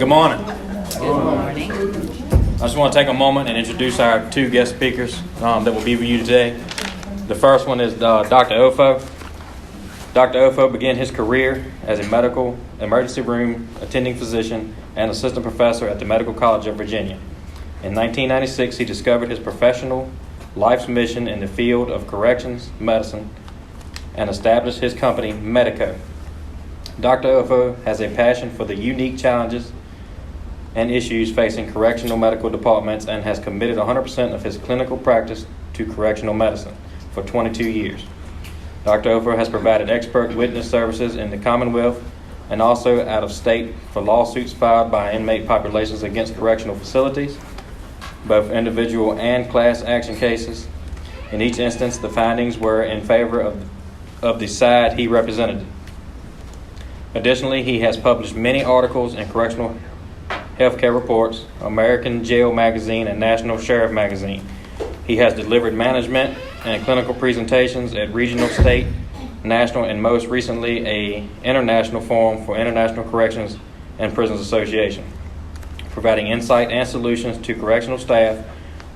Good morning. Good morning. I just want to take a moment and introduce our two guest speakers that will be with you today. The first one is Dr. Ofo. Dr. Ofo began his career as a medical emergency room attending physician and assistant professor at the Medical College of Virginia. In 1996, he discovered his professional life's mission in the field of corrections medicine and established his company, Mediko. Dr. Ofo has a passion for the unique challenges and issues facing correctional medical departments and has committed 100% of his clinical practice to correctional medicine for 22 years. Dr. Ofo has provided expert witness services in the Commonwealth and also out of state for lawsuits filed by inmate populations against correctional facilities, both individual and class action cases. In each instance, the findings were in favor of the side he represented. Additionally, he has published many articles in Correctional Healthcare Reports, American Jail Magazine, and National Sheriff Magazine. He has delivered management and clinical presentations at regional, state, national, and most recently, a international forum for International Corrections and Prisons Association, providing insight and solutions to correctional staff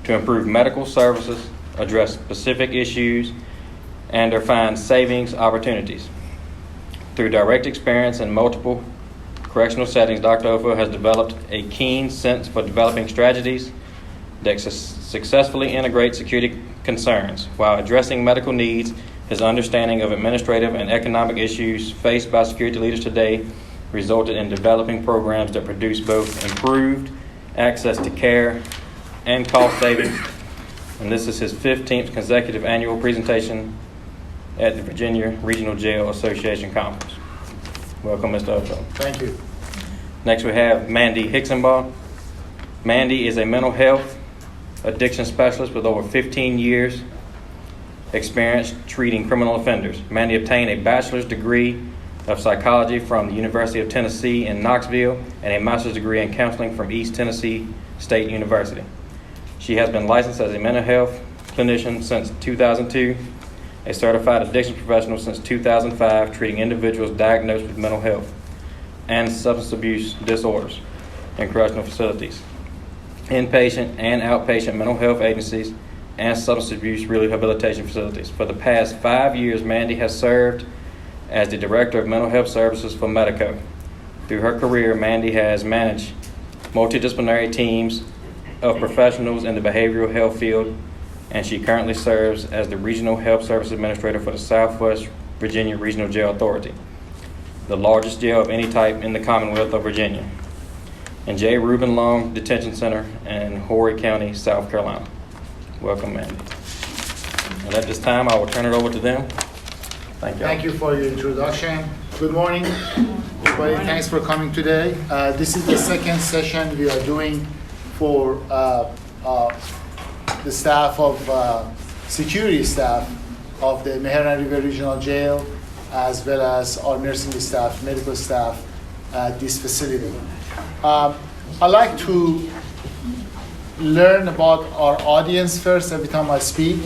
to improve medical services, address specific issues, and or find savings opportunities. Through direct experience in multiple correctional settings, Dr. Ofo has developed a keen sense for developing strategies that successfully integrate security concerns. While addressing medical needs, his understanding of administrative and economic issues faced by security leaders today resulted in developing programs that produce both improved access to care and cost savings. And this is his 15th consecutive annual presentation at the Virginia Regional Jail Association Conference. Welcome, Mr. Ofo. Thank you. Next, we have Mandy Hicksonbaugh. Mandy is a mental health addiction specialist with over 15 years experience treating criminal offenders. Mandy obtained a bachelor's degree of psychology from the University of Tennessee in Knoxville and a master's degree in counseling from East Tennessee State University. She has been licensed as a mental health clinician since 2002, a certified addiction professional since 2005, treating individuals diagnosed with mental health and substance abuse disorders in correctional facilities, inpatient and outpatient mental health agencies, and substance abuse rehabilitation facilities. For the past 5 years, Mandy has served as the Director of Mental Health Services for Mediko. Through her career, Mandy has managed multidisciplinary teams of professionals in the behavioral health field, and she currently serves as the Regional Health Service Administrator for the Southwest Virginia Regional Jail Authority, the largest jail of any type in the Commonwealth of Virginia, and J. Reuben Long Detention Center in Horry County, South Carolina. Welcome, Mandy. And at this time, I will turn it over to them. Thank you. Thank you for your introduction. Good morning, everybody. Thanks for coming today. This is the second session we are doing for the staff of security staff of the Meherna River Regional Jail, as well as our nursing staff, medical staff at this facility. I like to learn about our audience first every time I speak.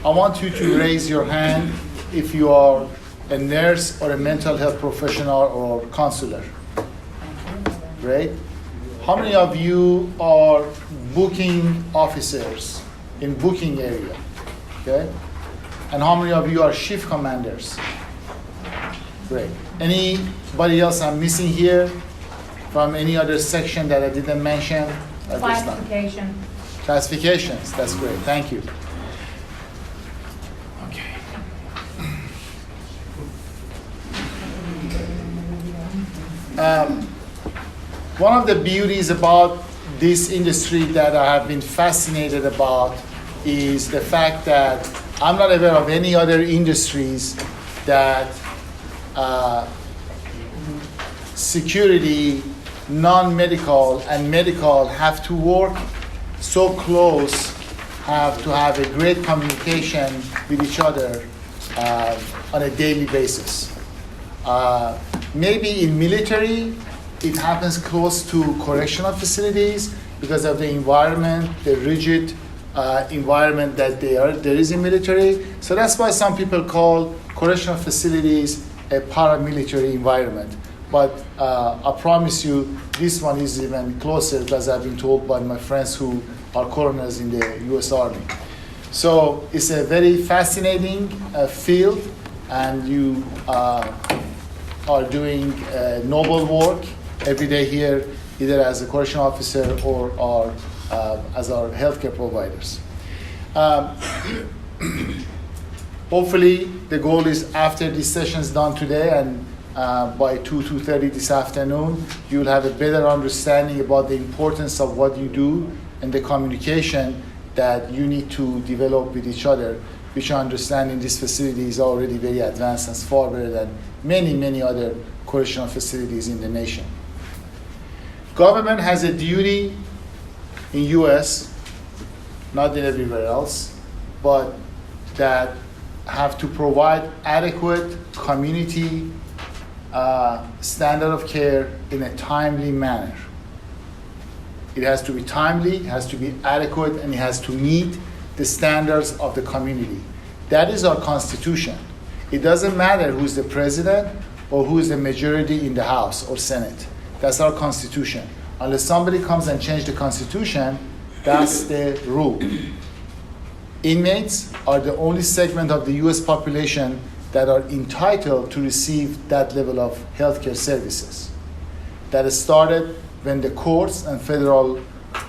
I want you to raise your hand if you are a nurse or a mental health professional or counselor. Great. How many of you are booking officers in booking area? Okay. And how many of you are shift commanders? Great. Anybody else I'm missing here from any other section that I didn't mention at this time? Classification. Classifications. That's great. Thank you. Okay. One of the beauties about this industry that I have been fascinated about is the fact that I'm not aware of any other industries that security, non-medical, and medical have to work so close, have to have a great communication with each other on a daily basis. Maybe in military, it happens close to correctional facilities because of the environment, the rigid environment that there is in military. So that's why some people call correctional facilities a paramilitary environment. But I promise you, this one is even closer, because I've been told by my friends who are coroners in the U.S. Army. So it's a very fascinating field, and you are doing noble work every day here, either as a correctional officer or as our healthcare providers. Hopefully, the goal is after this session is done today, and by 2:30 this afternoon, you'll have a better understanding about the importance of what you do and the communication that you need to develop with each other, which I understand in this facility is already very advanced and far better than many, many other correctional facilities in the nation. Government has a duty in U.S., not in everywhere else, but that have to provide adequate community standard of care in a timely manner. It has to be timely, it has to be adequate, and it has to meet the standards of the community. That is our Constitution. It doesn't matter who's the president or who is the majority in the House or Senate. That's our Constitution. Unless somebody comes and change the Constitution, that's the rule. Inmates are the only segment of the US population that are entitled to receive that level of healthcare services. That started when the courts and federal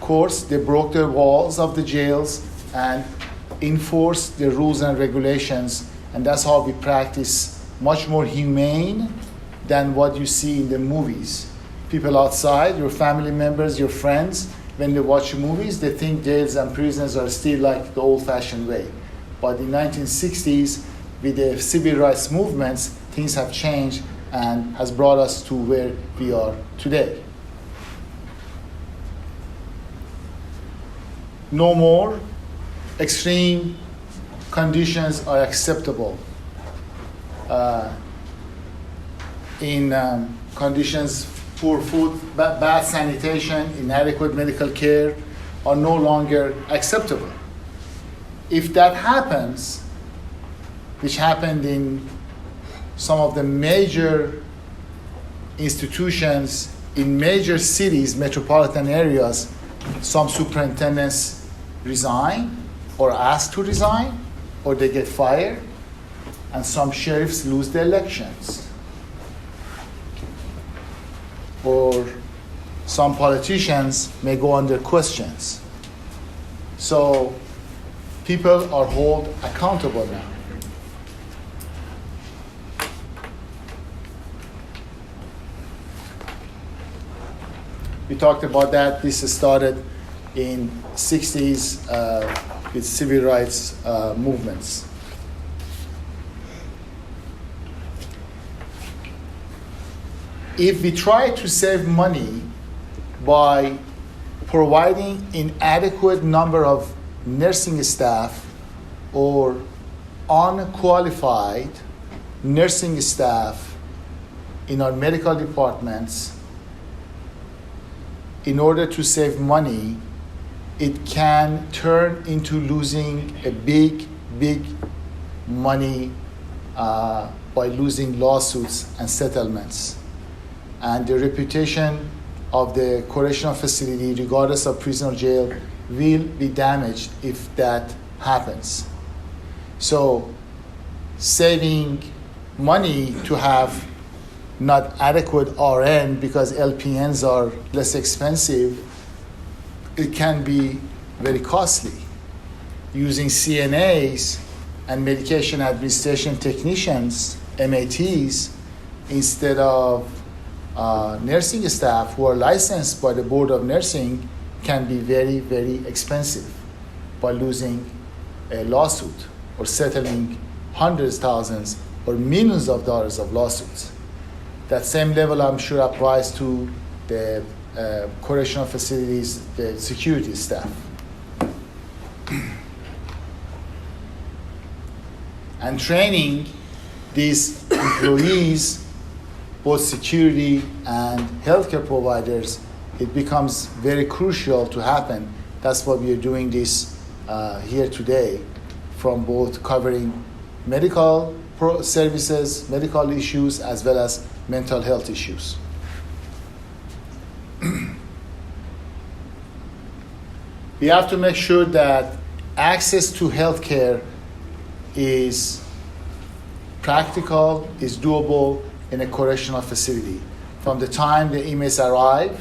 courts, they broke the walls of the jails and enforced the rules and regulations, and that's how we practice much more humane than what you see in the movies. People outside, your family members, your friends, when they watch movies, they think jails and prisons are still like the old-fashioned way. But in 1960s, with the civil rights movements, things have changed and has brought us to where we are today. No more extreme conditions are acceptable. In conditions, poor food, bad sanitation, inadequate medical care are no longer acceptable. If that happens, which happened in some of the major institutions in major cities, metropolitan areas, some superintendents resign or ask to resign, or they get fired, and some sheriffs lose their elections. Or some politicians may go under questions. So people are held accountable now. We talked about that. This started in 60s with civil rights movements. If we try to save money by providing inadequate number of nursing staff or unqualified nursing staff in our medical departments, in order to save money, it can turn into losing a big money by losing lawsuits and settlements. And the reputation of the correctional facility, regardless of prison or jail, will be damaged if that happens. So saving money to have not adequate RN because LPNs are less expensive, it can be very costly. Using CNAs and medication administration technicians, MATs, instead of nursing staff who are licensed by the Board of Nursing can be very expensive by losing a lawsuit or settling hundreds, thousands, or millions of dollars of lawsuits. That same level, I'm sure, applies to the correctional facilities, the security staff. And training these employees, both security and healthcare providers, it becomes very crucial to happen. That's why we are doing this here today, from both covering medical services, medical issues, as well as mental health issues. We have to make sure that access to healthcare is practical, is doable in a correctional facility. From the time the inmates arrive,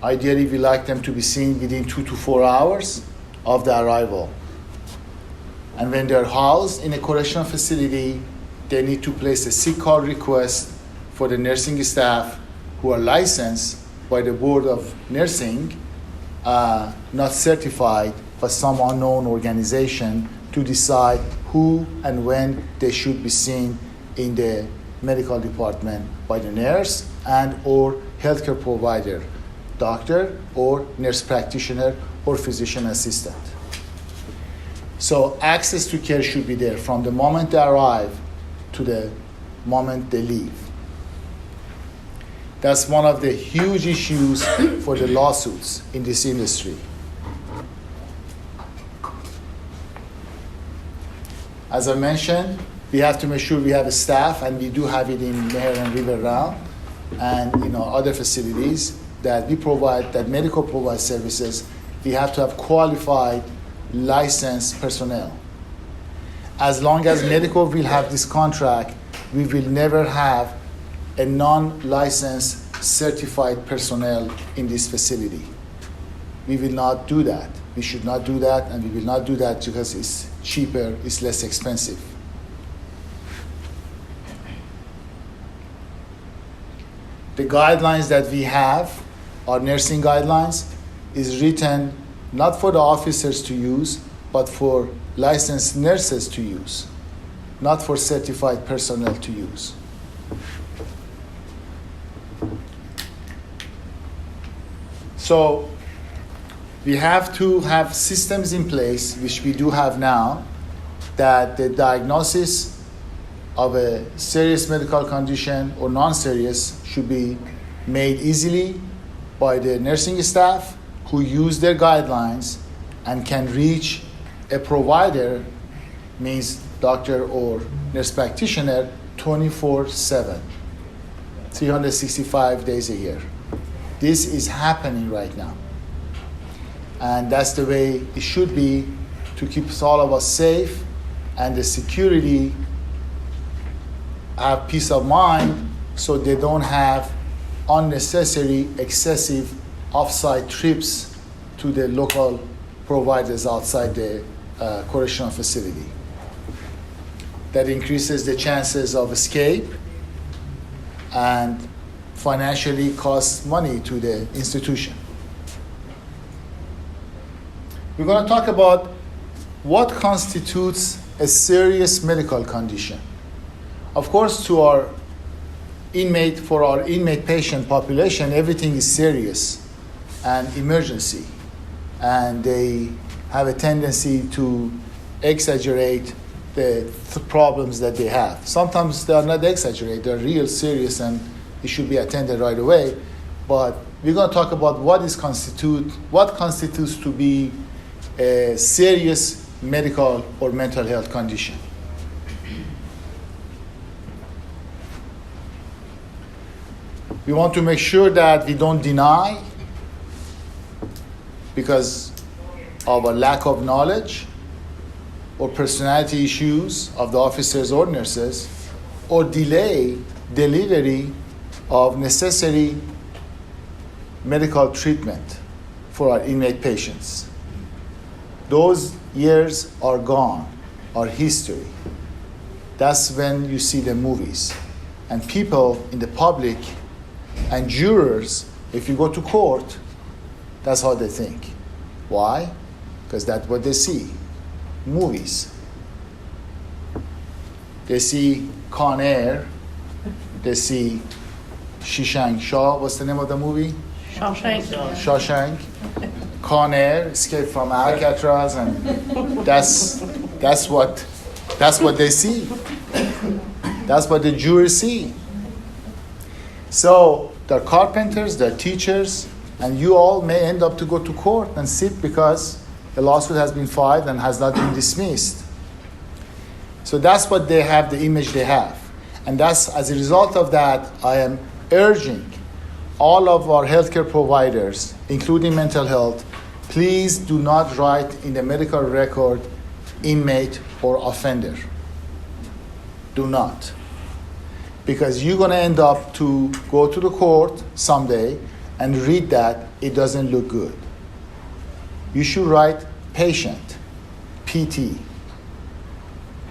ideally we like them to be seen within 2 to 4 hours of the arrival. And when they're housed in a correctional facility, they need to place a sick call request for the nursing staff who are licensed by the Board of Nursing, not certified by some unknown organization, to decide who and when they should be seen in the medical department by the nurse and or healthcare provider, doctor or nurse practitioner or physician assistant. So access to care should be there from the moment they arrive to the moment they leave. That's one of the huge issues for the lawsuits in this industry. As I mentioned, we have to make sure we have a staff, and we do have it in Meher and River Round and in our other facilities that we provide, that Mediko provides services. We have to have qualified, licensed personnel. As long as Mediko will have this contract, we will never have a non-licensed certified personnel in this facility. We will not do that. We should not do that, and we will not do that because it's cheaper, it's less expensive. The guidelines that we have, our nursing guidelines, is written not for the officers to use, but for licensed nurses to use, not for certified personnel to use. So we have to have systems in place, which we do have now, that the diagnosis of a serious medical condition or non-serious should be made easily by the nursing staff who use their guidelines and can reach a provider, means doctor or nurse practitioner, 24/7, 365 days a year. This is happening right now. And that's the way it should be, to keep all of us safe and the security have peace of mind, so they don't have unnecessary, excessive off-site trips to the local providers outside the correctional facility. That increases the chances of escape and financially costs money to the institution. We're going to talk about what constitutes a serious medical condition. Of course, for our inmate patient population, everything is serious and emergency, and they have a tendency to exaggerate the problems that they have. Sometimes they are not exaggerated, they're real serious and it should be attended right away. But we're going to talk about what constitutes to be a serious medical or mental health condition. We want to make sure that we don't deny because of a lack of knowledge or personality issues of the officers or nurses, or delay delivery of necessary medical treatment for our inmate patients. Those years are gone, are history. That's when you see the movies. And people in the public and jurors, if you go to court, that's how they think. Why? Because that's what they see. Movies. They see Con Air. They see Shishang Shah. What's the name of the movie? Shawshank. Con Air, Escape from Alcatraz, and that's what they see. That's what the jurors see. So they're carpenters, they're teachers, and you all may end up to go to court and sit because a lawsuit has been filed and has not been dismissed. So that's what they have, the image they have. And that's, as a result of that, I am urging all of our healthcare providers, including mental health, please do not write in the medical record inmate or offender. Do not. Because you're going to end up to go to the court someday and read that, it doesn't look good. You should write patient, PT.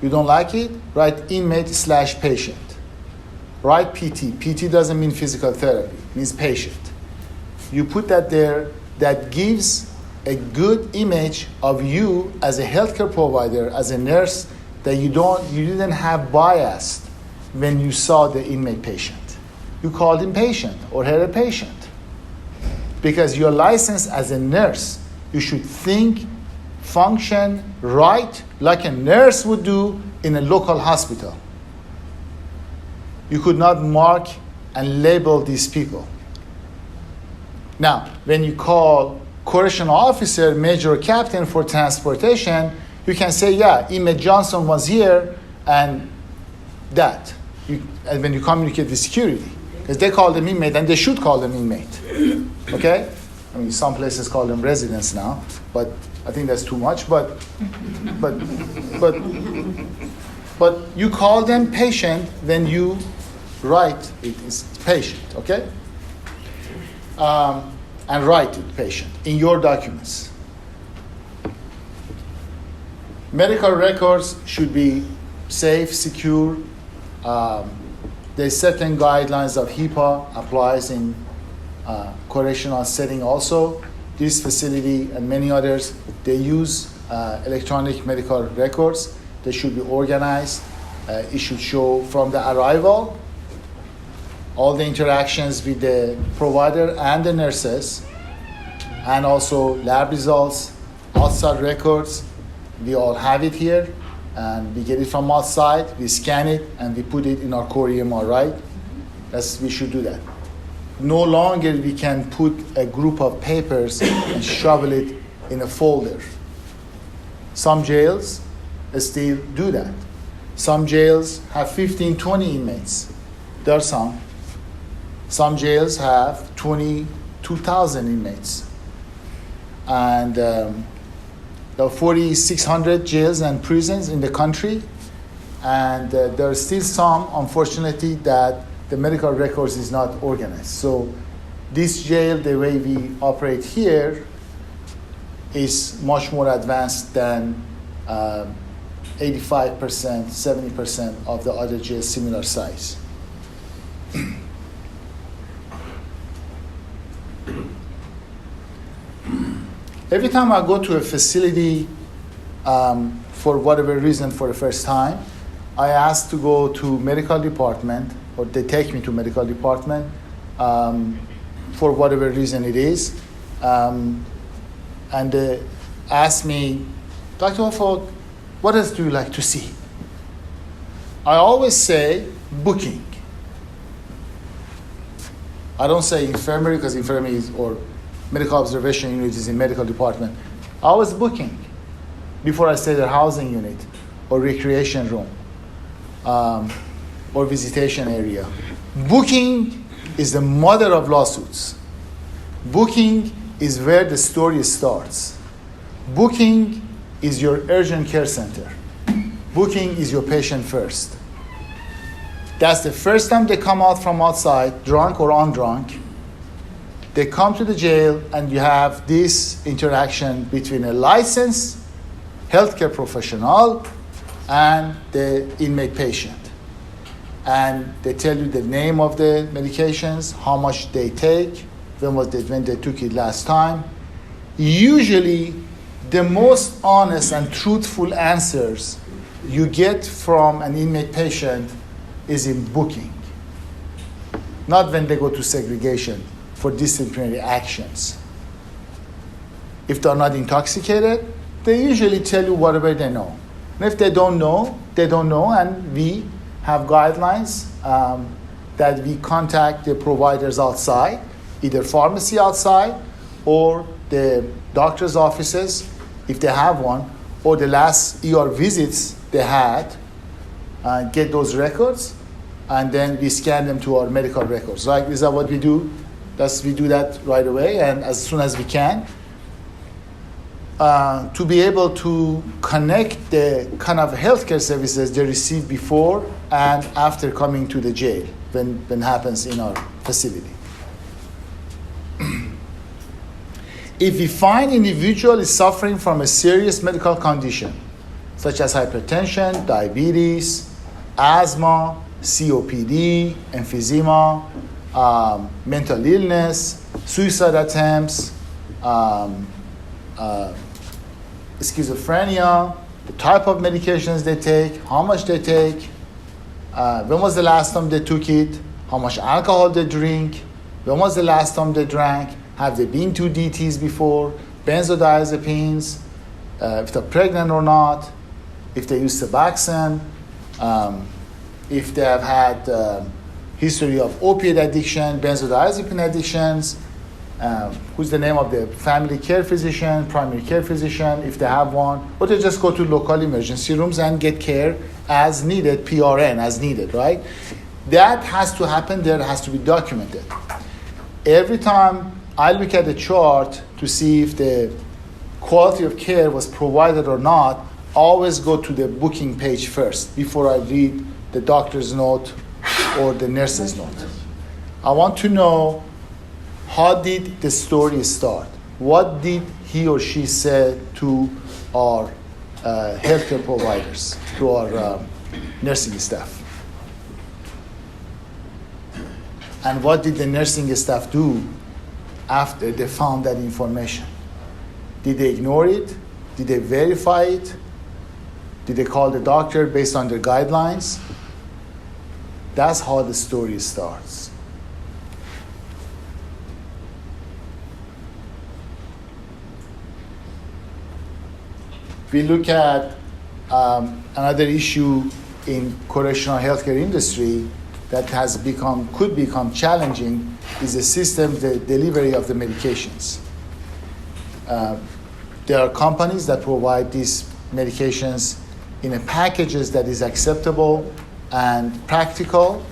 You don't like it? Write inmate/patient. Write PT. PT doesn't mean physical therapy, it means patient. You put that there, that gives a good image of you as a healthcare provider, as a nurse, that you didn't have bias when you saw the inmate patient. You called him patient or her a patient. Because you're licensed as a nurse, you should think, function, write like a nurse would do in a local hospital. You could not mark and label these people. Now, when you call correctional officer, major, captain for transportation, you can say, yeah, inmate Johnson was here, and that. And when you communicate with security, because they call them inmate, and they should call them inmate. Okay? I mean, some places call them residents now, but I think that's too much. But you call them patient when you write it is patient. Okay? And write it patient in your documents. Medical records should be safe, secure. There's certain guidelines of HIPAA applies in correctional setting also. This facility and many others, they use electronic medical records. They should be organized. It should show from the arrival, all the interactions with the provider and the nurses, and also lab results, outside records. We all have it here, and we get it from outside, we scan it, and we put it in our core EMR, right? We should do that. No longer we can put a group of papers and shovel it in a folder. Some jails still do that. Some jails have 15, 20 inmates. There are some. Some jails have 22,000 inmates. And there are 4,600 jails and prisons in the country. And there are still some, unfortunately, that the medical records is not organized. So this jail, the way we operate here, is much more advanced than 85%, 70% of the other jails similar size. Every time I go to a facility for whatever reason for the first time, I ask to go to medical department, or they take me to medical department for whatever reason it is. And they ask me, Dr. Ofog, what else do you like to see? I always say booking. I don't say infirmary, because infirmary is, or medical observation unit is in medical department. I always booking before I say the housing unit or recreation room or visitation area. Booking is the mother of lawsuits. Booking is where the story starts. Booking is your urgent care center. Booking is your patient first. That's the first time they come out from outside, drunk or undrunk. They come to the jail, and you have this interaction between a licensed healthcare professional and the inmate patient. And they tell you the name of the medications, how much they take, when they took it last time. Usually, the most honest and truthful answers you get from an inmate patient is in booking, not when they go to segregation for disciplinary actions. If they're not intoxicated, they usually tell you whatever they know. And if they don't know, they don't know, and we have guidelines that we contact the providers outside, either pharmacy outside or the doctor's offices, if they have one, or the last ER visits they had, get those records, and then we scan them to our medical records. Right? Is that what we do? We do that right away and as soon as we can. To be able to connect the kind of healthcare services they receive before and after coming to the jail when happens in our facility. If we find individual is suffering from a serious medical condition, such as hypertension, diabetes, asthma, COPD, emphysema, mental illness, suicide attempts, schizophrenia, the type of medications they take, how much they take, when was the last time they took it, how much alcohol they drink, when was the last time they drank, have they been to DTs before, benzodiazepines, if they're pregnant or not, if they use Suboxone, if they have had history of opiate addiction, benzodiazepine addictions, who's the name of the family care physician, primary care physician, if they have one, or they just go to local emergency rooms and get care as needed, PRN as needed, right? That has to happen, that has to be documented. Every time I look at the chart to see if the quality of care was provided or not, I always go to the booking page first before I read the doctor's note or the nurse's note. I want to know, how did the story start? What did he or she say to our healthcare providers, to our nursing staff? And what did the nursing staff do after they found that information? Did they ignore it? Did they verify it? Did they call the doctor based on their guidelines? That's how the story starts. We look at another issue in correctional healthcare industry that could become challenging is the delivery of the medications. There are companies that provide these medications in a packages that is acceptable and practical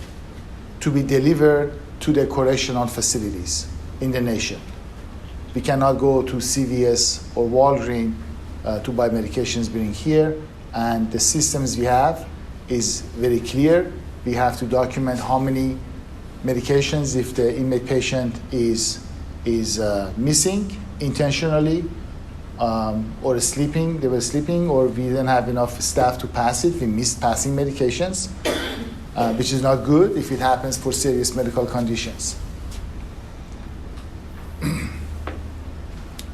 to be delivered to the correctional facilities in the nation. We cannot go to CVS or Walgreens to buy medications being here, and the systems we have is very clear. We have to document how many medications if the inmate patient is missing intentionally or sleeping, they were sleeping, or we didn't have enough staff to pass it. We missed passing medications, which is not good if it happens for serious medical conditions.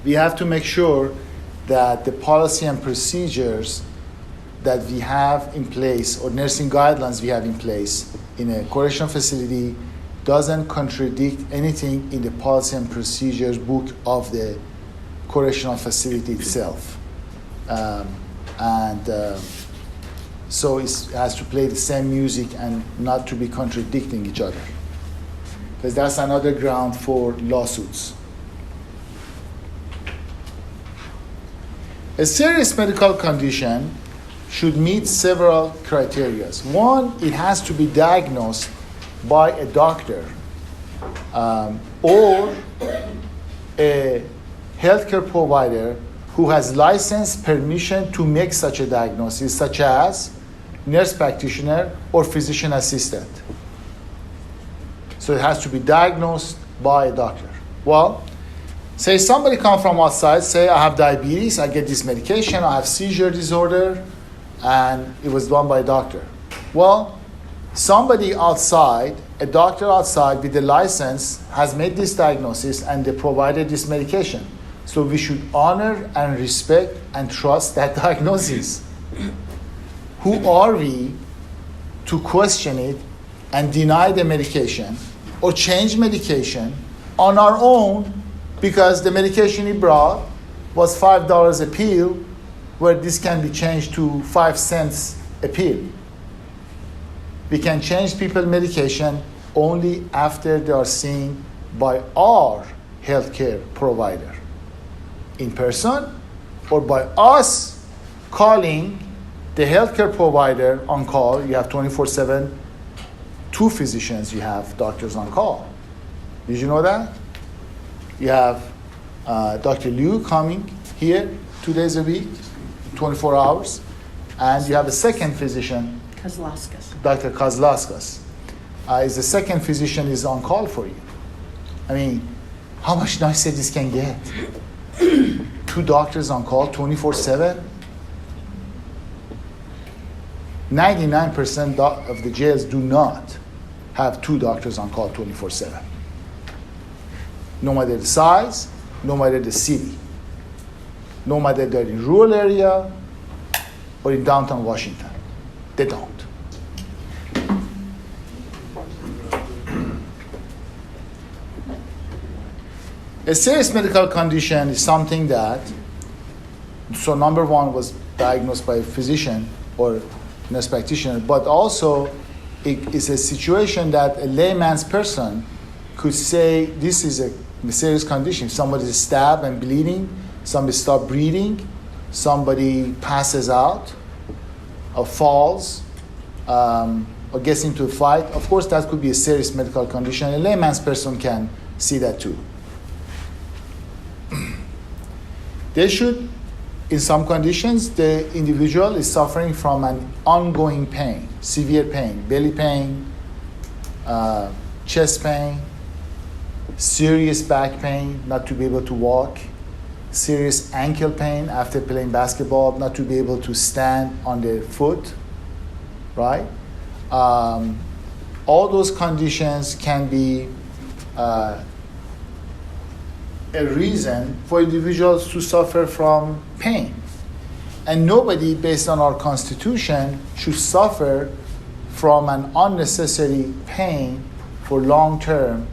We have to make sure that the policy and procedures that we have in place, or nursing guidelines we have in place in a correctional facility, doesn't contradict anything in the policy and procedures book of the correctional facility itself. So it has to play the same music and not to be contradicting each other, because that's another ground for lawsuits. A serious medical condition should meet several criteria. One, it has to be diagnosed by a doctor or a healthcare provider who has license, permission to make such a diagnosis, such as nurse practitioner or physician assistant. So it has to be diagnosed by a doctor. Well, say somebody comes from outside, say I have diabetes, I get this medication, I have seizure disorder, and it was done by a doctor. Well, somebody outside, a doctor outside with a license has made this diagnosis and they provided this medication. So we should honor and respect and trust that diagnosis. Who are we to question it and deny the medication or change medication on our own because the medication he brought was $5 a pill, where this can be changed to 5 cents a pill? We can change people's medication only after they are seen by our healthcare provider in person, or by us calling The healthcare provider on call, you have 24/7, 2 physicians, you have doctors on call. Did you know that? You have Dr. Liu coming here 2 days a week, 24 hours, and you have a second physician, Kozlauskas. Dr. Kozlauskas. Is the second physician is on call for you. I mean, how much nicer this can get? 2 doctors on call 24/7. 99% of the jails do not have 2 doctors on call 24/7. No matter the size, no matter the city, no matter they're in rural area or in downtown Washington, they don't. A serious medical condition is something that, so number 1 was diagnosed by a physician or nurse practitioner, but also it is a situation that a layman's person could say this is a serious condition. Somebody is stabbed and bleeding, somebody stops breathing, somebody passes out or falls or gets into a fight. Of course, that could be a serious medical condition. A layman's person can see that too. They should, in some conditions, the individual is suffering from an ongoing pain, severe pain, belly pain, chest pain, serious back pain, not to be able to walk, serious ankle pain after playing basketball, not to be able to stand on their foot, right? All those conditions can be a reason for individuals to suffer from pain. And nobody, based on our Constitution, should suffer from an unnecessary pain for long term.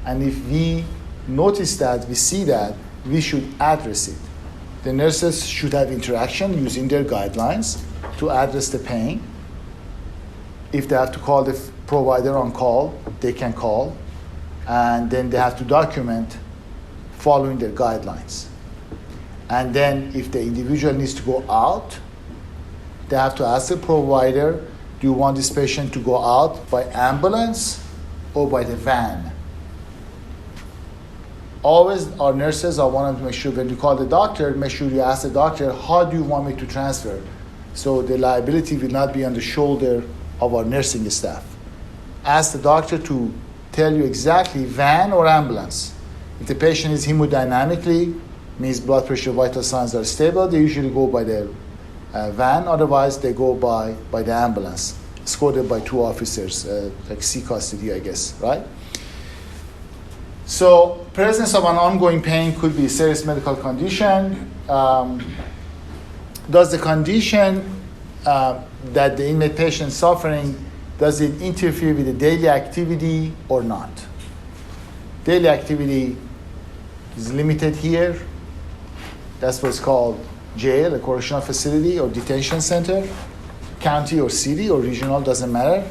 And if we notice that, we see that, we should address it. The nurses should have interaction using their guidelines to address the pain. If they have to call the provider on call, they can call. And then they have to document following their guidelines. And then if the individual needs to go out, they have to ask the provider, do you want this patient to go out by ambulance or by the van? Always our nurses are wanting to make sure when you call the doctor, make sure you ask the doctor, how do you want me to transfer? So the liability will not be on the shoulder of our nursing staff. Ask the doctor to tell you exactly van or ambulance. If the patient is hemodynamically, means blood pressure, vital signs are stable, they usually go by the van. Otherwise, they go by the ambulance, escorted by 2 officers, like C custody, I guess, right? So, presence of an ongoing pain could be a serious medical condition. Does the condition that the inmate patient is suffering, does it interfere with the daily activity or not? Daily activity is limited here. That's what's called jail, a correctional facility or detention center, county or city or regional, doesn't matter,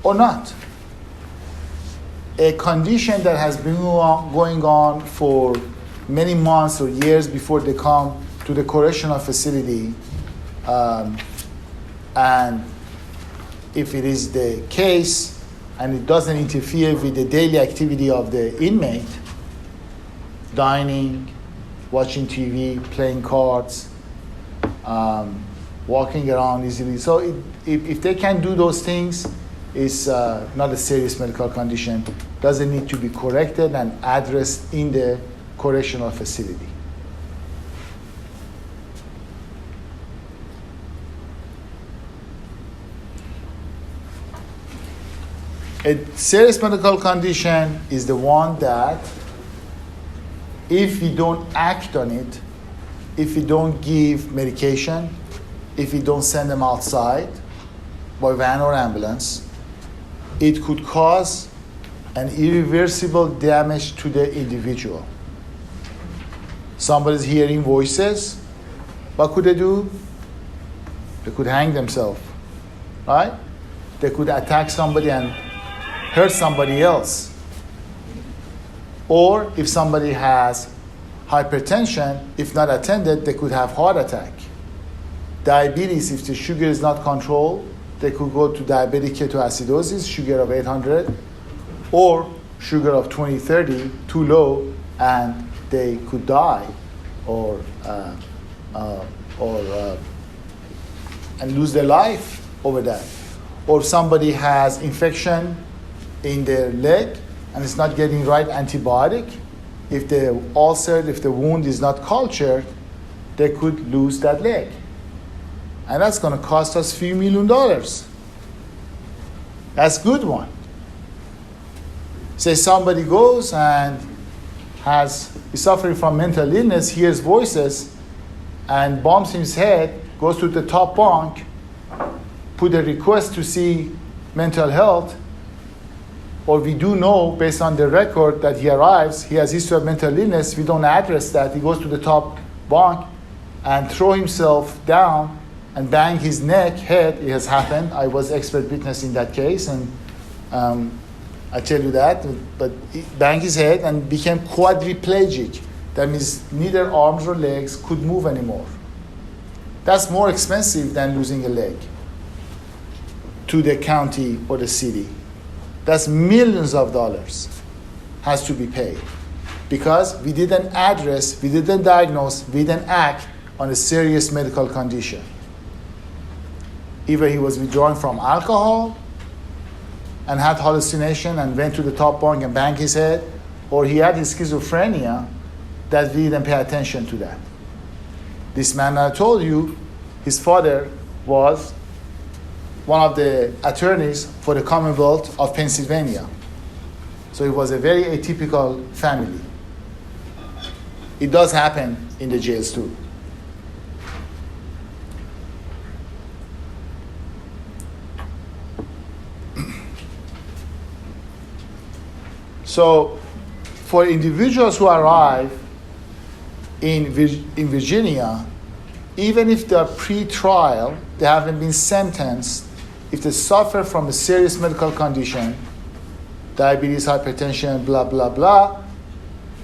or not. A condition that has been going on for many months or years before they come to the correctional facility, and if it is the case and it doesn't interfere with the daily activity of the inmate, dining, watching TV, playing cards, walking around easily. So if they can do those things, it's not a serious medical condition. Doesn't need to be corrected and addressed in the correctional facility. A serious medical condition is the one that if we don't act on it, if we don't give medication, if we don't send them outside by van or ambulance, it could cause an irreversible damage to the individual. Somebody's hearing voices. What could they do? They could hang themselves, right? They could attack somebody and hurt somebody else. Or if somebody has hypertension, if not attended, they could have heart attack. Diabetes, if the sugar is not controlled, they could go to diabetic ketoacidosis, sugar of 800, or sugar of 20, 30, too low, and they could die or and lose their life over that. Or somebody has infection in their leg and it's not getting right antibiotic. If the ulcer, if the wound is not cultured, they could lose that leg. And that's going to cost us a few $1 million. That's a good one. Say somebody goes and is suffering from mental illness, hears voices, and bumps his head, goes to the top bunk, put a request to see mental health, or we do know based on the record that he arrives, he has history of mental illness, we don't address that. He goes to the top bunk and throw himself down and bang his head. It has happened. I was expert witness in that case, and I tell you that. But he banged his head and became quadriplegic. That means neither arms or legs could move anymore. That's more expensive than losing a leg to the county or the city. That's millions of dollars has to be paid because we didn't address, we didn't diagnose, we didn't act on a serious medical condition. Either he was withdrawing from alcohol and had hallucination and went to the top bunk and banged his head, or he had his schizophrenia that we didn't pay attention to that. This man I told you, his father was one of the attorneys for the Commonwealth of Pennsylvania. So it was a very atypical family. It does happen in the jails too. So for individuals who arrive in Virginia, even if they are pre-trial, they haven't been sentenced, if they suffer from a serious medical condition, diabetes, hypertension, blah, blah, blah,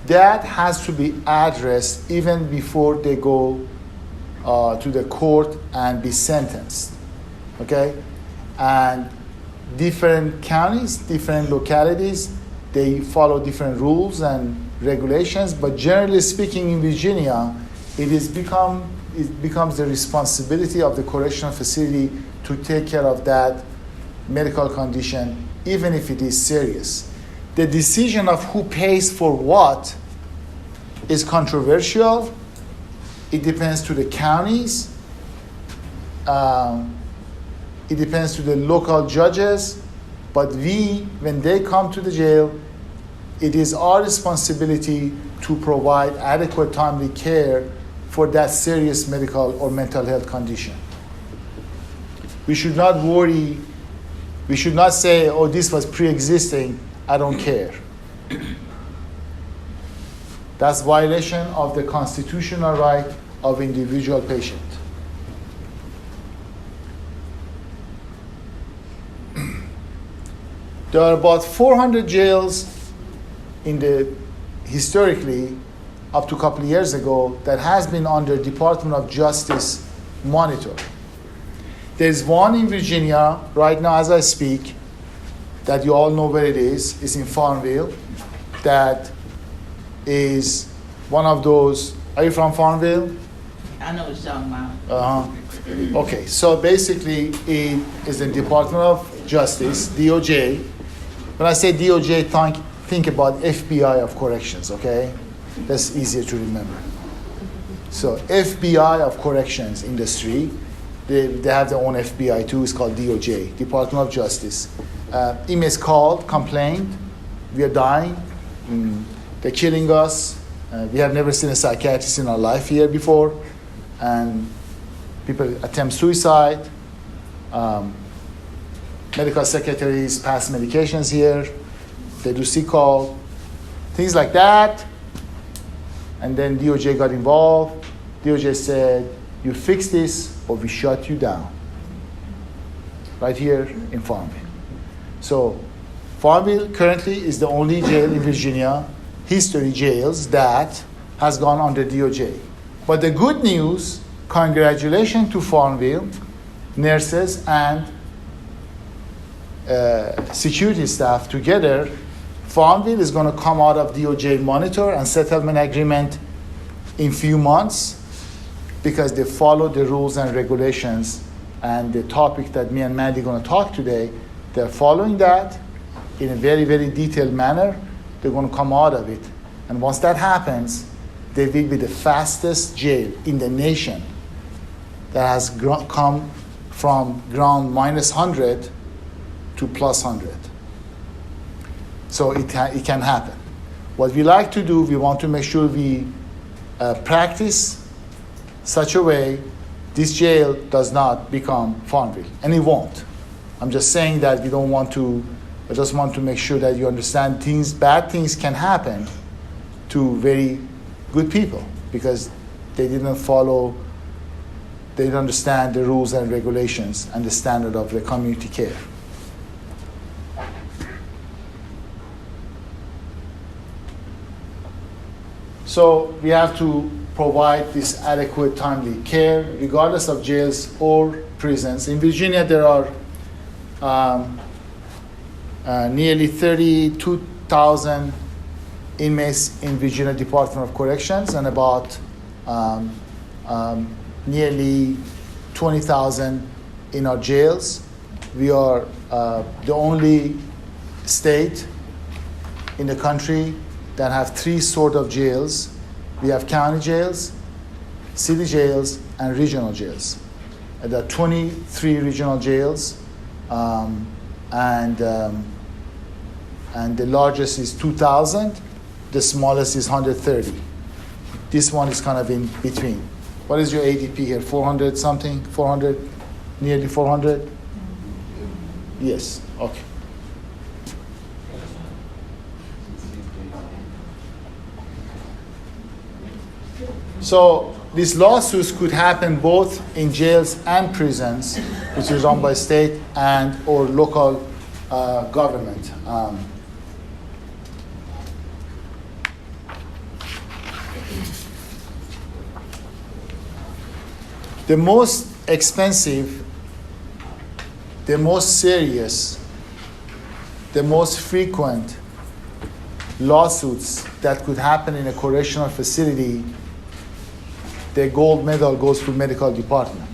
that has to be addressed even before they go to the court and be sentenced, okay? And different counties, different localities, they follow different rules and regulations, but generally speaking in Virginia, it becomes the responsibility of the correctional facility to take care of that medical condition, even if it is serious. The decision of who pays for what is controversial. It depends to the counties. It depends to the local judges. But when they come to the jail, it is our responsibility to provide adequate timely care for that serious medical or mental health condition. We should not worry. We should not say, oh, this was pre-existing, I don't care. That's violation of the constitutional right of individual patient. There are about 400 jails historically, up to a couple of years ago, that has been under Department of Justice monitor. There's one in Virginia right now as I speak, that you all know where it is. It's in Farmville. That is one of those. Are you from Farmville? I know what you're talking about. Okay, so basically it is the Department of Justice, DOJ. When I say DOJ, think about FBI of corrections, okay? That's easier to remember. So FBI of corrections industry, they have their own FBI too. It's called DOJ, Department of Justice. Inmates called, complained, we are dying, they're killing us. We have never seen a psychiatrist in our life here before, and people attempt suicide. Medical secretaries pass medications here. They do sick call, things like that. And then DOJ got involved. DOJ said, you fix this or we shut you down. Right here in Farmville. So Farmville currently is the only jail in Virginia, history jails, that has gone under DOJ. But the good news, congratulations to Farmville, nurses and security staff together. Farmville is going to come out of DOJ monitor and settlement agreement in few months because they follow the rules and regulations and the topic that me and Maddie are going to talk today. They're following that in a very, very detailed manner. They're going to come out of it. And once that happens, they will be the fastest jail in the nation that has come from ground -100 to +100. So it can happen. What we like to do, we want to make sure we practice such a way this jail does not become Farmville, and it won't. I'm just saying that we don't want to, I just want to make sure that you understand bad things can happen to very good people because they didn't understand the rules and regulations and the standard of the community care. So we have to provide this adequate, timely care, regardless of jails or prisons. In Virginia, there are nearly 32,000 inmates in Virginia Department of Corrections and about nearly 20,000 in our jails. We are the only state in the country that have three sort of jails. We have county jails, city jails, and regional jails. There are 23 regional jails, and the largest is 2,000. The smallest is 130. This one is kind of in between. What is your ADP here? 400 something? 400? Nearly 400? Yes. Okay. So these lawsuits could happen both in jails and prisons, which is run by state and or local government. The most expensive, the most serious, the most frequent lawsuits that could happen in a correctional facility, the gold medal goes to medical department.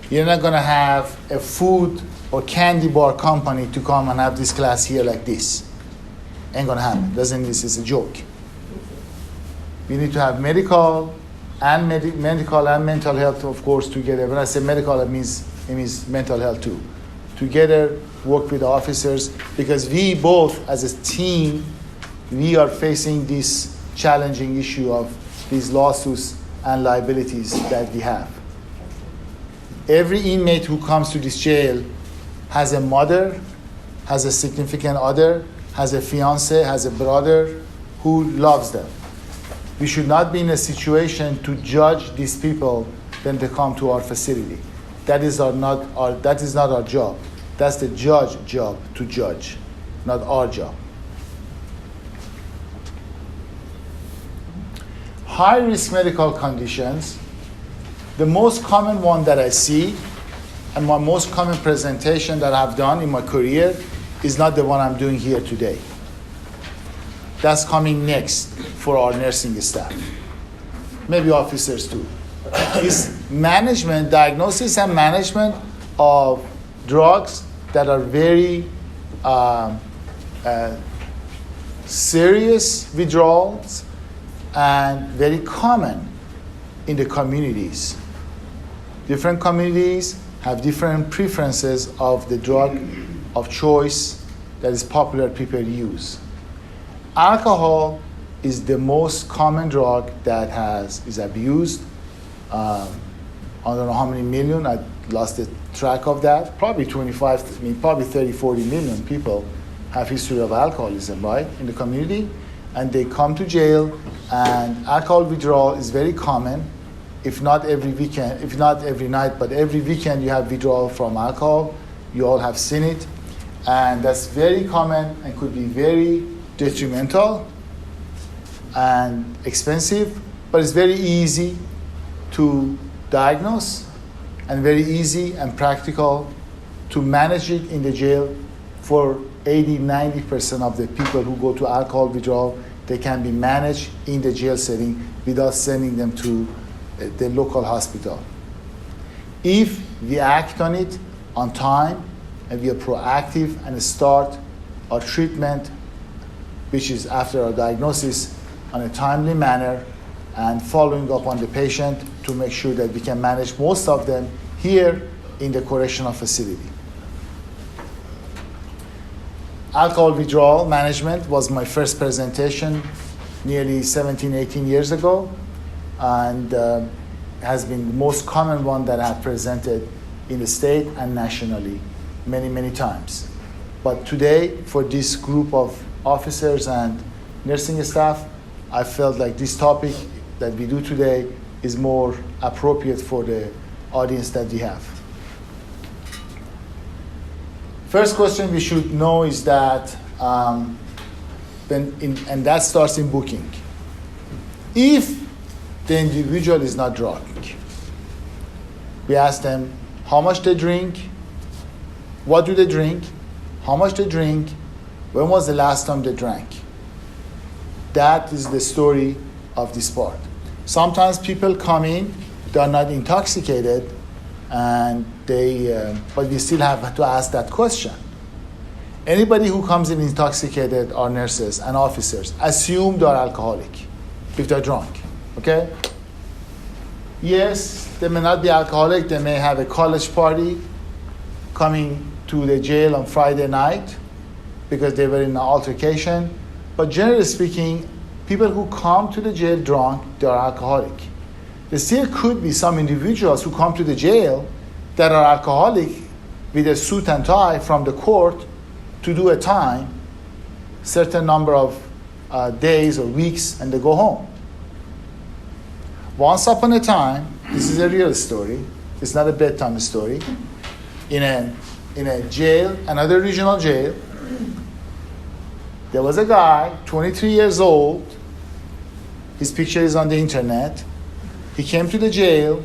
You're not going to have a food or candy bar company to come and have this class here like this. Ain't going to happen. Doesn't mean this is a joke. You need to have medical and mental health, of course, together. When I say medical, it means mental health too. Together, work with the officers, because we both, as a team, we are facing this challenging issue of these lawsuits and liabilities that we have. Every inmate who comes to this jail has a mother, has a significant other, has a fiance, has a brother who loves them. We should not be in a situation to judge these people when they come to our facility. That is not our job. That's the judge's job to judge, not our job. High-risk medical conditions, the most common one that I see, and my most common presentation that I've done in my career is not the one I'm doing here today. That's coming next for our nursing staff, maybe officers too. Is management, diagnosis and management of drugs that are very serious withdrawals and very common in the communities. Different communities have different preferences of the drug of choice that is popular people use. Alcohol is the most common drug that is abused. I don't know how many million, I lost the track of that. Probably 30, 40 million people have history of alcoholism, right, in the community. And they come to jail, and alcohol withdrawal is very common. If not every weekend, if not every night, but every weekend you have withdrawal from alcohol. You all have seen it. And that's very common and could be very detrimental and expensive, but it's very easy to diagnose and very easy and practical to manage it in the jail. For 80-90% of the people who go to alcohol withdrawal, they can be managed in the jail setting without sending them to the local hospital. If we act on it on time and we are proactive and start our treatment, which is after our diagnosis, on a timely manner and following up on the patient to make sure that we can manage most of them here in the correctional facility. Alcohol withdrawal management was my first presentation nearly 17, 18 years ago, and has been the most common one that I've presented in the state and nationally many, many times. But today, for this group of officers and nursing staff, I felt like this topic that we do today is more appropriate for the audience that we have. First question we should know is that, and that starts in booking. If the individual is not drunk, we ask them how much they drink, what do they drink, how much they drink, when was the last time they drank. That is the story of this part. Sometimes people come in, they are not intoxicated, and but we still have to ask that question. Anybody who comes in intoxicated are nurses and officers. Assume they're alcoholic if they're drunk, okay? Yes, they may not be alcoholic. They may have a college party coming to the jail on Friday night because they were in an altercation. But generally speaking, people who come to the jail drunk, they are alcoholic. There still could be some individuals who come to the jail that are alcoholic with a suit and tie from the court to do a time, certain number of days or weeks, and they go home. Once upon a time, this is a real story, it's not a bedtime story, in a jail, another regional jail, there was a guy, 23 years old, his picture is on the internet. He came to the jail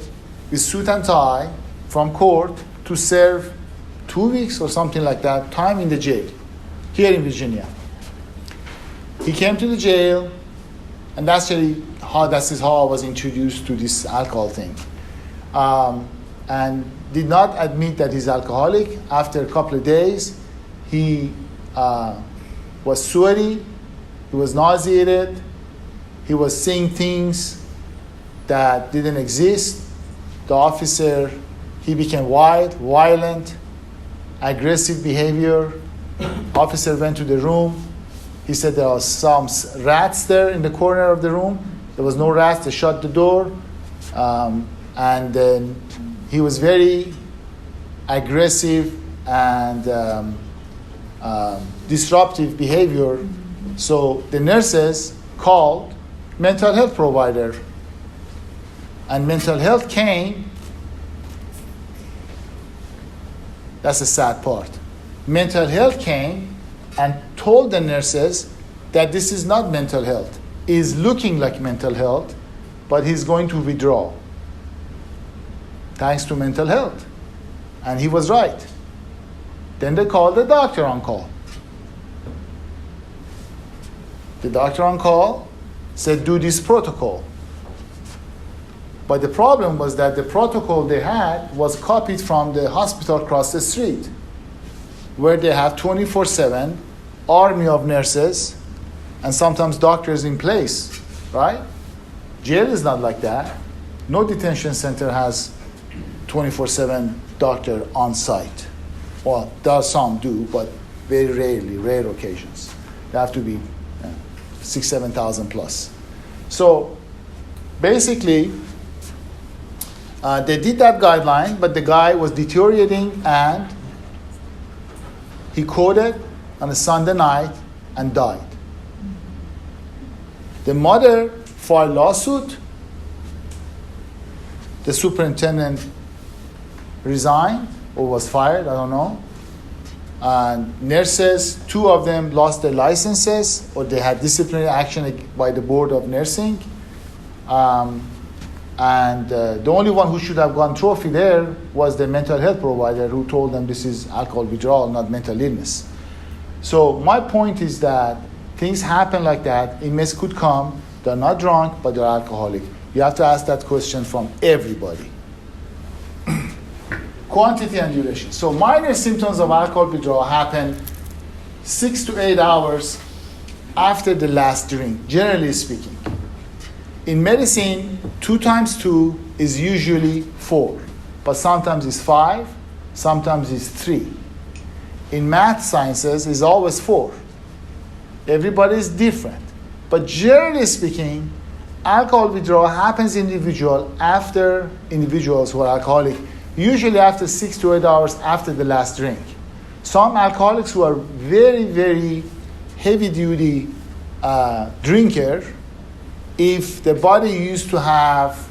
with suit and tie from court to serve 2 weeks or something like that, time in the jail, here in Virginia. He came to the jail, and that's how I was introduced to this alcohol thing. And did not admit that he's alcoholic. After a couple of days, he was sweaty, he was nauseated, he was seeing things that didn't exist. The officer, he became wild, violent, aggressive behavior. Officer went to the room. He said there was some rats there in the corner of the room. There was no rats. They shut the door. And then he was very aggressive and disruptive behavior. So the nurses called mental health provider. And mental health came. That's the sad part. Mental health came and told the nurses that this is not mental health. It's looking like mental health, but he's going to withdraw. Thanks to mental health. And he was right. Then they called the doctor on call. The doctor on call said, do this protocol. But the problem was that the protocol they had was copied from the hospital across the street, where they have 24/7 army of nurses and sometimes doctors in place, right? Jail is not like that. No detention center has 24/7 doctor on site. Well, there are some do, but very rarely, rare occasions. They have to be 6,000-7,000 plus. So basically, they did that guideline, but the guy was deteriorating and he coded on a Sunday night and died. The mother filed lawsuit. The superintendent resigned or was fired, I don't know. And nurses, 2 of them lost their licenses or they had disciplinary action by the board of nursing. And the only one who should have gotten trophy there was the mental health provider who told them this is alcohol withdrawal, not mental illness. So my point is that things happen like that. Inmates could come, they're not drunk, but they're alcoholic. You have to ask that question from everybody. Quantity and duration. So minor symptoms of alcohol withdrawal happen 6 to 8 hours after the last drink, generally speaking. In medicine, 2 times 2 is usually 4, but sometimes it's 5, sometimes it's 3. In math sciences, it's always 4. Everybody is different. But generally speaking, alcohol withdrawal happens in individuals who are alcoholic, usually after 6 to 8 hours after the last drink. Some alcoholics who are very, very heavy-duty drinker, if the body used to have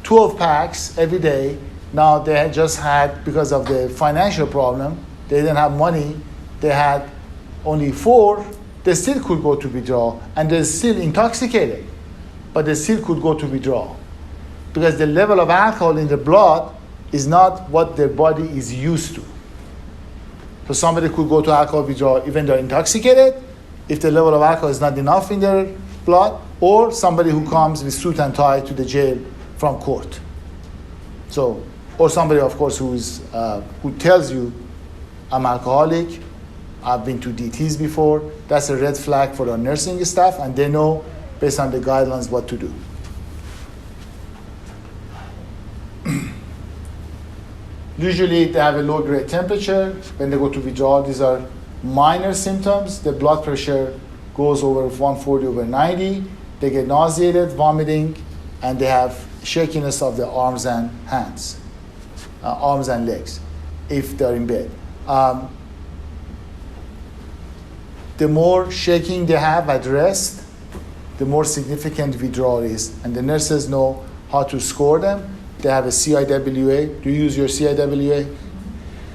12 packs every day, now they had just had, because of the financial problem, they didn't have money, they had only 4, they still could go to withdrawal, and they're still intoxicated, but they still could go to withdrawal. Because the level of alcohol in the blood is not what their body is used to. So somebody could go to alcohol withdrawal even though intoxicated, if the level of alcohol is not enough in their blood, or somebody who comes with suit and tie to the jail from court. So, or somebody, of course, who tells you, I'm alcoholic, I've been to DTs before. That's a red flag for our nursing staff, and they know, based on the guidelines, what to do. Usually, they have a low-grade temperature. When they go to withdrawal, these are minor symptoms. The blood pressure goes over 140/90. They get nauseated, vomiting, and they have shakiness of the arms and hands, arms and legs, if they're in bed. The more shaking they have at rest, the more significant withdrawal is. And the nurses know how to score them. They have a CIWA. Do you use your CIWA?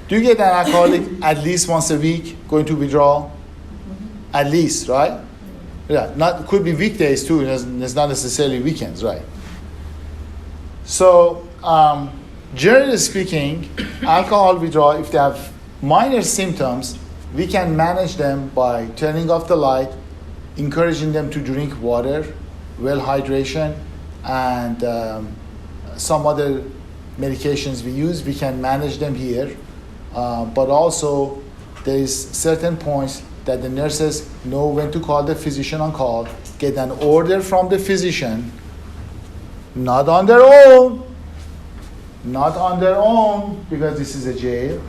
Do you get an alcoholic at least once a week going to withdrawal? At least, right? Yeah, could be weekdays too. It's not necessarily weekends, right? So, generally speaking, alcohol withdrawal, if they have minor symptoms, we can manage them by turning off the light, encouraging them to drink water, well hydration, and some other medications we use. We can manage them here, but also there is certain points that the nurses know when to call the physician on call, get an order from the physician, not on their own, because this is a jail,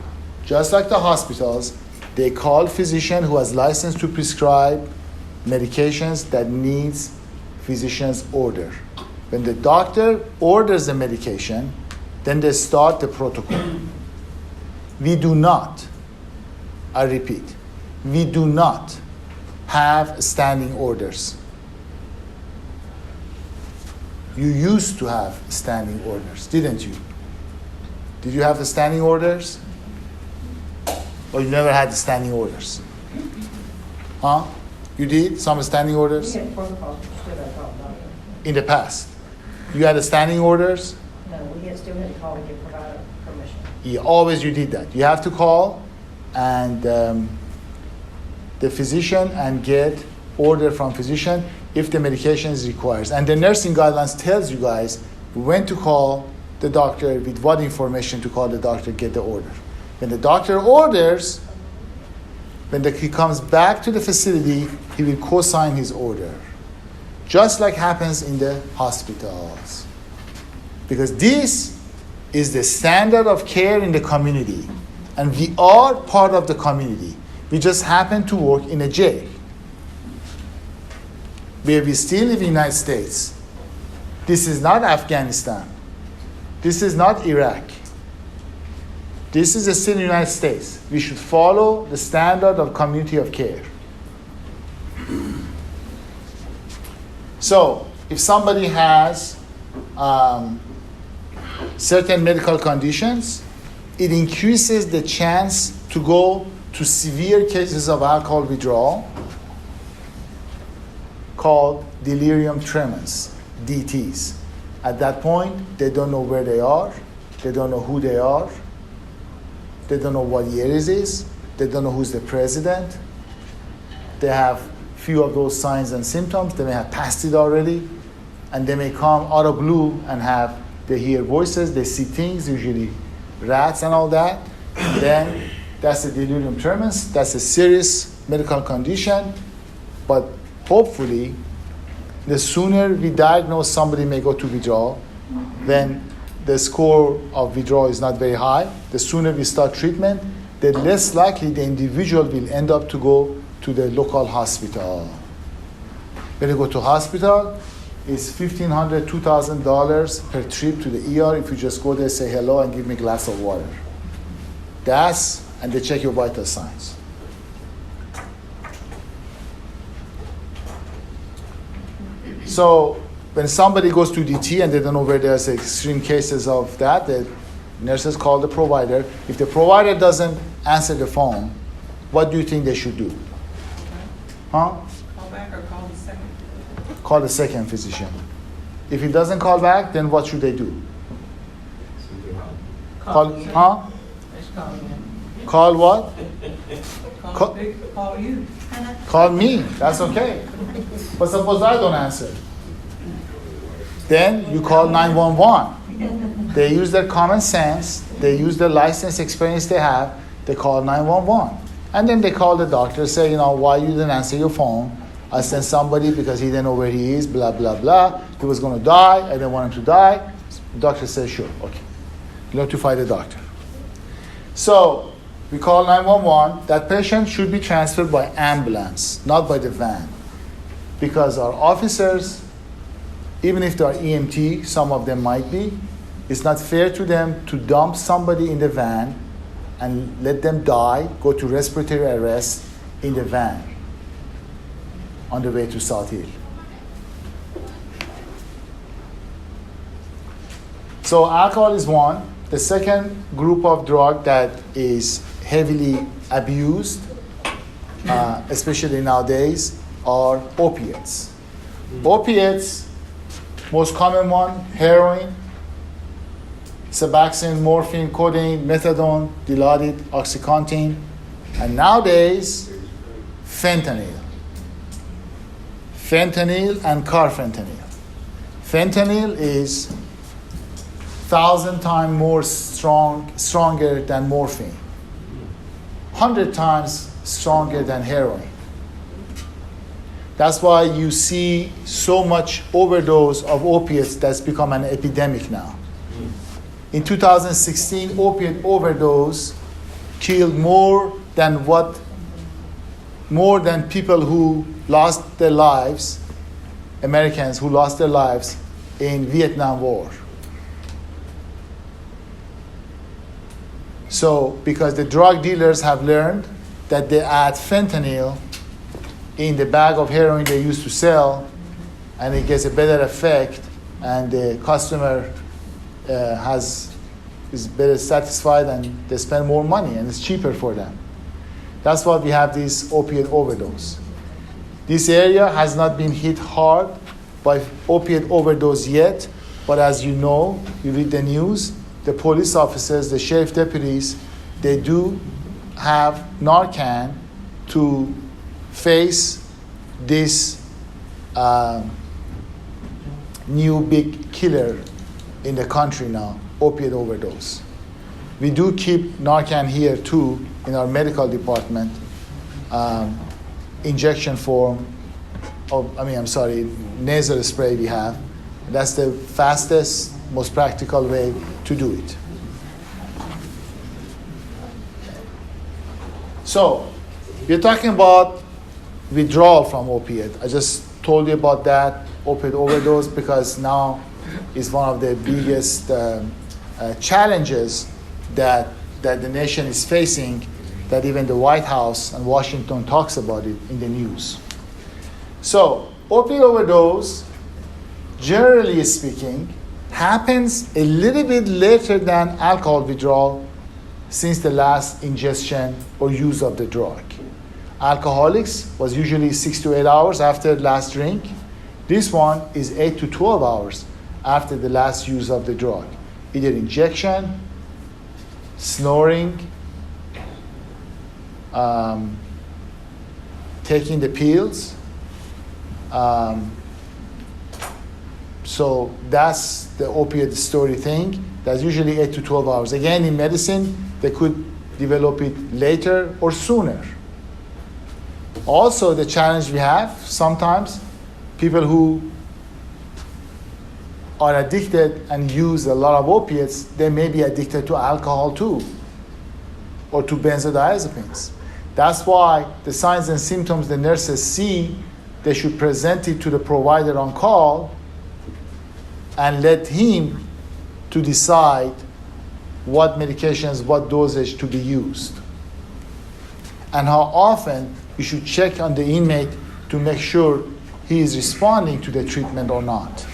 just like the hospitals. They call physician who has license to prescribe medications that needs physician's order. When the doctor orders the medication, then they start the protocol. We do not, I repeat, we do not have standing orders. You used to have standing orders, didn't you? Did you have the standing orders? Or you never had the standing orders? Huh? You did? Some standing orders? We had protocols still had to call the doctor. In the past. You had the standing orders? No, we still had to call to get provider permission. Yeah, always you did that. You have to call and the physician and get order from physician if the medication is required. And the nursing guidelines tells you guys when to call the doctor, with what information to call the doctor, get the order. When the doctor orders, when he comes back to the facility, he will co-sign his order. Just like happens in the hospitals. Because this is the standard of care in the community. And we are part of the community. We just happen to work in a jail. Where we still live in the United States. This is not Afghanistan. This is not Iraq. This is still the United States. We should follow the standard of community of care. So, if somebody has certain medical conditions, it increases the chance to go to severe cases of alcohol withdrawal called delirium tremens, DTs. At that point, they don't know where they are. They don't know who they are. They don't know what year it is. They don't know who's the president. They have few of those signs and symptoms. They may have passed it already. And they may come out of blue and they hear voices, they see things, usually rats and all that. Then that's a delirium tremens. That's a serious medical condition. But hopefully, the sooner we diagnose somebody may go to withdrawal, when the score of withdrawal is not very high, the sooner we start treatment, the less likely the individual will end up to go to the local hospital. When you go to hospital, it's $1,500, $2,000 per trip to the ER if you just go there, say hello, and give me a glass of water. And they check your vital signs. So when somebody goes to DT and they don't know where there's extreme cases of that, the nurses call the provider. If the provider doesn't answer the phone, what do you think they should do? Huh? Call back or call the second? Call the second physician. If he doesn't call back, then what should they do? Call, you. huh? Let's call you. Call what? Call you. Call me. That's okay. But suppose I don't answer. Then you call 911. They use their common sense. They use the license experience they have. They call 911. And then they call the doctor, say, why you didn't answer your phone? I sent somebody because he didn't know where he is, blah, blah, blah. He was going to die. I didn't want him to die. The doctor says, sure, okay. Notify the doctor. So we call 911. That patient should be transferred by ambulance, not by the van. Because our officers, even if they are EMT, some of them might be, it's not fair to them to dump somebody in the van and let them die, go to respiratory arrest in the van on the way to South Hill. So alcohol is one. The second group of drug that is heavily abused, especially nowadays, are opiates. Opiates, most common one, heroin, Suboxone, morphine, codeine, methadone, Dilaudid, OxyContin, and nowadays, fentanyl. Fentanyl and carfentanil. Fentanyl is 1,000 times more stronger than morphine, 100 times stronger than heroin. That's why you see so much overdose of opiates that's become an epidemic now. In 2016, opiate overdose killed more than people who lost their lives, Americans who lost their lives in Vietnam War. So, because the drug dealers have learned that they add fentanyl in the bag of heroin they used to sell, and it gets a better effect, and the customer is better satisfied, and they spend more money, and it's cheaper for them. That's why we have this opiate overdose. This area has not been hit hard by opiate overdose yet, but as you know, you read the news, the police officers, the sheriff deputies, they do have Narcan to face this new big killer in the country now, opiate overdose. We do keep Narcan here too in our medical department, injection form, nasal spray we have. That's the fastest, most practical way to do it. So, we're talking about withdrawal from opiate. I just told you about that, opiate overdose, because now is one of the biggest challenges that the nation is facing, that even the White House and Washington talks about it in the news. So, opiate overdose, generally speaking, happens a little bit later than alcohol withdrawal since the last ingestion or use of the drug. Alcoholics was usually 6 to 8 hours after last drink. This one is 8 to 12 hours after the last use of the drug. Either injection, snoring, taking the pills. So that's the opiate story thing. That's usually 8 to 12 hours. Again, in medicine, they could develop it later or sooner. Also, the challenge we have, sometimes people who are addicted and use a lot of opiates, they may be addicted to alcohol too, or to benzodiazepines. That's why the signs and symptoms the nurses see, they should present it to the provider on call and let him to decide what medications, what dosage to be used. And how often you should check on the inmate to make sure he is responding to the treatment or not.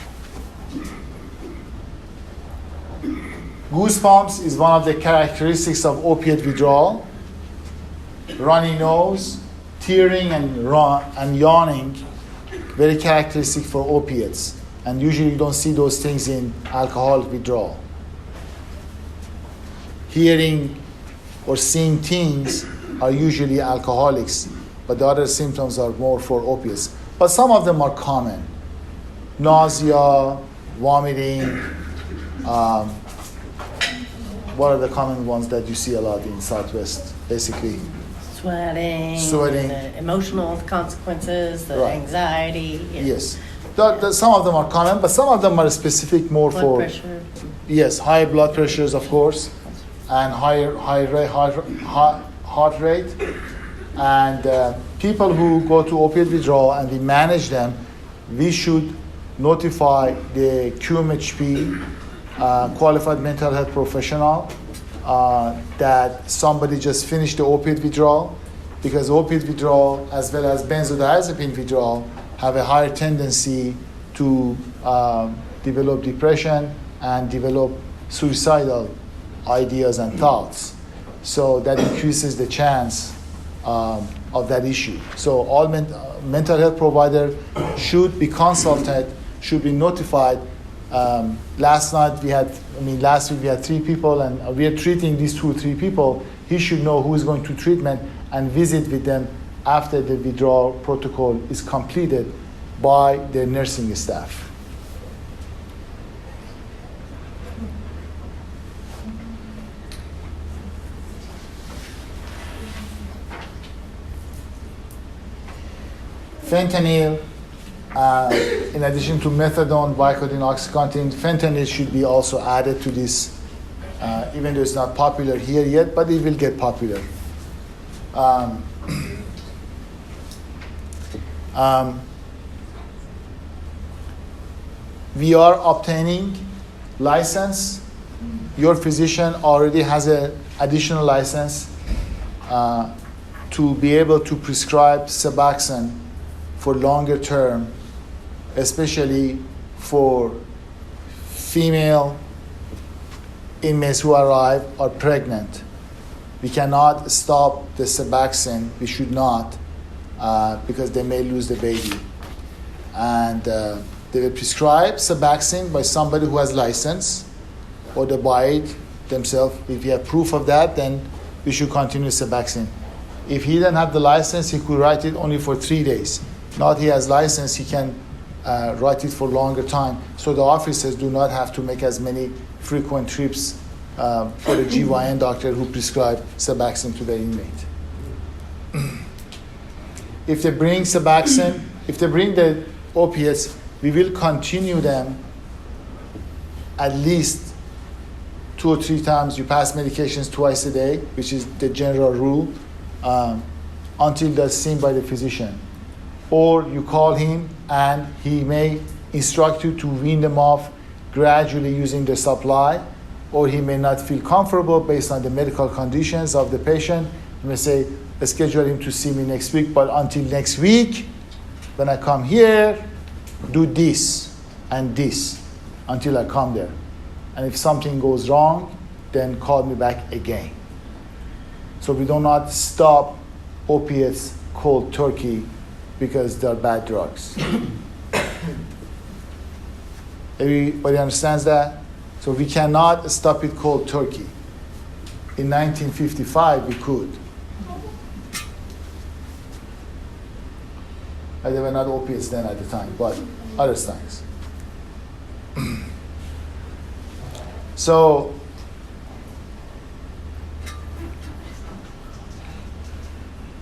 Goosebumps is one of the characteristics of opiate withdrawal. Runny nose, tearing and yawning, very characteristic for opiates. And usually you don't see those things in alcoholic withdrawal. Hearing or seeing things are usually alcoholics, but the other symptoms are more for opiates. But some of them are common. Nausea, vomiting. What are the common ones that you see a lot in Southwest, basically? Sweating. The emotional consequences, the Right. anxiety. Yes. Some of them are common, but some of them are specific more Blood for... pressure. Yes, high blood pressures, of course, and heart rate. And people who go to opiate withdrawal and we manage them, we should notify the QMHP, qualified mental health professional, that somebody just finished the opiate withdrawal, because opiate withdrawal as well as benzodiazepine withdrawal have a higher tendency to develop depression and develop suicidal ideas and thoughts. So that increases the chance of that issue. So all mental health providers should be consulted, should be notified. Last week we had 3 people, and we are treating these 2 or 3 people. He should know who is going to treatment and visit with them after the withdrawal protocol is completed by the nursing staff. Fentanyl, in addition to methadone, Vicodin, OxyContin, fentanyl should be also added to this, even though it's not popular here yet, but it will get popular. We are obtaining license. Your physician already has an additional license to be able to prescribe Suboxone for longer term, especially for female inmates who arrive or pregnant. We cannot stop the Suboxone. We should not, because they may lose the baby. And they will prescribe Suboxone by somebody who has license, or they buy it themselves. If you have proof of that, then we should continue Suboxone. If he doesn't have the license, he could write it only for 3 days. Not he has license, he can write it for longer time. So the officers do not have to make as many frequent trips for the GYN doctor who prescribed Suboxone to the inmate. If they bring Suboxone, if they bring the opiates, we will continue them at least 2 or 3 times. You pass medications twice a day, which is the general rule, until they're seen by the physician. Or you call him and he may instruct you to wean them off gradually using the supply, or he may not feel comfortable based on the medical conditions of the patient. He may say, schedule him to see me next week, but until next week, when I come here, do this and this until I come there. And if something goes wrong, then call me back again. So we do not stop opiates cold turkey because they're bad drugs. Everybody understands that? So we cannot stop it cold turkey. In 1955, we could. There were not opiates then at the time, but other things. So,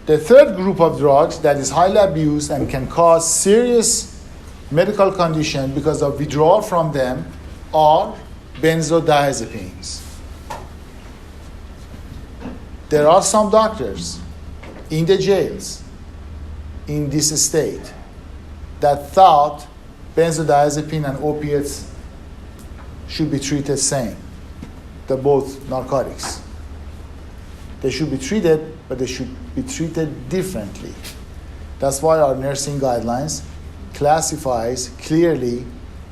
the third group of drugs that is highly abused and can cause serious medical condition because of withdrawal from them are benzodiazepines. There are some doctors in the jails in this state that thought benzodiazepine and opiates should be treated same. They're both narcotics. They should be treated, but they should be treated differently. That's why our nursing guidelines classifies clearly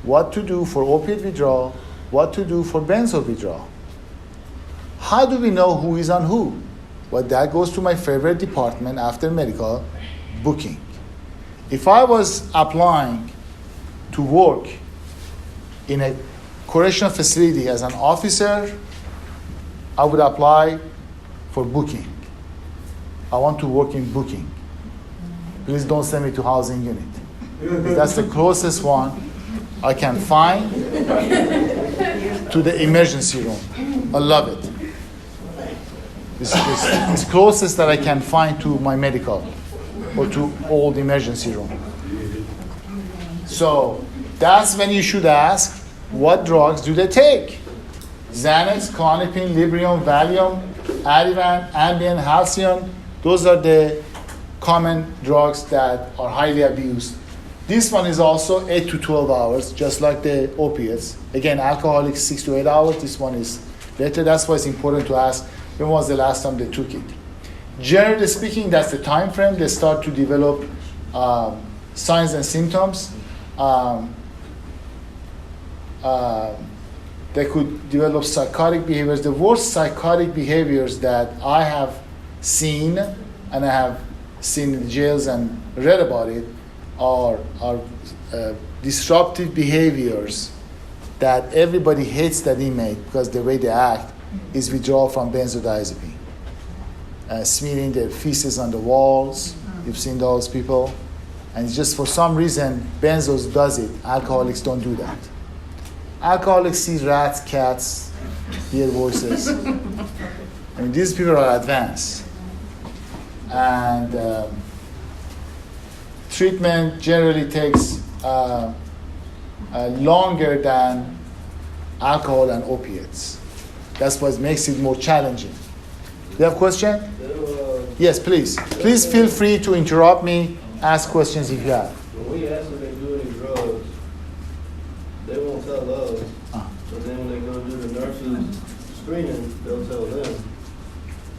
what to do for opiate withdrawal, what to do for benzo withdrawal. How do we know who is on who? Well, that goes to my favorite department after medical, booking. If I was applying to work in a correctional facility as an officer, I would apply for booking. I want to work in booking. Please don't send me to housing unit. If that's the closest one I can find to the emergency room. I love it. It's closest that I can find to my medical or to old emergency room. So that's when you should ask, what drugs do they take? Xanax, Klonopin, Librium, Valium, Ativan, Ambien, Halcyon. Those are the common drugs that are highly abused. This one is also 8 to 12 hours, just like the opiates. Again, alcoholic 6 to 8 hours. This one is later. That's why it's important to ask, when was the last time they took it? Generally speaking, that's the time frame they start to develop signs and symptoms. They could develop psychotic behaviors. The worst psychotic behaviors that I have seen, and I have seen in jails and read about it, are disruptive behaviors that everybody hates that inmate because the way they act is withdrawal from benzodiazepine. Smearing their feces on the walls. You've seen those people. And it's just for some reason, benzos does it. Alcoholics don't do that. Alcoholics see rats, cats, hear voices. I mean, these people are advanced. And treatment generally takes longer than alcohol and opiates. That's what makes it more challenging. You have a question? Yes, please. Please feel free to interrupt me, ask questions if you have. When we ask them they do any drugs, they won't tell us. But then when they go do the nurses screening, they'll tell them.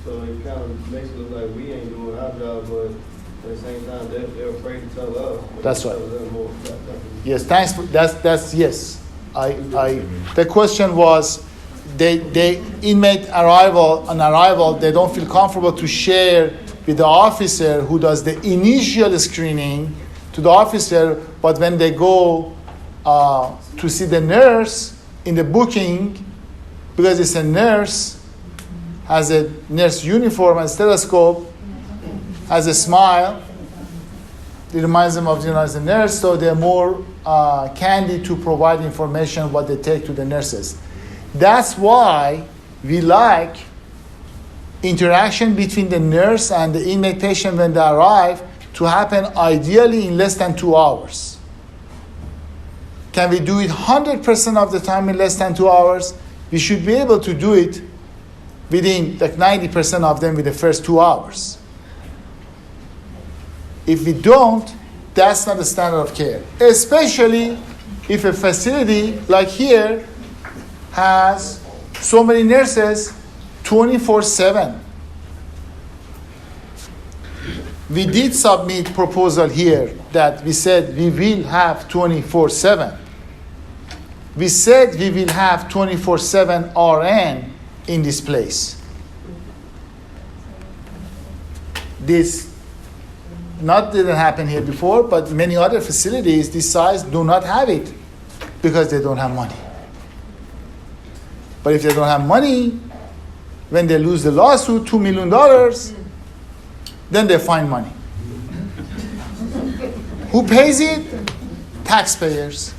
So it kind of makes it look like we ain't doing our job, but at the same time, they're afraid to tell us. That's right. Tell them more. Yes, thanks. That's yes. The question was, they inmate on arrival, they don't feel comfortable to share with the officer who does the initial screening to the officer, but when they go to see the nurse in the booking, because it's a nurse, has a nurse uniform and stethoscope, has a smile, it reminds them of as a nurse, so they're more candid to provide information what they take to the nurses. That's why we like interaction between the nurse and the inmate patient when they arrive to happen ideally in less than 2 hours. Can we do it 100% of the time in less than 2 hours? We should be able to do it within like 90% of them with the first 2 hours. If we don't, that's not the standard of care. Especially if a facility like here has so many nurses 24/7. We did submit proposal here that we said we will have 24/7. We said we will have 24/7 RN in this place. This didn't happen here before, but many other facilities this size do not have it. because they don't have money. But if they don't have money, when they lose the lawsuit, $2 million, then they find money. Who pays it? Taxpayers.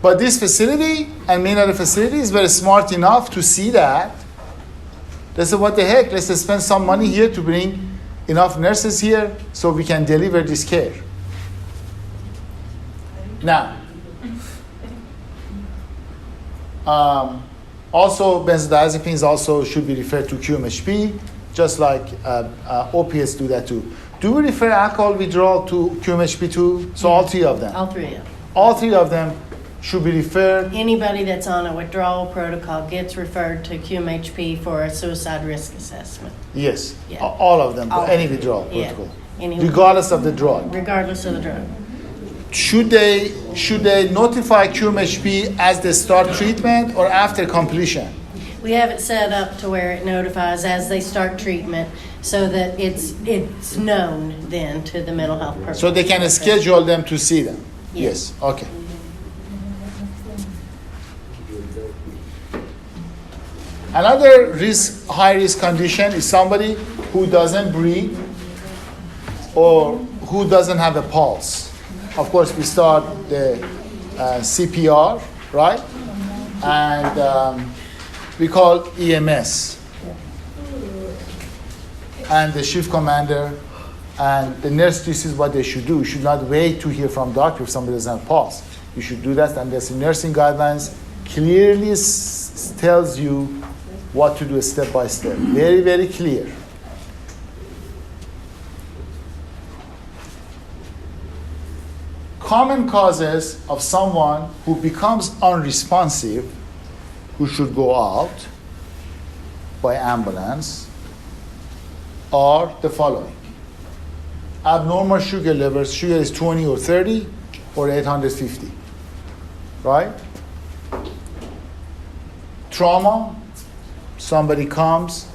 But this facility and many other facilities were smart enough to see that. They said, what the heck, let's just spend some money here to bring enough nurses here so we can deliver this care. Now, also benzodiazepines also should be referred to QMHP, just like opiates do that too. Do we refer alcohol withdrawal to QMHP too? So all three of them. All three of them. All three of them should be referred. Anybody that's on a withdrawal protocol gets referred to QMHP for a suicide risk assessment. Yes, Yeah. all of them, All of any them. withdrawal Yeah. protocol, Any- regardless of the drug. Regardless of the drug. Should they notify QMHP as they start treatment or after completion? We have it set up to where it notifies as they start treatment so that it's known then to the mental health professional. So they can schedule them to see them? Yes. Okay. Another high risk condition is somebody who doesn't breathe or who doesn't have a pulse. Of course, we start the CPR, right? And we call EMS. And the shift commander and the nurse, this is what they should do. You should not wait to hear from doctor if somebody doesn't have pulse. You should do that, and there's nursing guidelines clearly tells you what to do step by step. Very, very clear. Common causes of someone who becomes unresponsive, who should go out by ambulance, are the following. Abnormal sugar levels, sugar is 20 or 30 or 850, right? Trauma, somebody comes,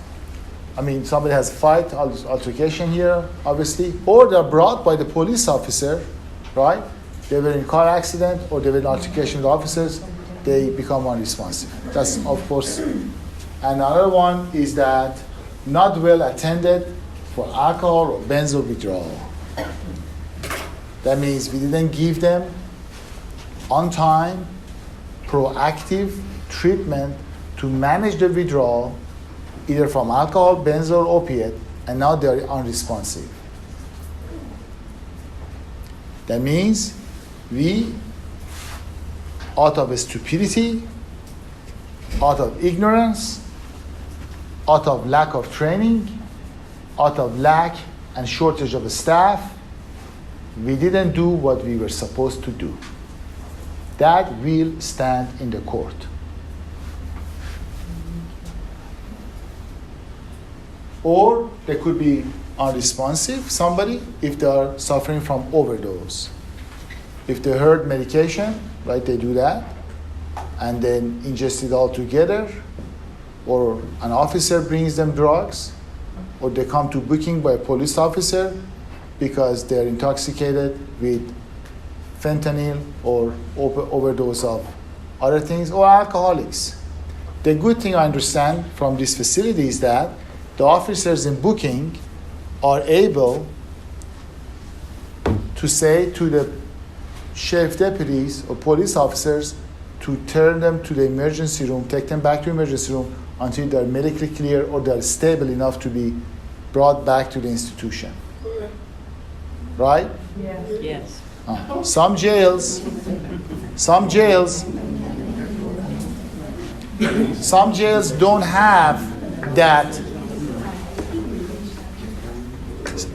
somebody has a fight, altercation here, obviously, or they're brought by the police officer, right? They were in a car accident or they were in altercation with officers, they become unresponsive. That's, of course. And another one is that not well attended for alcohol or benzo withdrawal. That means we didn't give them on time, proactive treatment to manage the withdrawal, either from alcohol, benzo, or opiate, and now they're unresponsive. That means we, out of stupidity, out of ignorance, out of lack of training, out of lack and shortage of staff, we didn't do what we were supposed to do. That will stand in the court. Or they could be unresponsive, somebody, if they are suffering from overdose. If they heard medication, right, they do that, and then ingest it all together, or an officer brings them drugs, or they come to booking by a police officer because they're intoxicated with fentanyl or overdose of other things, or alcoholics. The good thing I understand from this facility is that the officers in booking are able to say to the sheriff deputies or police officers to turn them to the emergency room, take them back to the emergency room until they're medically clear or they're stable enough to be brought back to the institution. Right? Yes. Some jails don't have that.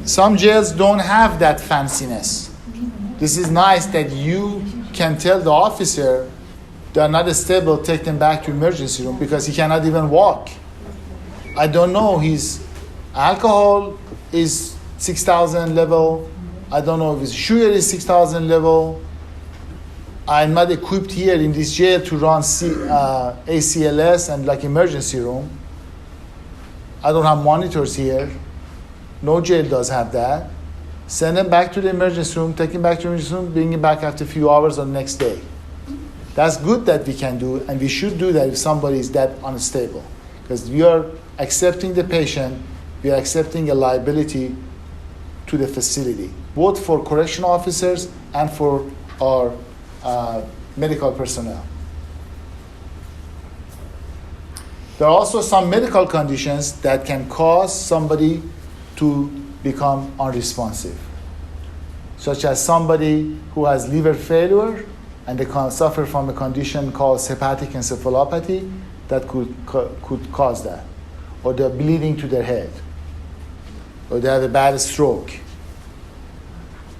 Some jails don't have that fanciness. This is nice that you can tell the officer they're not stable, take them back to emergency room because he cannot even walk. I don't know, his alcohol is 6,000 level. I don't know if his sugar is 6,000 level. I'm not equipped here in this jail to run ACLS and like emergency room. I don't have monitors here. No jail does have that. send them back to the emergency room, take him back to the emergency room, bring him back after a few hours or the next day. That's good that we can do, and we should do that if somebody is that unstable. Because we are accepting the patient, we are accepting a liability to the facility, both for correctional officers and for our medical personnel. There are also some medical conditions that can cause somebody to become unresponsive, such as somebody who has liver failure and they can suffer from a condition called hepatic encephalopathy that could cause that, or they're bleeding to their head, or they have a bad stroke,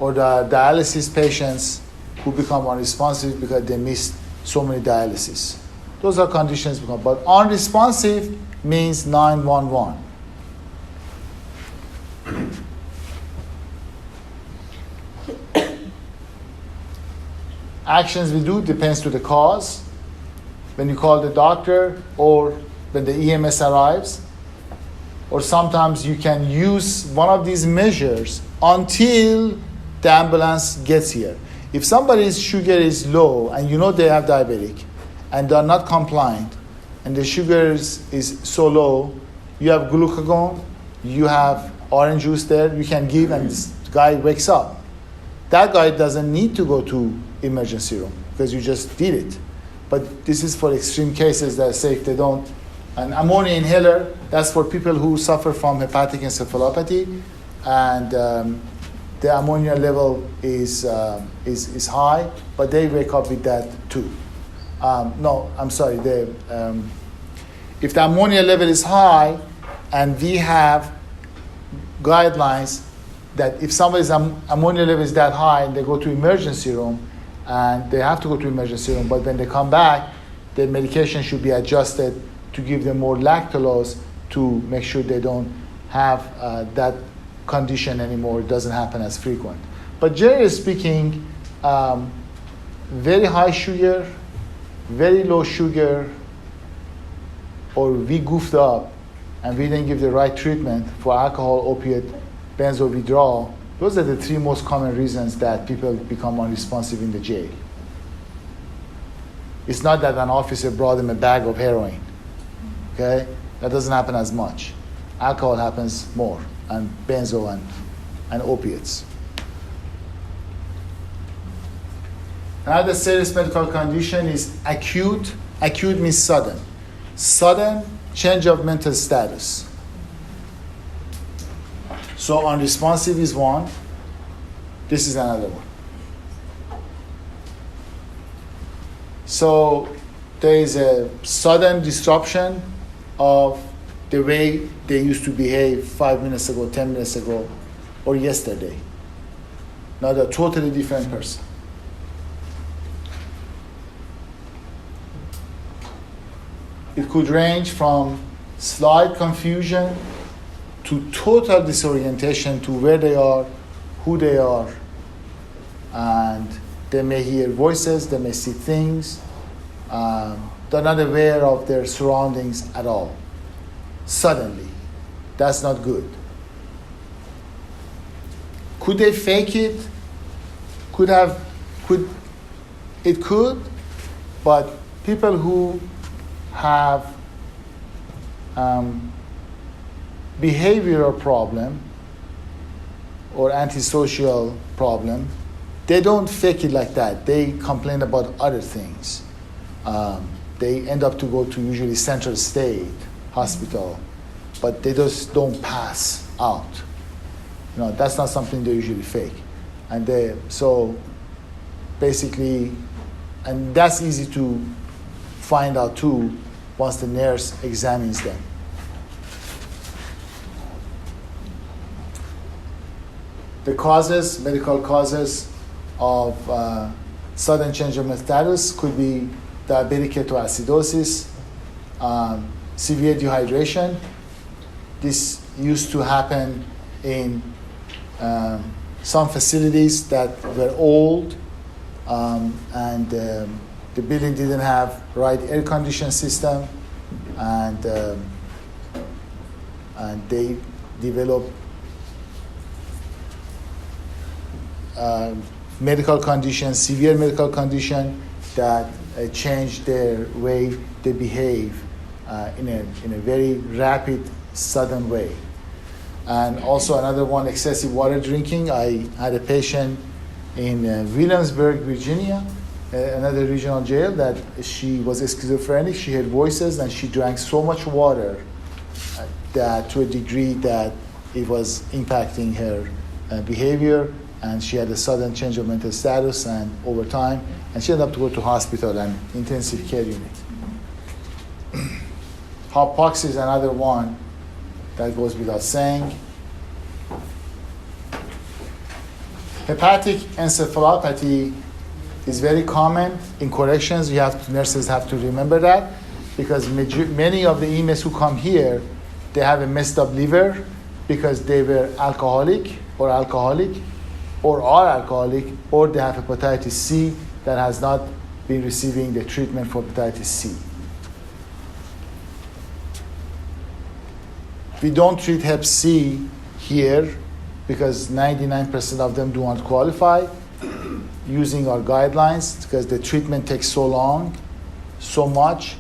or the dialysis patients who become unresponsive because they missed so many dialysis. Those are conditions, but unresponsive means 911. Actions we do depends to the cause. When you call the doctor or when the EMS arrives, or sometimes you can use one of these measures until the ambulance gets here. If somebody's sugar is low and you know they have diabetic and they're not compliant and the sugar is so low, you have glucagon, you have orange juice there, you can give and this guy wakes up. That guy doesn't need to go to emergency room because you just did it. But this is for extreme cases that say if they don't. An ammonia inhaler, that's for people who suffer from hepatic encephalopathy and the ammonia level is high, but they wake up with that too. If the ammonia level is high and we have guidelines that if somebody's ammonia level is that high and they go to emergency room and they have to go to emergency room, but when they come back, the medication should be adjusted to give them more lactulose to make sure they don't have that condition anymore. It doesn't happen as frequent. But generally speaking, very high sugar, very low sugar, or we goofed up and we didn't give the right treatment for alcohol, opiate, benzo withdrawal, those are the three most common reasons that people become unresponsive in the jail. It's not that an officer brought them a bag of heroin, okay? That doesn't happen as much. Alcohol happens more, and benzo and opiates. Another serious medical condition is acute. Acute means sudden. Sudden change of mental status. So unresponsive is one. This is another one. So there is a sudden disruption of the way they used to behave 5 minutes ago, 10 minutes ago, or yesterday. Now they're a totally different person. It could range from slight confusion to total disorientation to where they are, who they are, and they may hear voices, they may see things. They're not aware of their surroundings at all. Suddenly. That's not good. Could they fake it? It could, but people who have behavioral problem or antisocial problem, they don't fake it like that. They complain about other things. They end up to go to usually Central State Hospital, but they just don't pass out. That's not something they usually fake. And so basically, and that's easy to find out too once the nurse examines them. The causes, medical causes of sudden change of mental status could be diabetic ketoacidosis, severe dehydration. This used to happen in some facilities that were old and the building didn't have right air conditioning system, and they developed medical condition, severe medical condition that change their way they behave in a very rapid, sudden way. And also another one, excessive water drinking. I had a patient in Williamsburg, Virginia, another regional jail, that she was schizophrenic. She heard voices and she drank so much water that to a degree that it was impacting her behavior, and she had a sudden change of mental status and over time, and she ended up to go to hospital and intensive care unit. Hypoxia is another one that goes without saying. Hepatic encephalopathy is very common in corrections. Nurses have to remember that, because many of the inmates who come here, they have a messed up liver because they were alcoholic, or are alcoholic, or they have hepatitis C that has not been receiving the treatment for hepatitis C. We don't treat hep C here because 99% of them do not qualify using our guidelines, because the treatment takes so long, so much.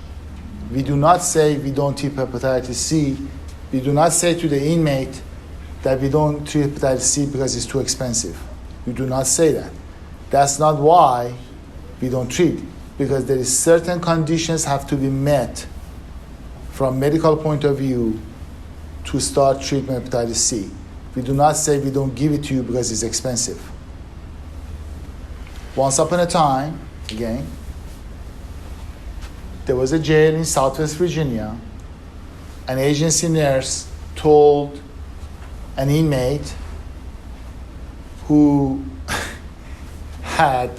We do not say we don't treat hepatitis C. We do not say to the inmate that we don't treat hepatitis C because it's too expensive. We do not say that. That's not why we don't treat, because there is certain conditions have to be met from medical point of view to start treatment of hepatitis C. We do not say we don't give it to you because it's expensive. Once upon a time, again, there was a jail in Southwest Virginia. An agency nurse told an inmate who had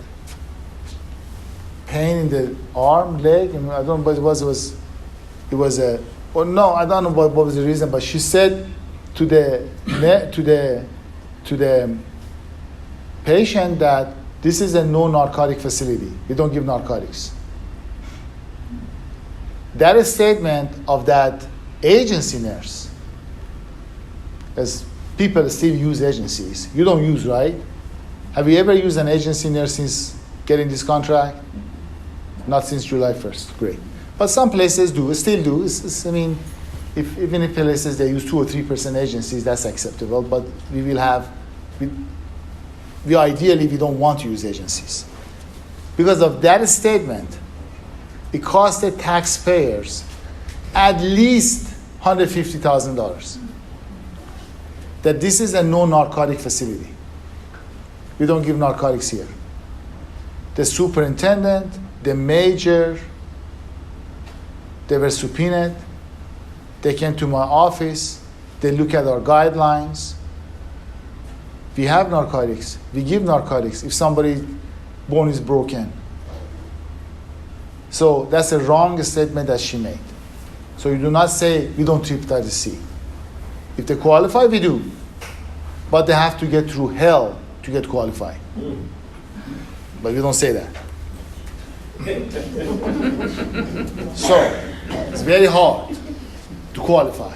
pain in the arm, leg, and I don't know what it was a, or no, I don't know what was the reason, but she said to the patient that this is a no narcotic facility. We don't give narcotics. That statement of that agency nurse, as people still use agencies. You don't use, right? Have you ever used an agency nurse since getting this contract? Not since July 1st. Great. But some places do, still do. Even if places they use 2 or 3% agencies, that's acceptable. But we ideally don't want to use agencies. Because of that statement, it cost the taxpayers at least $150,000. That this is a no narcotic facility. We don't give narcotics here. The superintendent, the major, they were subpoenaed. They came to my office. They look at our guidelines. We have narcotics. We give narcotics if somebody's bone is broken. So that's a wrong statement that she made. So you do not say we don't treat hepatitis C. If they qualify, we do. But they have to get through hell to get qualified. But we don't say that. So it's very hard to qualify.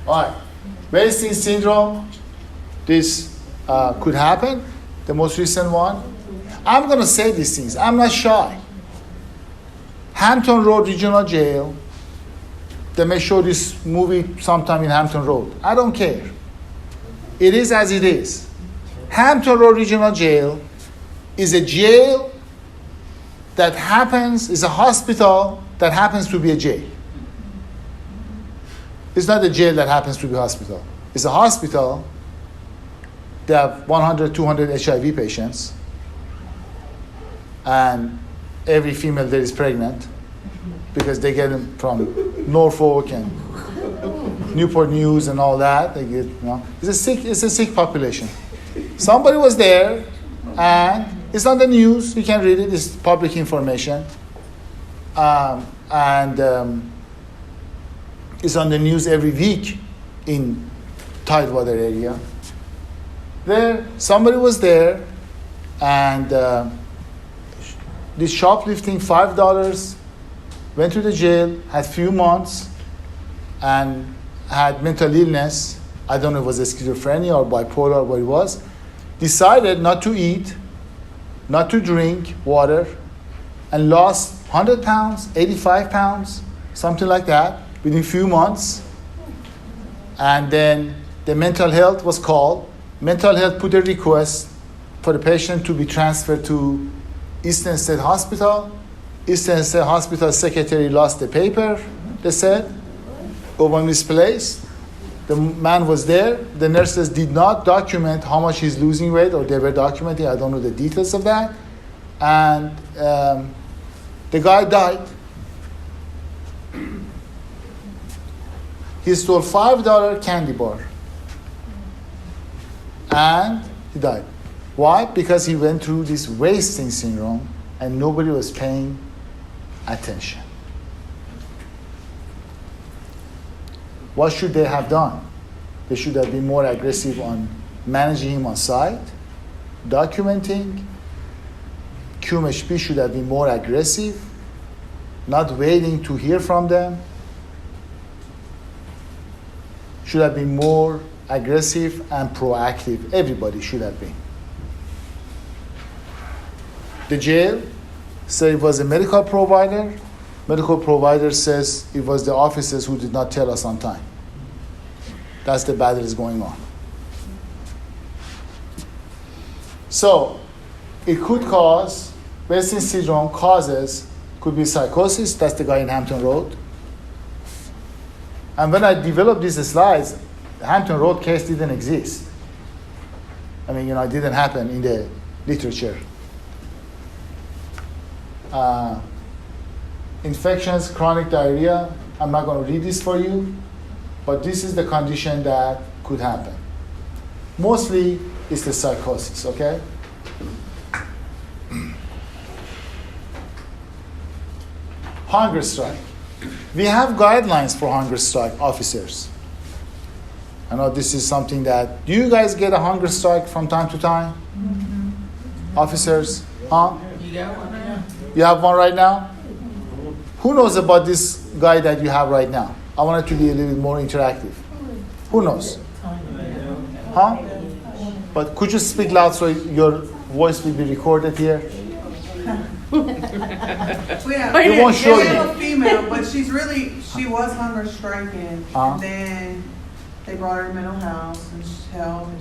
All right. Wasting syndrome, this could happen. The most recent one. I'm going to say these things. I'm not shy. Hampton Road Regional Jail. They may show this movie sometime in Hampton Road. I don't care. It is as it is. Hampton Road Regional Jail is a jail that is a hospital that happens to be a jail. It's not a jail that happens to be a hospital. It's a hospital. They have 100, 200 HIV patients. And every female there is pregnant because they get them from Norfolk and Newport News and all that. They get, it's a sick population. Somebody was there, and it's on the news. You can read it. It's public information. It's on the news every week in Tidewater area. Somebody was there, and this shoplifting $5, went to the jail, had few months, and had mental illness, I don't know if it was schizophrenia or bipolar or what it was, decided not to eat, not to drink water, and lost 100 pounds, 85 pounds, something like that, within a few months. And then the mental health was called. Mental health put a request for the patient to be transferred to Eastern State Hospital. Eastern State Hospital secretary lost the paper, they said, or was misplaced. The man was there. The nurses did not document how much he's losing weight, or they were documenting. I don't know the details of that. And the guy died. He stole $5 candy bar. And he died. Why? Because he went through this wasting syndrome and nobody was paying attention. What should they have done? They should have been more aggressive on managing him on site, documenting. QMHP should have been more aggressive, not waiting to hear from them. Should have been more aggressive and proactive. Everybody should have been. The jail said it was a medical provider. Medical provider says it was the officers who did not tell us on time. That's the battle is going on. So, it could cause, wasting syndrome causes, could be psychosis. That's the guy in Hampton Road. And when I developed these slides, the Hampton Road case didn't exist. I mean, it didn't happen in the literature. Infections, chronic diarrhea. I'm not going to read this for you, but this is the condition that could happen. Mostly, it's the psychosis, okay? Hunger strike. We have guidelines for hunger strike officers. I know this is something that, do you guys get a hunger strike from time to time? Mm-hmm. Officers? Huh? You got one now? You have one right now? Who knows about this guy that you have right now? I want it to be a little bit more interactive. Who knows? Huh? But could you speak loud so your voice will be recorded here? It won't show we have you. a female, but she was hunger striking. And then they brought her to mental health, and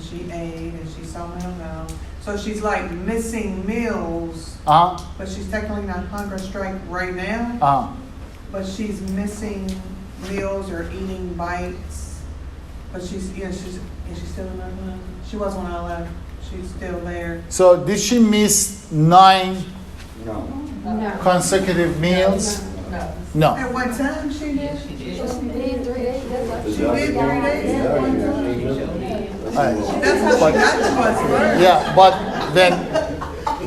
she ate, and she saw mental health. So she's like missing meals, but she's technically not hunger strike right now. But she's missing meals or eating bites. But she's still in mental health. She was when I left. She's still there. So did she miss 9 consecutive meals? No. At one time she did. She did 3 days. That's how she got to us first. Yeah, but then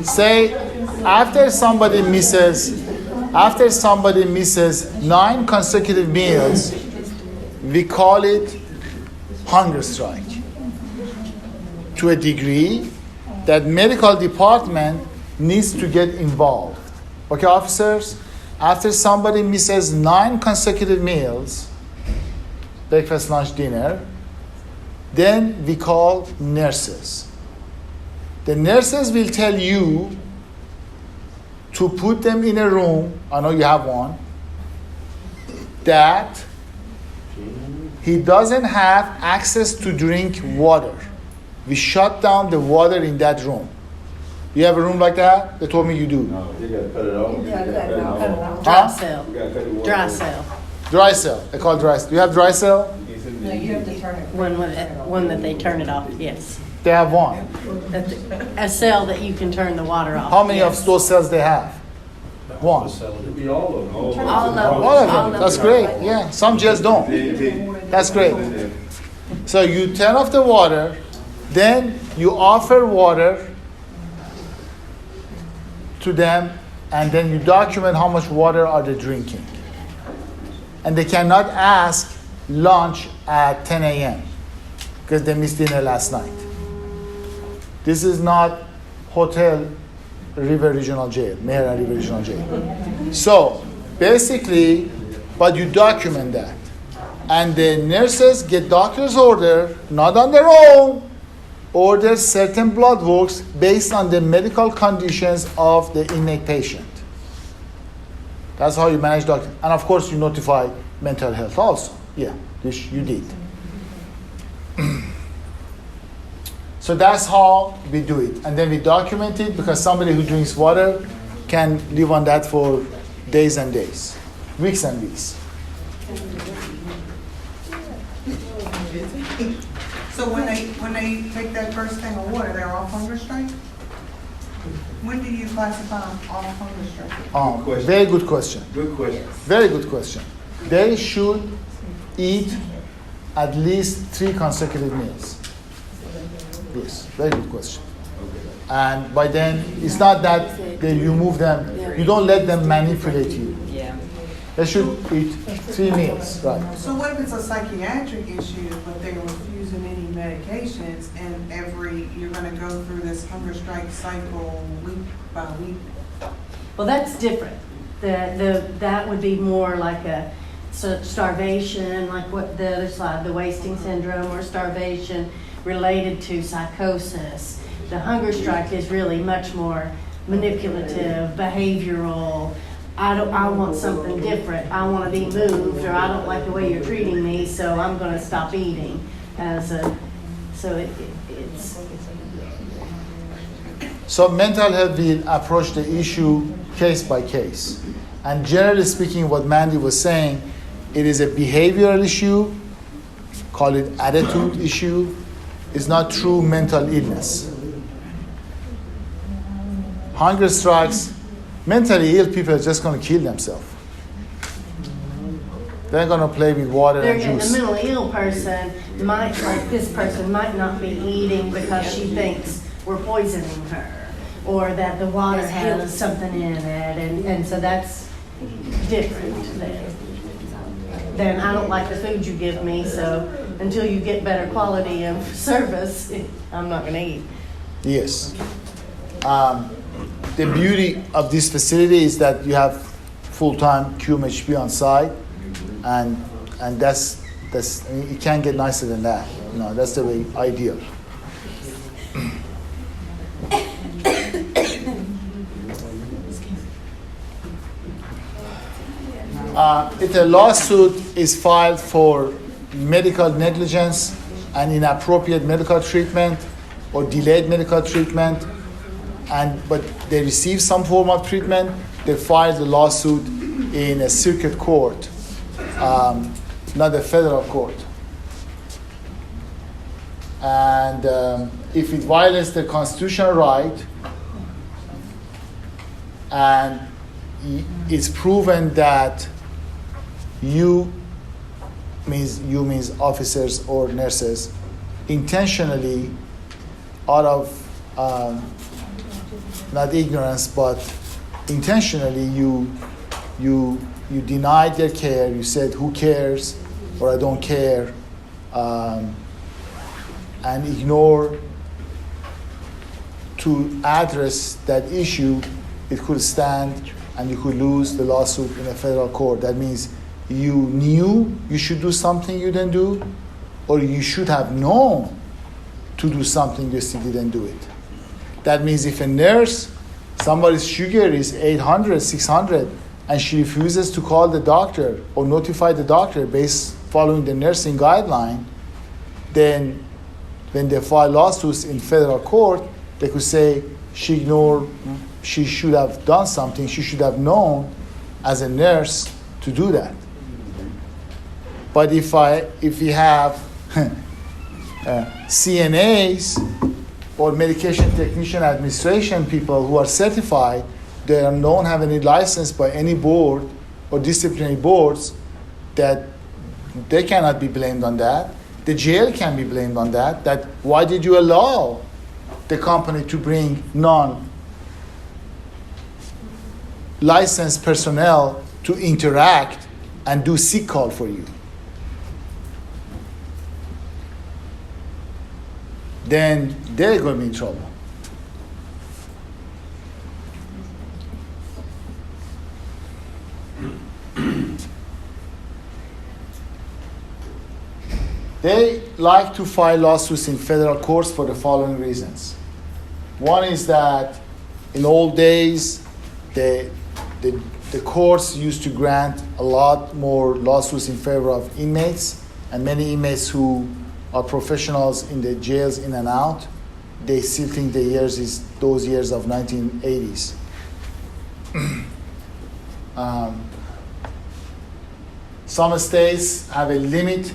say after somebody misses 9 consecutive meals, we call it hunger strike. To a degree that medical department needs to get involved. Okay, officers? After somebody misses 9 consecutive meals, breakfast, lunch, dinner, then we call nurses. The nurses will tell you to put them in a room, I know you have one, that he doesn't have access to drink water. We shut down the water in that room. You have a room like that? They told me you do. No, you gotta cut it off. Dry cell. You gotta cut the water Dry off. cell. Dry cell. They call it dry cell. Do you have dry cell? No, you have to turn it. One that they turn it off, yes. They have one. A cell that you can turn the water off. How many yes. of those cells they have? One. It'd be all of them. All of them. All of them. That's great. Yeah. Some just don't. That's great. So you turn off the water, then you offer water to them, and then you document how much water are they drinking. And they cannot ask lunch at 10 a.m. because they missed dinner last night. This is not Hotel River Regional Jail, Mehera River Regional Jail. So basically, but you document that. And the nurses get doctor's order, not on their own, order certain blood works based on the medical conditions of the inmate patient. That's how you manage doctor. And of course, you notify mental health also. Yeah, this you did. So that's how we do it. And then we document it because somebody who drinks water can live on that for days and days, weeks and weeks. So when they take that first thing of water, they're off hunger strike? When do you classify them off hunger strike? question. Very good question. Good question. Very good question. They should eat at least 3 consecutive meals. Yes, very good question. And by then, it's not that you move them, you don't let them manipulate you. Yeah. They should eat 3 meals, right? So what if it's a psychiatric issue, but they're refusing any medications, and you're gonna go through this hunger strike cycle week by week? Well, that's different. That would be more like a starvation, like what the other slide, the wasting syndrome or starvation related to psychosis. The hunger strike is really much more manipulative, behavioral. I want something different. I want to be moved, or I don't like the way you're treating me, so I'm going to stop eating. So mental health will approach the issue case by case. And generally speaking, what Mandy was saying, it is a behavioral issue, call it attitude issue. It's not true mental illness. Hunger strikes, mentally ill people are just going to kill themselves. They're going to play with water and juice. The mentally ill person might, like this person, might not be eating because she thinks we're poisoning her, or that the water has something in it, and so that's different then I don't like the food you give me, so until you get better quality of service, I'm not going to eat. Yes. The beauty of this facility is that you have full-time QMHP on site, and that's I mean, you can't get nicer than that. You know, that's the way ideal. If a lawsuit is filed for medical negligence and inappropriate medical treatment or delayed medical treatment, but they receive some form of treatment, they file the lawsuit in a circuit court, not a federal court. And if it violates the constitutional right and it's proven that you means officers or nurses intentionally, out of not ignorance but intentionally, you denied their care. You said, "Who cares?" or "I don't care," and ignore to address that issue. It could stand, and you could lose the lawsuit in a federal court. That means you knew you should do something you didn't do, or you should have known to do something you still didn't do it. That means if a nurse, somebody's sugar is 800, 600, and she refuses to call the doctor or notify the doctor based following the nursing guideline, then when they file lawsuits in federal court, they could say she ignored, she should have done something, she should have known as a nurse to do that. But if we have CNAs or medication technician administration people who are certified, they don't have any license by any board or disciplinary boards, that they cannot be blamed on that. The jail can be blamed on that. That why did you allow the company to bring non-licensed personnel to interact and do sick call for you? Then they're going to be in trouble. They like to file lawsuits in federal courts for the following reasons. One is that in old days, the courts used to grant a lot more lawsuits in favor of inmates, and many inmates who are professionals in the jails in and out, they still think the years is those years of 1980s. Some states have a limit.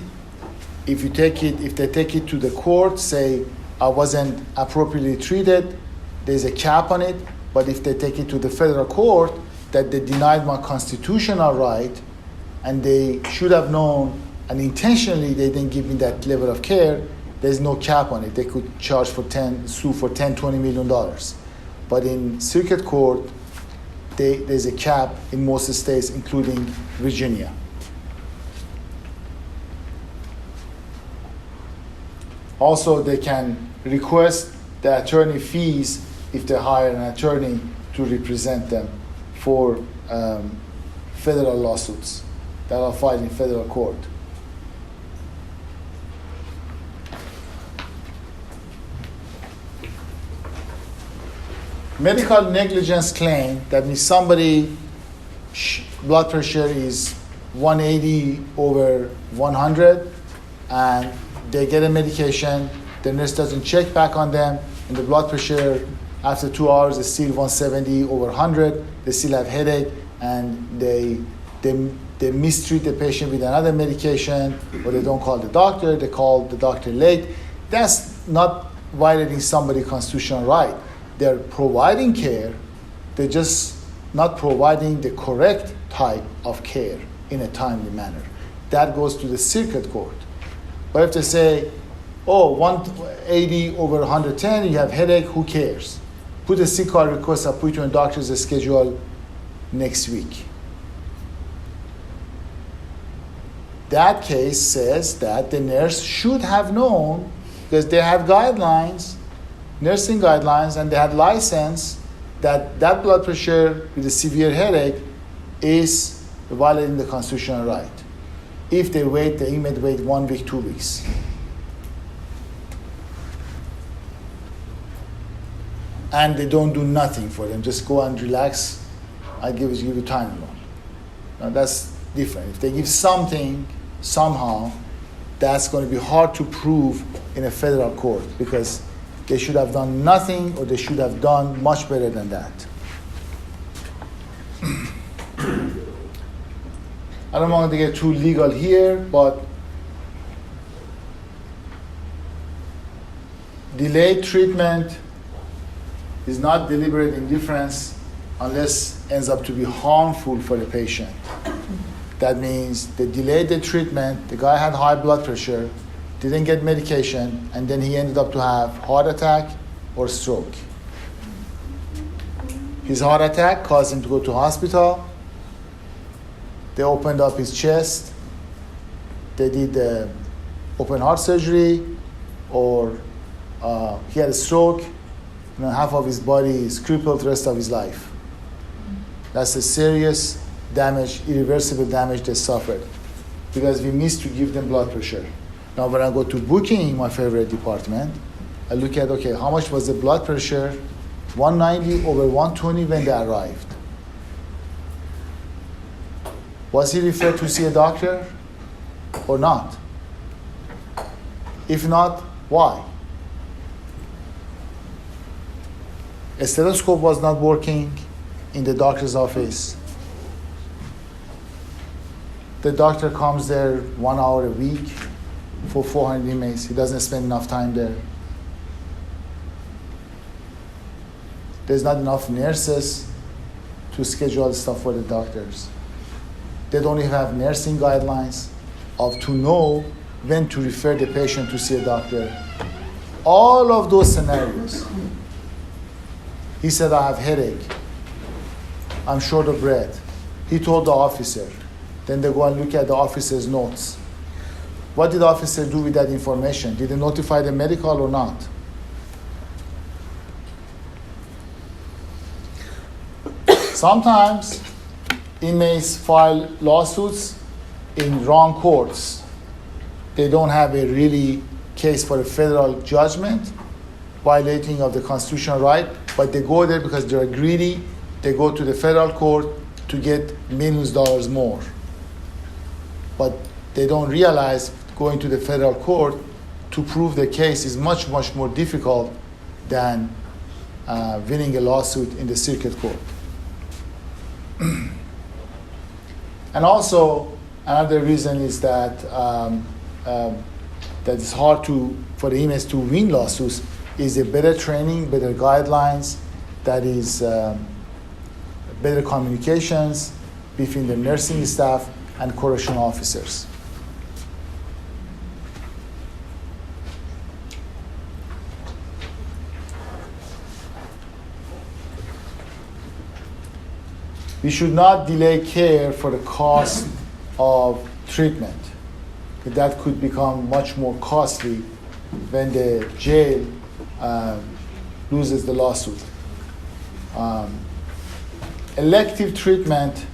If they take it to the court, say I wasn't appropriately treated, there's a cap on it. But if they take it to the federal court that they denied my constitutional right and they should have known and intentionally they didn't give me that level of care, there's no cap on it. They could charge sue for $10-20 million. But in circuit court, there's a cap in most states, including Virginia. Also, they can request the attorney fees if they hire an attorney to represent them for federal lawsuits that are filed in federal court. Medical negligence claim, that means somebody blood pressure is 180/100 and they get a medication, the nurse doesn't check back on them, and the blood pressure after 2 hours is still 170/100, they still have headache, and they mistreat the patient with another medication, or they don't call the doctor, they call the doctor late. That's not violating somebody's constitutional right. They're providing care, they're just not providing the correct type of care in a timely manner. That goes to the circuit court. But if they say, 180/110, you have headache, who cares? Put a sick card request, I'll put you on doctor's schedule next week. That case says that the nurse should have known, because they have guidelines, nursing guidelines, and they had license that blood pressure with a severe headache is violating the constitutional right. If the inmate wait 1 week, 2 weeks. And they don't do nothing for them, just go and relax, I give you time alone. Now that's different. If they give something, somehow, that's going to be hard to prove in a federal court, because they should have done nothing, or they should have done much better than that. I don't want to get too legal here, but delayed treatment is not deliberate indifference unless it ends up to be harmful for the patient. That means they delayed the treatment, the guy had high blood pressure, didn't get medication, and then he ended up to have heart attack or stroke. His heart attack caused him to go to hospital. They opened up his chest. They did the open heart surgery, or he had a stroke. Half of his body is crippled the rest of his life. That's a serious damage, irreversible damage they suffered, because we missed to give them blood pressure. Now when I go to booking, my favorite department, I look at, how much was the blood pressure? 190/120 when they arrived. Was he referred to see a doctor or not? If not, why? A stethoscope was not working in the doctor's office. The doctor comes there 1 hour a week for 400 inmates. He doesn't spend enough time there. There's not enough nurses to schedule stuff for the doctors. They don't even have nursing guidelines to know when to refer the patient to see a doctor. All of those scenarios. He said, I have headache. I'm short of breath. He told the officer. Then they go and look at the officer's notes. What did the officer do with that information? Did he notify the medical or not? Sometimes inmates file lawsuits in wrong courts. they don't have a really case for a federal judgment, violating of the constitutional right, but they go there because they're greedy. They go to the federal court to get millions of dollars more. But they don't realize going to the federal court to prove the case is much, much more difficult than winning a lawsuit in the circuit court. And also, another reason is that that it's hard for the inmates to win lawsuits is a better training, better guidelines, that is better communications between the nursing staff and correctional officers. We should not delay care for the cost of treatment. That could become much more costly when the jail loses the lawsuit. Elective treatment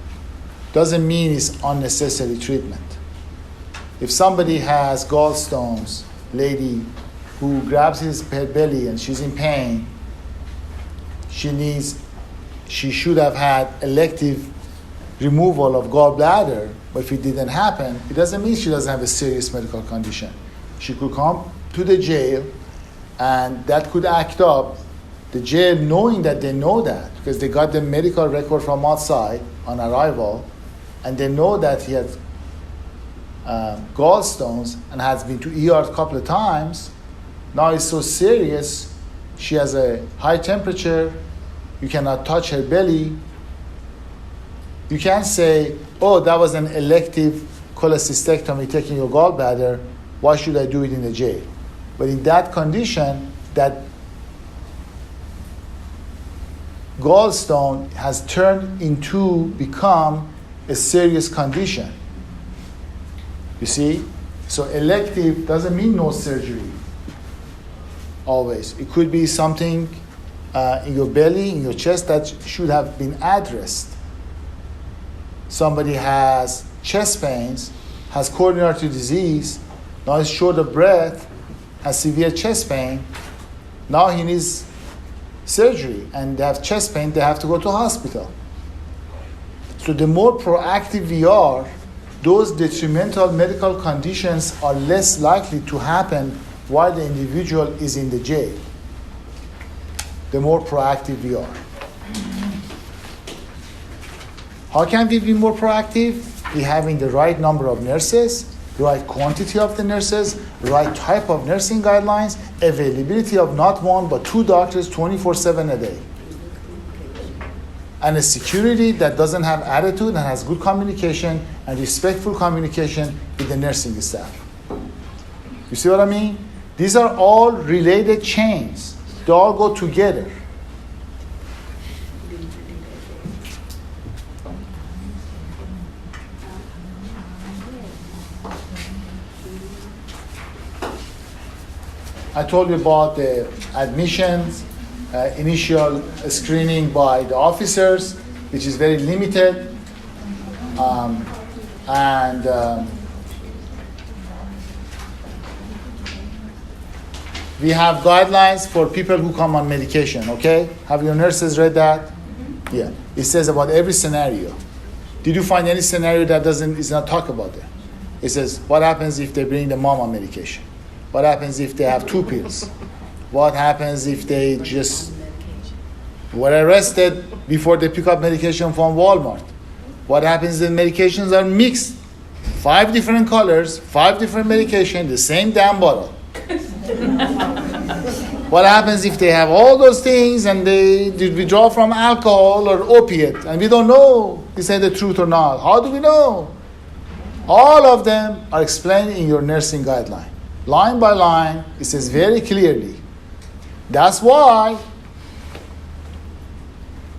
doesn't mean it's unnecessary treatment. If somebody has gallstones, lady who grabs her belly and she's in pain, she should have had elective removal of gallbladder, but if it didn't happen, it doesn't mean she doesn't have a serious medical condition. She could come to the jail and that could act up. The jail, knowing that they know that, because they got the medical record from outside on arrival, and they know that he had gallstones and has been to ER a couple of times. Now it's so serious, she has a high temperature, you cannot touch her belly. You can't say, oh, that was an elective cholecystectomy, taking your gallbladder, why should I do it in the jail? But in that condition, that gallstone has turned into become a serious condition. You see? So elective doesn't mean no surgery. Always. It could be something in your belly, in your chest that should have been addressed. Somebody has chest pains, has coronary artery disease, now is short of breath, has severe chest pain. Now he needs surgery and they have chest pain, they have to go to hospital. So the more proactive we are, those detrimental medical conditions are less likely to happen while the individual is in the jail. The more proactive we are. How can we be more proactive? We having the right number of nurses, the right quantity of the nurses, the right type of nursing guidelines, availability of not one but two doctors 24/7 a day. And a security that doesn't have attitude and has good communication and respectful communication with the nursing staff. You see what I mean? These are all related chains. They all go together. I told you about the admissions, initial screening by the officers, which is very limited. We have guidelines for people who come on medication, okay? Have your nurses read that? Yeah. It says about every scenario. Did you find any scenario that is not talk about it? It says, what happens if they bring the mom on medication? What happens if they have two pills? What happens if they just were arrested before they pick up medication from Walmart? What happens if medications are mixed? 5 different colors, 5 different medications, the same damn bottle. What happens if they have all those things and they withdraw from alcohol or opiate and we don't know if they say the truth or not? How do we know? All of them are explained in your nursing guideline. Line by line, it says very clearly. That's why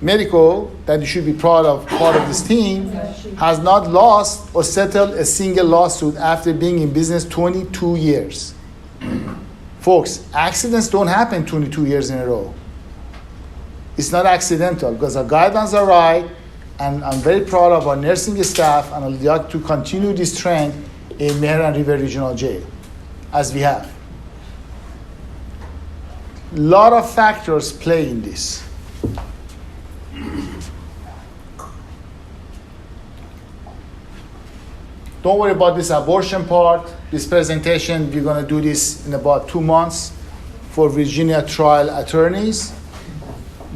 Mediko, that you should be proud of, part of this team, has not lost or settled a single lawsuit after being in business 22 years. Folks, accidents don't happen 22 years in a row. It's not accidental because our guidelines are right, and I'm very proud of our nursing staff, and I'd like to continue this trend in Meher and River Regional Jail. as we have. Lot of factors play in this. Don't worry about this abortion part. This presentation, we're going to do this in about 2 months for Virginia trial attorneys.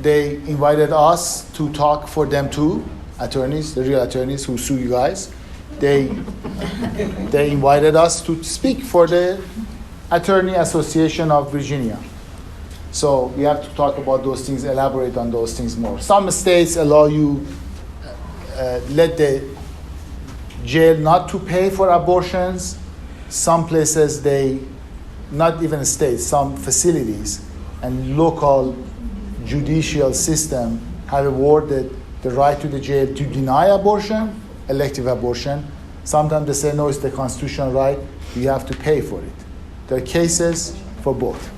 They invited us to talk for them too, attorneys, the real attorneys who sue you guys. They invited us to speak for the Attorney Association of Virginia. So we have to talk about those things, elaborate on those things more. Some states allow you, let the jail not to pay for abortions. Some places they, not even states, some facilities and local judicial system have awarded the right to the jail to deny abortion, elective abortion. Sometimes they say, no, it's the constitutional right, you have to pay for it. There are cases for both.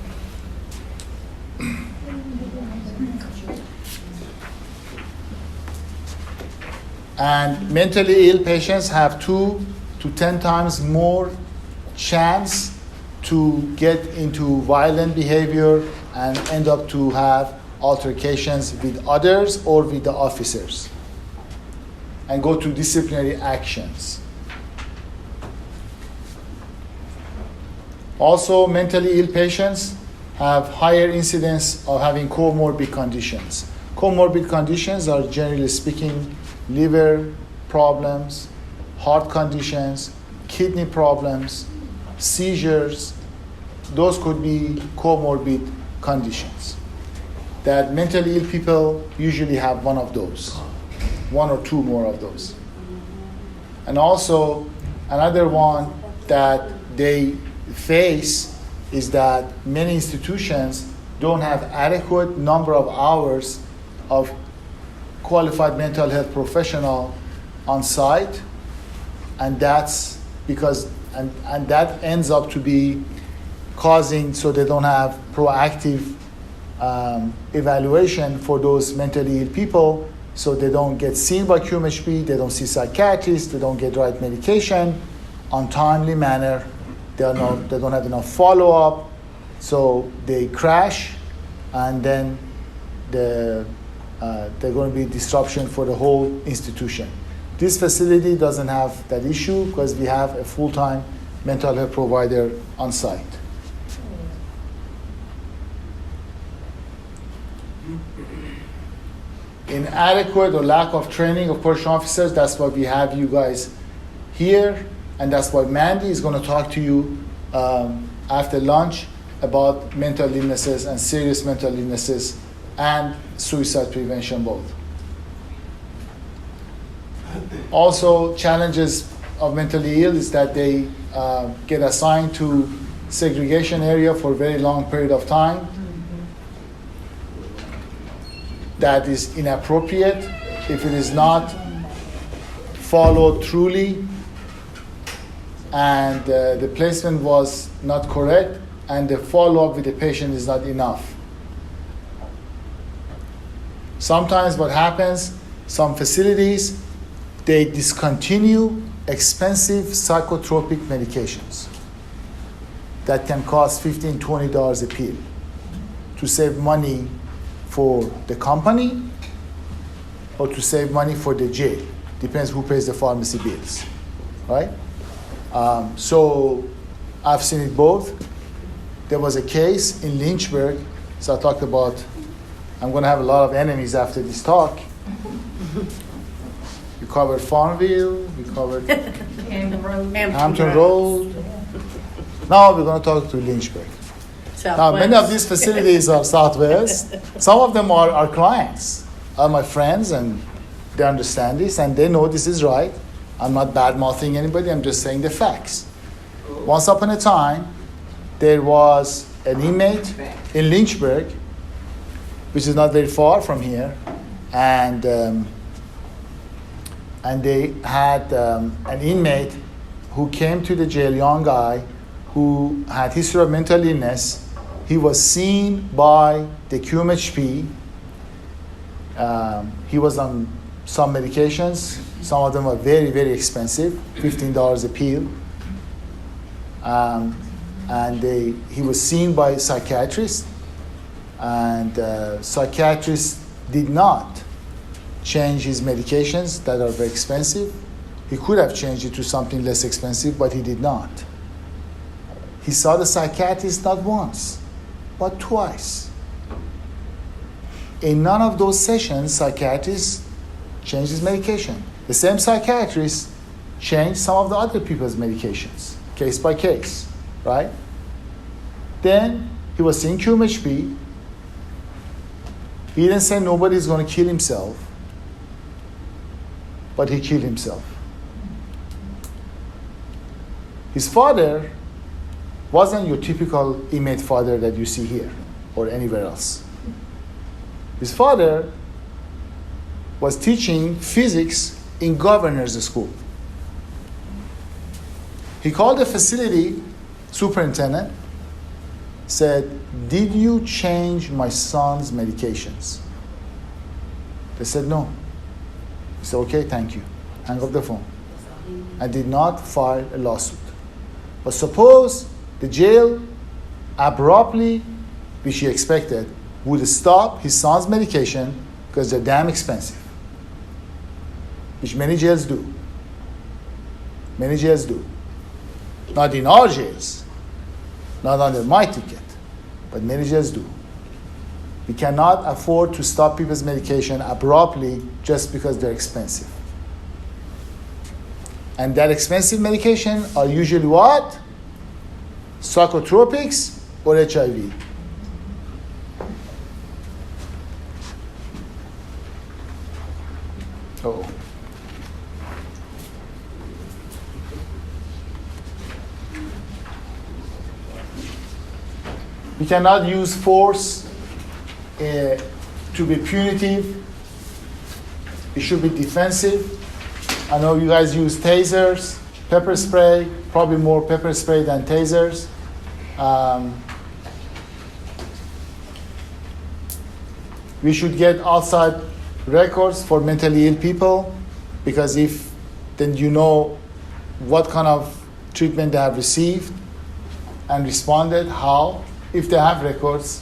And mentally ill patients have 2 to 10 times more chance to get into violent behavior and end up to have altercations with others or with the officers and go to disciplinary actions. Also, mentally ill patients have higher incidence of having comorbid conditions. Comorbid conditions are, generally speaking, liver problems, heart conditions, kidney problems, seizures. Those could be comorbid conditions. That mentally ill people usually have one of those, 1 or 2 more of those. And also, another one that they face is that many institutions don't have adequate number of hours of qualified mental health professional on site, and that's because and that ends up to be causing, so they don't have proactive evaluation for those mentally ill people, so they don't get seen by QMHP, they don't see psychiatrists, they don't get right medication on timely manner, they don't have enough follow-up, so they crash, and then they're going to be disruption for the whole institution. This facility doesn't have that issue because we have a full-time mental health provider on site. Inadequate or lack of training of correctional officers, that's why we have you guys here, and that's why Mandy is going to talk to you after lunch about mental illnesses and serious mental illnesses and suicide prevention both. Also, challenges of mentally ill is that they get assigned to segregation area for a very long period of time. That is inappropriate if it is not followed truly and the placement was not correct and the follow-up with the patient is not enough. Sometimes what happens, some facilities, they discontinue expensive psychotropic medications that can cost $15, $20 a pill to save money for the company or to save money for the jail. Depends who pays the pharmacy bills, right? So I've seen it both. There was a case in Lynchburg, so I talked about, I'm going to have a lot of enemies after this talk. We covered Farmville, we covered Hampton Road. Now we're going to talk to Lynchburg. Now, many of these facilities are Southwest. Some of them are our clients, are my friends, and they understand this, and they know this is right. I'm not bad-mouthing anybody, I'm just saying the facts. Once upon a time, there was an inmate in Lynchburg, which is not very far from here, and they had an inmate who came to the jail, young guy, who had history of mental illness. He was seen by the QMHP. He was on some medications. Some of them were very, very expensive, $15 a pill. and he was seen by a psychiatrist, and psychiatrist did not change his medications that are very expensive. He could have changed it to something less expensive, but he did not. He saw the psychiatrist not once, but twice. In none of those sessions, psychiatrist changed his medication. The same psychiatrist changed some of the other people's medications, case by case, right? Then he was seeing QMHP. He didn't say nobody's going to kill himself, but he killed himself. His father wasn't your typical inmate father that you see here or anywhere else. His father was teaching physics in governor's school. He called the facility superintendent, said, "Did you change my son's medications?" They said, "No." He said, "Okay, thank you." Hang up the phone. And did not file a lawsuit. But suppose the jail abruptly, which he expected, would stop his son's medication because they're damn expensive, which many jails do. Many jails do. Not in our jails, not under my ticket, but many jails do. We cannot afford to stop people's medication abruptly just because they're expensive. And that expensive medication are usually what? Psychotropics or HIV. Oh. We cannot use force to be punitive. It should be defensive. I know you guys use tasers, pepper spray, probably more pepper spray than tasers. We should get outside records for mentally ill people, because if then you know what kind of treatment they have received and responded, how, if they have records.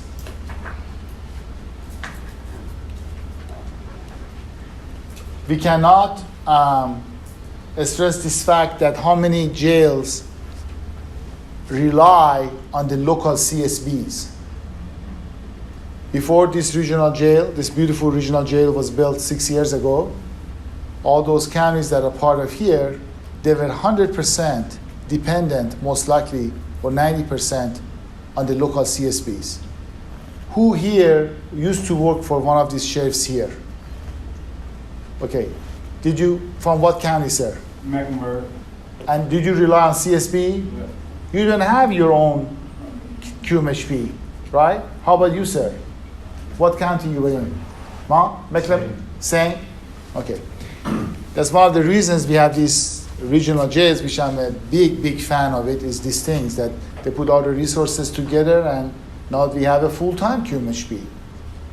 We cannot stress this fact that how many jails rely on the local CSBs. Before this regional jail, this beautiful regional jail was built 6 years ago, all those counties that are part of here, they were 100% dependent, most likely, or 90% on the local CSBs. Who here used to work for one of these sheriffs here? Okay. Did you, from what county, sir? Mecklenburg. And did you rely on CSB? Yeah. You don't have your own QMHP, right? How about you, sir? What county you were in? Mom? Mecklenburg? Same? Okay. That's one of the reasons we have these regional jails, which I'm a big fan of it, is these things that they put all the resources together, and now we have a full-time QMHP.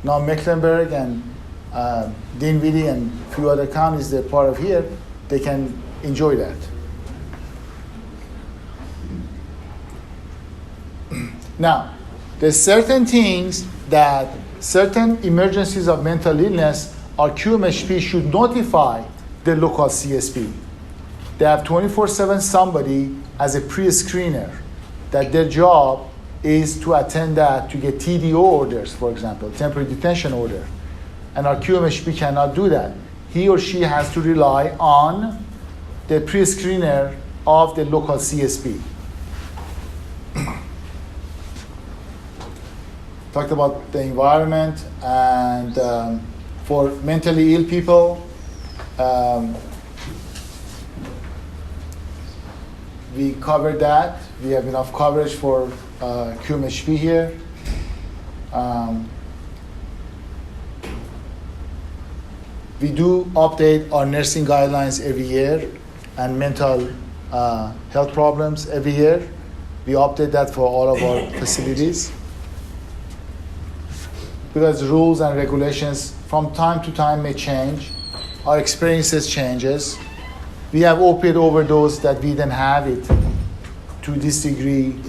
Now Mecklenburg and Dinwiddie and a few other counties they're part of here, they can enjoy that. Now, there's certain things that certain emergencies of mental illness, our QMHP should notify the local CSP. They have 24/7 somebody as a pre-screener that their job is to attend that, to get TDO orders, for example, temporary detention order. And our QMHP cannot do that. He or she has to rely on the pre-screener of the local CSP. Talked about the environment, and for mentally ill people, we covered that. We have enough coverage for QMHP here. We do update our nursing guidelines every year and mental health problems every year. We update that for all of our facilities, because rules and regulations from time to time may change. Our experiences changes. We have opiate overdose that we didn't have it to this degree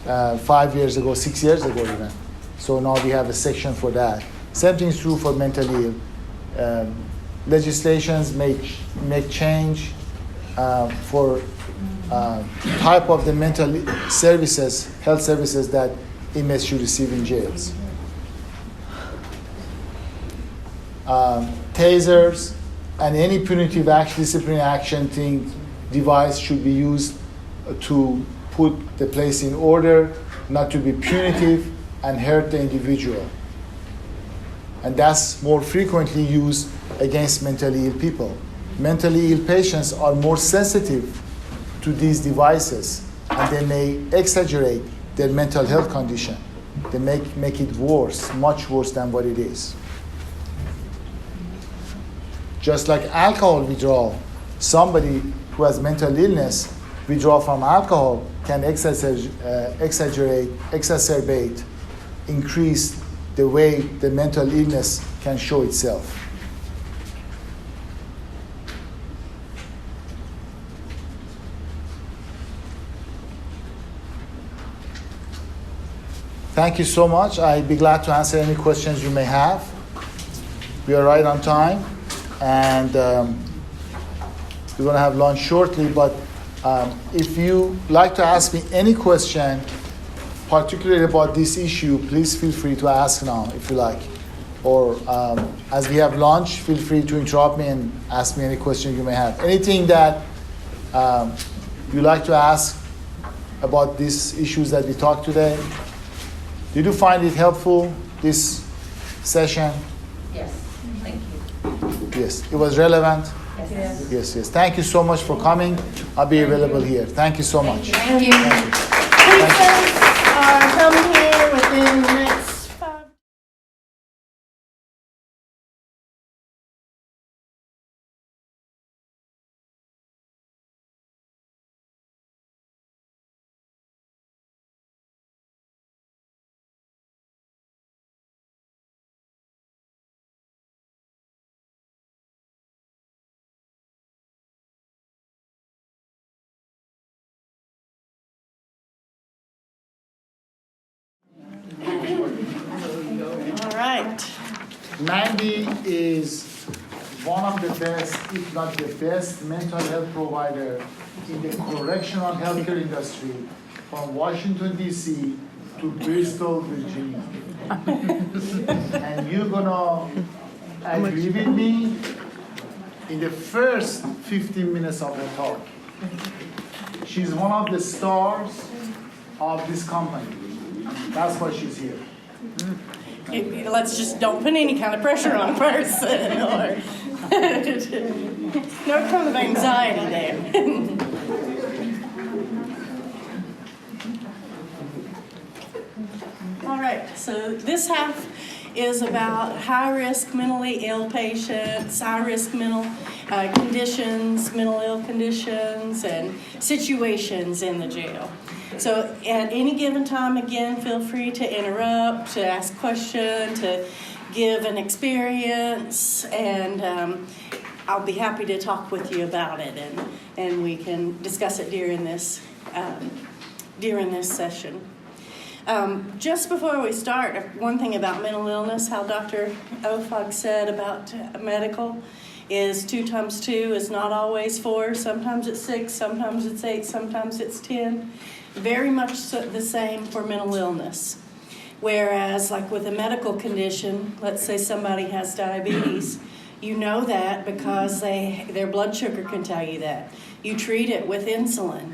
5 years ago, 6 years ago even. So now we have a section for that. Same thing is true for mentally ill. Legislations make change for type of the mental services, health services that inmates should receive in jails. Tasers and any punitive action, disciplinary action thing, device should be used to put the place in order, not to be punitive and hurt the individual. And that's more frequently used against mentally ill people. Mentally ill patients are more sensitive to these devices, and they may exaggerate their mental health condition. They make it worse, much worse than what it is. Just like alcohol withdrawal, somebody who has mental illness withdraw from alcohol can exacerbate, increase the way the mental illness can show itself. Thank you so much. I'd be glad to answer any questions you may have. We are right on time, and we're going to have lunch shortly, but if you like to ask me any question, particularly about this issue, please feel free to ask now if you like. Or as we have lunch, feel free to interrupt me and ask me any question you may have. Anything that you like to ask about these issues that we talked today? Did you find it helpful, this session? Yes, thank you. Yes, it was relevant? Yes. Yes. Thank you so much for coming. I'll be available here. Thank you so much. Thank you. Thank you. Patients are coming here within the next All right. Mandy is one of the best, if not the best, mental health provider in the correctional healthcare industry from Washington, D.C. to Bristol, Virginia. And you're gonna agree with me in the first 15 minutes of her talk. She's one of the stars of this company. That's why she's here. Let's just don't put any kind of pressure on a person or no kind of anxiety there. All right, so this half is about high-risk mentally ill patients, high-risk mental conditions, mental ill conditions, and situations in the jail. So at any given time, again, feel free to interrupt, to ask a question, to give an experience, and I'll be happy to talk with you about it, and we can discuss it during this session. Just before we start, one thing about mental illness, how Dr. Ofog said about medical, is 2 times 2 is not always 4. Sometimes it's 6, sometimes it's 8, sometimes it's 10. Very much the same for mental illness. Whereas, like with a medical condition, let's say somebody has diabetes, you know that because their blood sugar can tell you that. You treat it with insulin.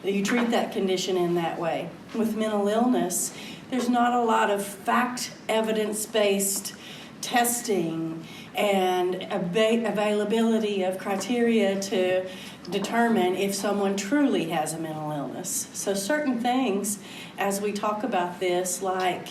You treat that condition in that way. With mental illness, there's not a lot of fact, evidence-based testing and availability of criteria to determine if someone truly has a mental illness. So certain things, as we talk about this, like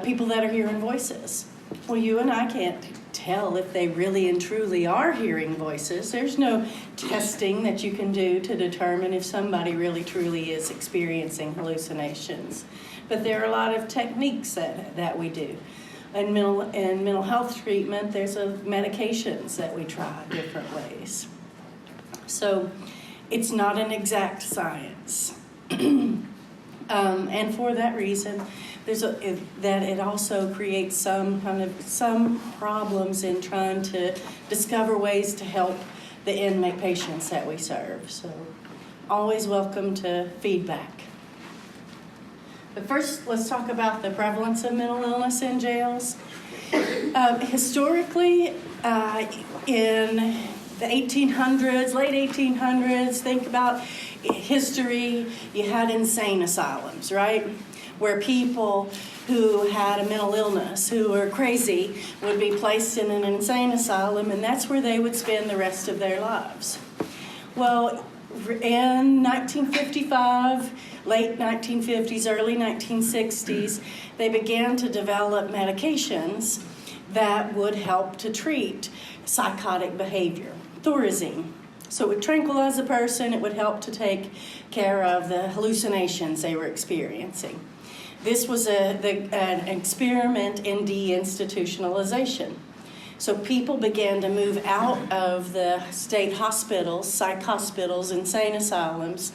people that are hearing voices. Well, you and I can't tell if they really and truly are hearing voices. There's no testing that you can do to determine if somebody really truly is experiencing hallucinations. But there are a lot of techniques that we do. In mental health treatment, there's medications that we try different ways. So it's not an exact science. And for that reason, that it also creates some problems in trying to discover ways to help the inmate patients that we serve. So always welcome to feedback. But first, let's talk about the prevalence of mental illness in jails. Historically, in the 1800s, late 1800s, think about history, you had insane asylums, right? Where people who had a mental illness, who were crazy, would be placed in an insane asylum, and that's where they would spend the rest of their lives. Well, in 1955, late 1950s, early 1960s, they began to develop medications that would help to treat psychotic behavior, Thorazine. So it would tranquilize a person, it would help to take care of the hallucinations they were experiencing. This was an experiment in deinstitutionalization. So people began to move out of the state hospitals, psych hospitals, insane asylums,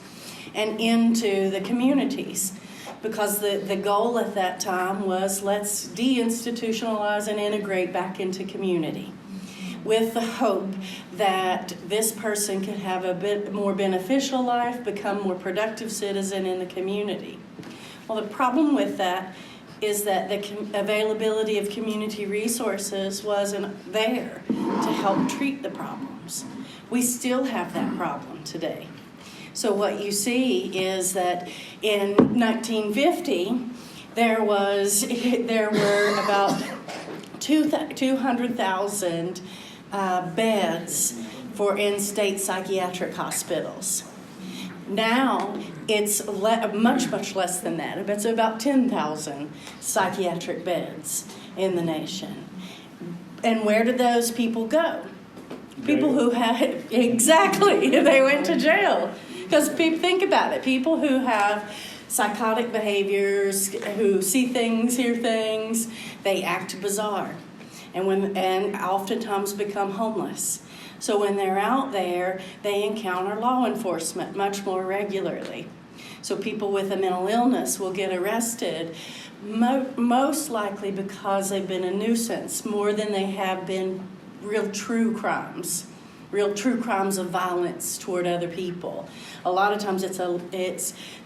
and into the communities. Because the goal at that time was, let's deinstitutionalize and integrate back into community, with the hope that this person could have a bit more beneficial life, become more productive citizen in the community. Well, the problem with that is that the availability of community resources wasn't there to help treat the problems. We still have that problem today. So what you see is that in 1950, there were about 200,000 beds for in-state psychiatric hospitals. Now, it's much less than that. It's about 10,000 psychiatric beds in the nation. And where did those people go? People who had, exactly, they went to jail. Because think about it, people who have psychotic behaviors, who see things, hear things, they act bizarre. And oftentimes become homeless. So when they're out there, they encounter law enforcement much more regularly. So people with a mental illness will get arrested, most likely because they've been a nuisance more than they have been real true crimes of violence toward other people. A lot of times it's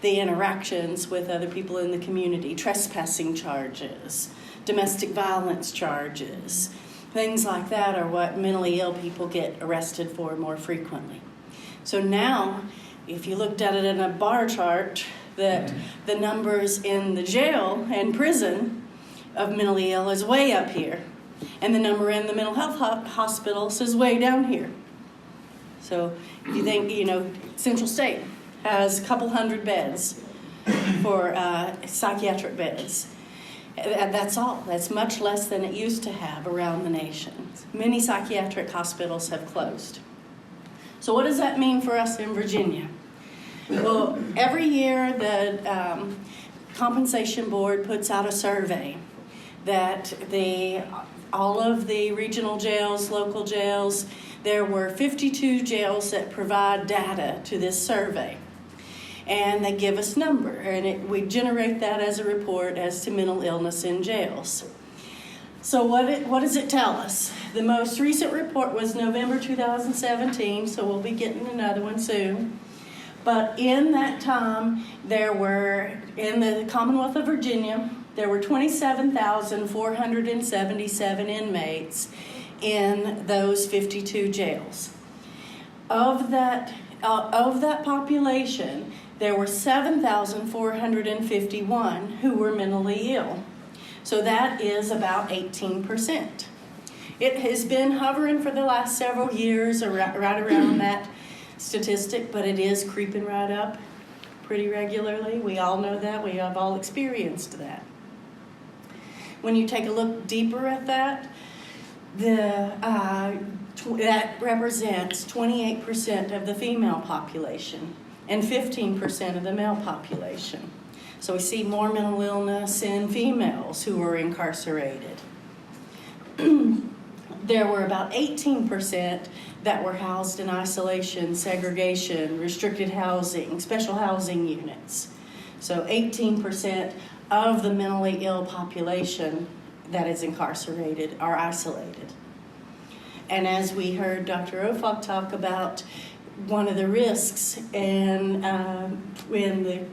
the interactions with other people in the community, trespassing charges, domestic violence charges. Things like that are what mentally ill people get arrested for more frequently. So now, if you looked at it in a bar chart, that the numbers in the jail and prison of mentally ill is way up here, and the number in the mental health hospitals is way down here. So if you think, Central State has a couple hundred beds for psychiatric beds. That's all. That's much less than it used to have around the nation. Many psychiatric hospitals have closed. So what does that mean for us in Virginia? Well, every year the Compensation Board puts out a survey that all of the regional jails, local jails, there were 52 jails that provide data to this survey. And they give us number, and we generate that as a report as to mental illness in jails. So what does it tell us? The most recent report was November 2017, so we'll be getting another one soon. But in that time, there were, in the Commonwealth of Virginia, there were 27,477 inmates in those 52 jails. Of that population, there were 7,451 who were mentally ill. So that is about 18%. It has been hovering for the last several years, right around that statistic, but it is creeping right up pretty regularly. We all know that. We have all experienced that. When you take a look deeper at that, that represents 28% of the female population and 15% of the male population. So we see more mental illness in females who are incarcerated. There were about 18% that were housed in isolation, segregation, restricted housing, special housing units. So 18% of the mentally ill population that is incarcerated are isolated. And as we heard Dr. Ofog talk about, one of the risks and when the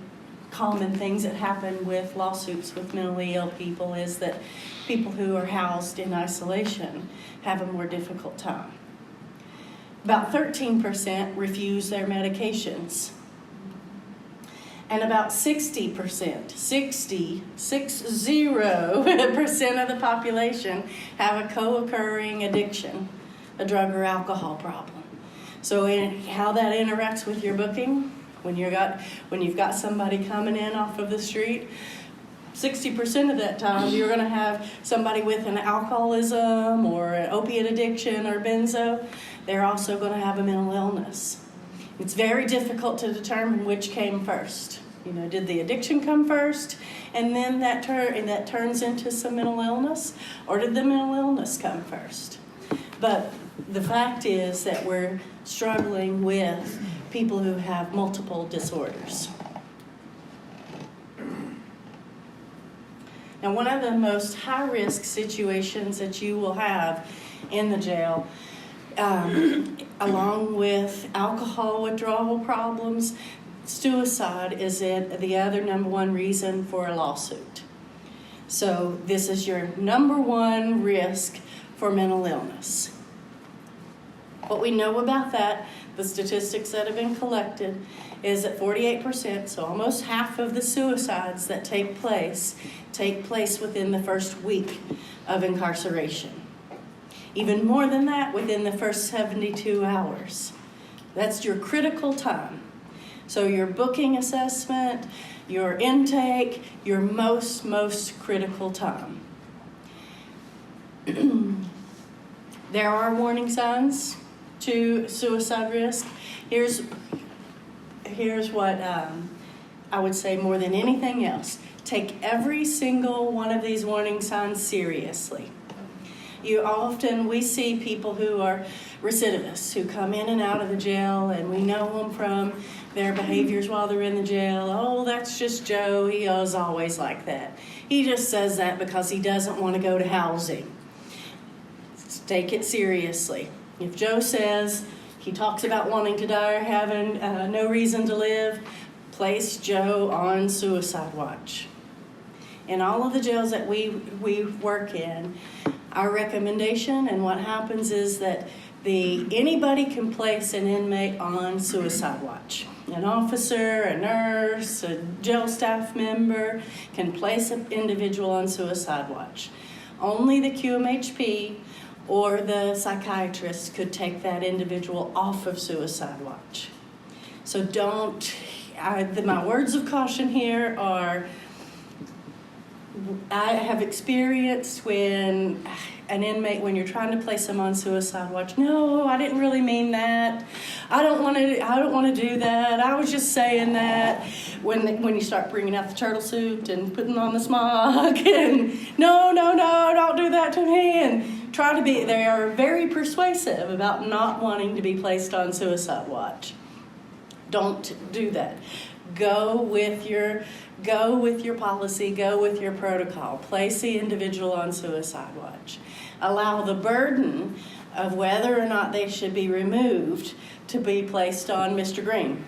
common things that happen with lawsuits with mentally ill people is that people who are housed in isolation have a more difficult time. About 13% refuse their medications. And about 60%, 60% of the population have a co-occurring addiction, a drug or alcohol problem. So how that interacts with your booking, when you've got somebody coming in off of the street, 60% of that time you're going to have somebody with an alcoholism or an opiate addiction or benzo. They're also going to have a mental illness. It's very difficult to determine which came first. Did the addiction come first and then that turns into some mental illness, or did the mental illness come first? But the fact is that we're struggling with people who have multiple disorders. Now, one of the most high-risk situations that you will have in the jail, along with alcohol withdrawal problems, suicide is the other number one reason for a lawsuit. So this is your number one risk for mental illness. What we know about that, the statistics that have been collected, is that 48%, so almost half of the suicides that take place within the first week of incarceration. Even more than that, within the first 72 hours. That's your critical time. So your booking assessment, your intake, your most critical time. There are warning signs to suicide risk. Here's what I would say more than anything else. Take every single one of these warning signs seriously. We see people who are recidivists, who come in and out of the jail, and we know them from their behaviors while they're in the jail. Oh, that's just Joe. He is always like that. He just says that because he doesn't want to go to housing. Take it seriously. If Joe says he talks about wanting to die or having no reason to live, place Joe on suicide watch. In all of the jails that we work in, our recommendation and what happens is that anybody can place an inmate on suicide watch. An officer, a nurse, a jail staff member can place an individual on suicide watch. Only the QMHP or the psychiatrist could take that individual off of suicide watch. So my words of caution here are, I have experienced when an inmate, when you're trying to place them on suicide watch, no, I didn't really mean that. I don't want to do that. I was just saying that. When you start bringing out the turtle suit and putting on the smock and no, don't do that to me, and they are very persuasive about not wanting to be placed on suicide watch. Don't do that. Go with your policy, go with your protocol. Place the individual on suicide watch. Allow the burden of whether or not they should be removed to be placed on Mr. Green.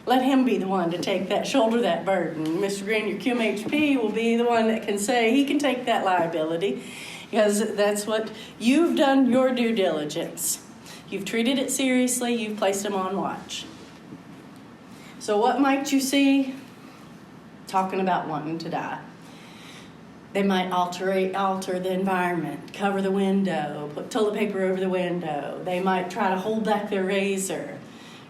Let him be the one to shoulder that burden. Mr. Green, your QMHP, will be the one that can say he can take that liability, because that's what you've done, your due diligence. You've treated it seriously, you've placed him on watch. So what might you see? Talking about wanting to die. They might alter the environment, cover the window, put toilet paper over the window. They might try to hold back their razor,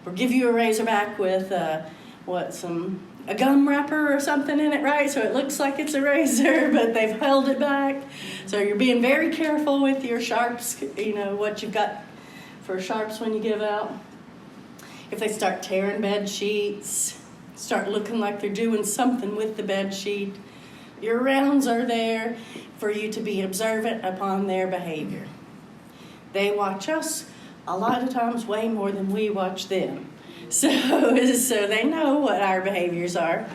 or give you a razor back with a gum wrapper or something in it, right? So it looks like it's a razor, but they've held it back. So you're being very careful with your sharps, what you've got for sharps when you give out. If they start tearing bed sheets, start looking like they're doing something with the bed sheet, your rounds are there for you to be observant upon their behavior. They watch us a lot of times way more than we watch them. So they know what our behaviors are.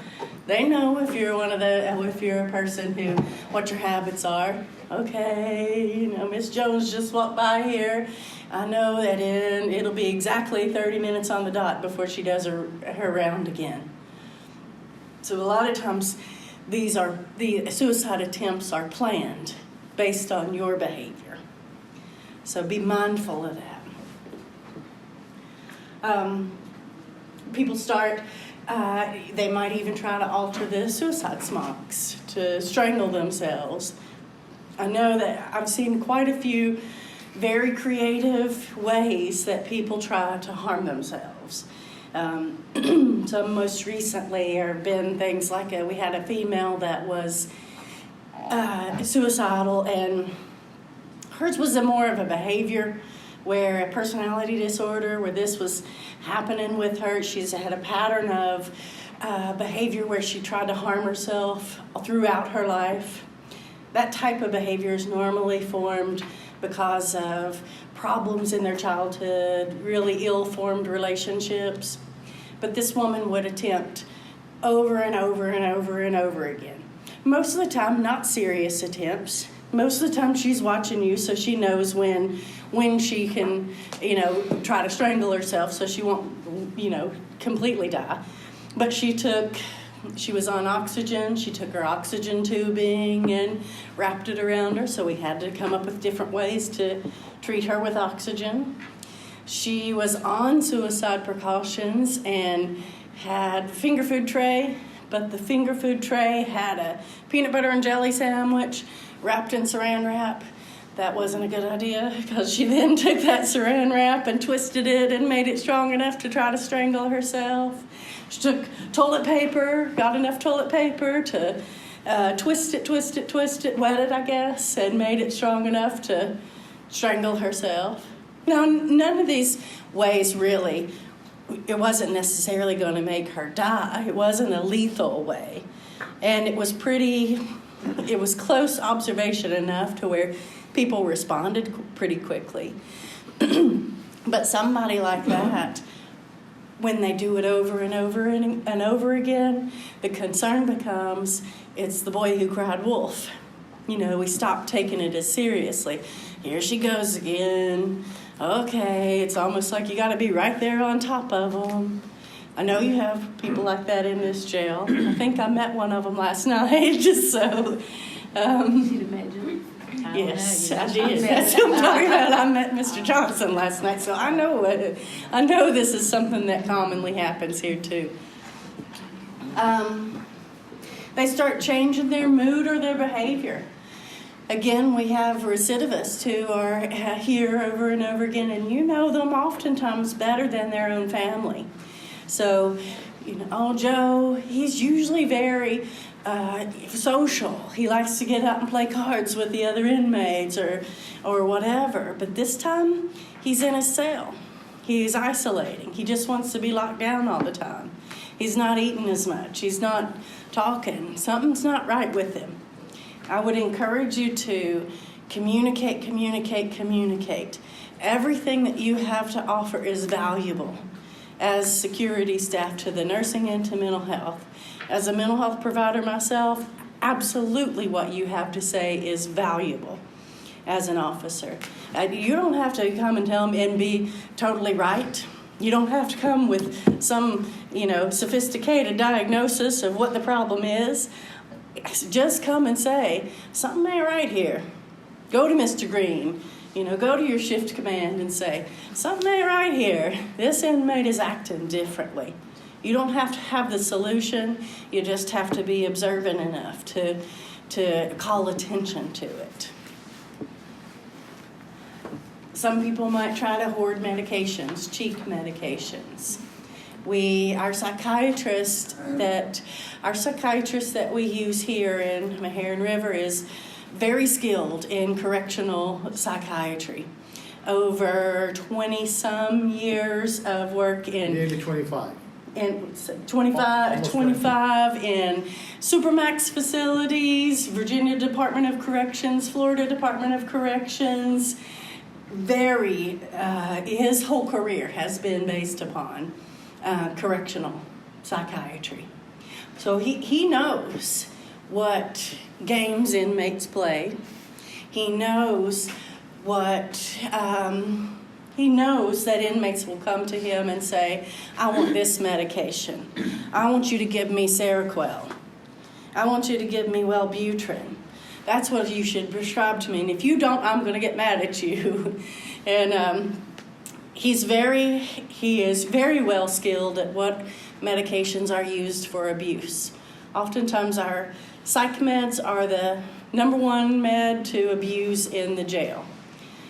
They know if you're if you're a person who, what your habits are. Okay, Miss Jones just walked by here. I know that it'll be exactly 30 minutes on the dot before she does her round again. So a lot of times the suicide attempts are planned based on your behavior. So be mindful of that. People start, they might even try to alter the suicide smocks to strangle themselves. I know that I've seen quite a few very creative ways that people try to harm themselves. Some most recently have been things like we had a female that was suicidal, and hers was more of a behavior, where a personality disorder, where this was happening with her. She's had a pattern of behavior where she tried to harm herself throughout her life. That type of behavior is normally formed because of problems in their childhood, really ill-formed relationships. But this woman would attempt over and over and over and over again. Most of the time, not serious attempts. Most of the time she's watching you, so she knows when she can, try to strangle herself so she won't, completely die. But she was on oxygen. She took her oxygen tubing and wrapped it around her, so we had to come up with different ways to treat her with oxygen. She was on suicide precautions and had finger food tray, but the finger food tray had a peanut butter and jelly sandwich wrapped in saran wrap. That wasn't a good idea, because she then took that saran wrap and twisted it and made it strong enough to try to strangle herself. She took toilet paper, got enough toilet paper to twist it, wet it, I guess, and made it strong enough to strangle herself. Now, none of these ways really, it wasn't necessarily going to make her die. It wasn't a lethal way. And it was close observation enough to where people responded pretty quickly. But somebody like that, when they do it over and over and over again, the concern becomes, it's the boy who cried wolf. We stop taking it as seriously. Here she goes again. Okay, it's almost like you got to be right there on top of them. I know you have people like that in this jail. I think I met one of them last night, just so. You'd imagine. Yes, I did. That's what I'm talking about. I met Mr. Johnson last night, so I know this is something that commonly happens here too. They start changing their mood or their behavior. Again, we have recidivists who are here over and over again, and you know them oftentimes better than their own family. So, Joe, he's usually very social. He likes to get out and play cards with the other inmates or whatever. But this time, he's in a cell. He's isolating. He just wants to be locked down all the time. He's not eating as much. He's not talking. Something's not right with him. I would encourage you to communicate. Everything that you have to offer is valuable. As security staff to the nursing and to mental health. As a mental health provider myself, absolutely what you have to say is valuable as an officer. You don't have to come and tell them and be totally right. You don't have to come with some, sophisticated diagnosis of what the problem is. Just come and say, something ain't right here. Go to Mr. Green. Go to your shift command and say, something ain't right here. This inmate is acting differently. You don't have to have the solution. You just have to be observant enough to call attention to it. Some people might try to hoard medications, cheap medications. Our psychiatrist that we use here in Meharon River is very skilled in correctional psychiatry. Over 20-some years of work in... Nearly 25. In 25 in Supermax facilities, Virginia Department of Corrections, Florida Department of Corrections. His whole career has been based upon correctional psychiatry. So he knows what games inmates play. He knows he knows that inmates will come to him and say, I want this medication. I want you to give me Seroquel. I want you to give me Wellbutrin. That's what you should prescribe to me. And if you don't, I'm going to get mad at you. And he is very well skilled at what medications are used for abuse. Oftentimes our psych meds are the number one med to abuse in the jail.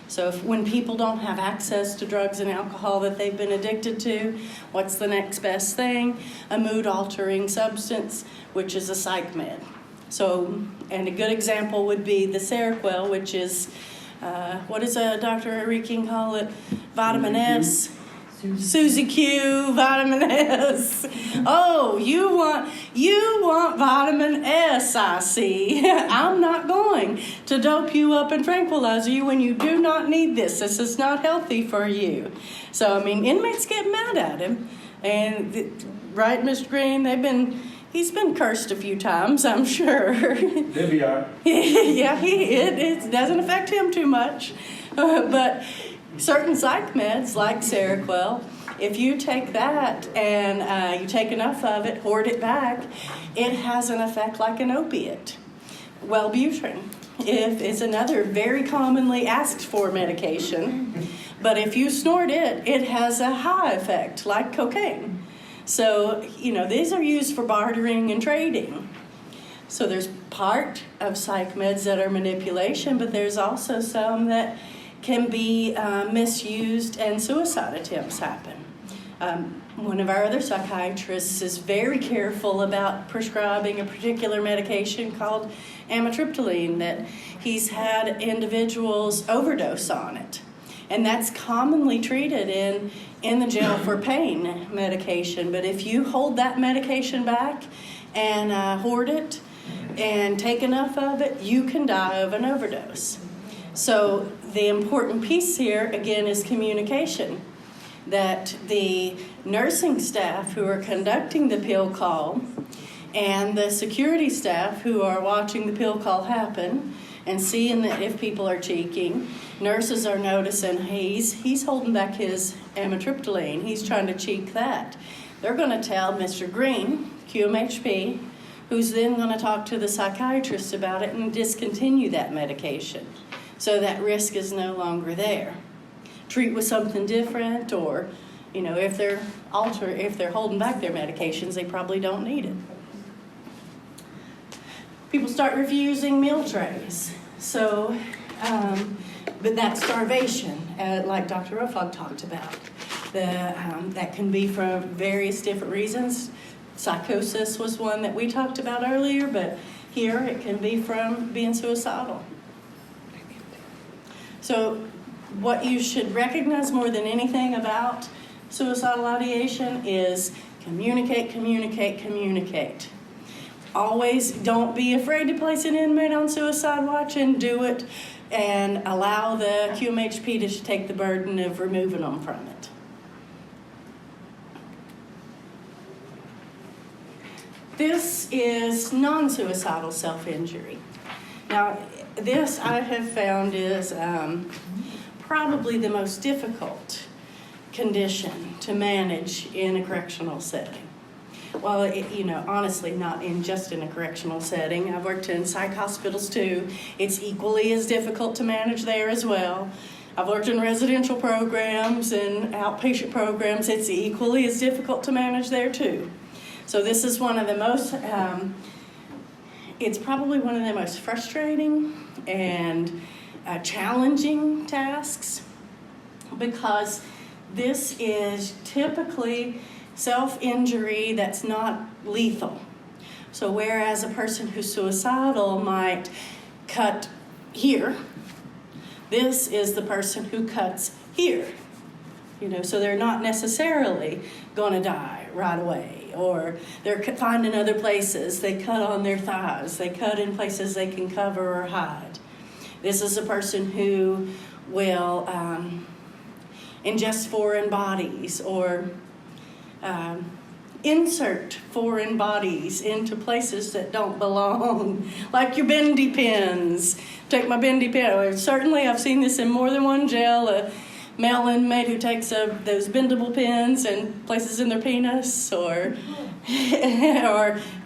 So when people don't have access to drugs and alcohol that they've been addicted to, what's the next best thing? A mood-altering substance, which is a psych med. So, and a good example would be the Seroquel, which is, what does Dr. Arikin call it? Vitamin S. Susie Q, vitamin S. Oh, you want vitamin S, I see. I'm not going to dope you up and tranquilize you when you do not need this. This is not healthy for you. So, I mean, inmates get mad at him. And, right, Mr. Green, he's been cursed a few times, I'm sure. They'll be all right. Yeah, it doesn't affect him too much. But certain psych meds, like Seroquel, if you take that and you take enough of it, hoard it back, it has an effect like an opiate. Wellbutrin is another very commonly asked for medication, but if you snort it, it has a high effect like cocaine. So, these are used for bartering and trading. So there's part of psych meds that are manipulation, but there's also some that can be misused and suicide attempts happen. One of our other psychiatrists is very careful about prescribing a particular medication called amitriptyline that he's had individuals overdose on it. And that's commonly treated in the jail for pain medication. But if you hold that medication back and hoard it and take enough of it, you can die of an overdose. So the important piece here, again, is communication. That the nursing staff who are conducting the pill call and the security staff who are watching the pill call happen and seeing that if people are cheeking, nurses are noticing he's holding back his amitriptyline. He's trying to cheek that. They're going to tell Mr. Green, QMHP, who's then going to talk to the psychiatrist about it and discontinue that medication. So that risk is no longer there. Treat with something different, or, if they're holding back their medications, they probably don't need it. People start refusing meal trays. So, but that's starvation, like Dr. Rofog talked about. That can be for various different reasons. Psychosis was one that we talked about earlier, but here it can be from being suicidal. So what you should recognize more than anything about suicidal ideation is communicate, communicate, communicate. Always don't be afraid to place an inmate on suicide watch, and do it and allow the QMHP to take the burden of removing them from it. This is non-suicidal self-injury. Now, this I have found is probably the most difficult condition to manage in a correctional setting. Well, honestly, not just in a correctional setting. I've worked in psych hospitals too. It's equally as difficult to manage there as well. I've worked in residential programs and outpatient programs. It's equally as difficult to manage there too. So this is one of the most, it's probably one of the most frustrating and challenging tasks, because this is typically self-injury that's not lethal. So whereas a person who's suicidal might cut here, this is the person who cuts here. So they're not necessarily going to die right away, or they're finding other places. They cut on their thighs. They cut in places they can cover or hide. This is a person who will ingest foreign bodies, or insert foreign bodies into places that don't belong, like your bendy pins. Take my bendy pin. Certainly, I've seen this in more than one jail. A male inmate who takes those bendable pins and places in their penis, or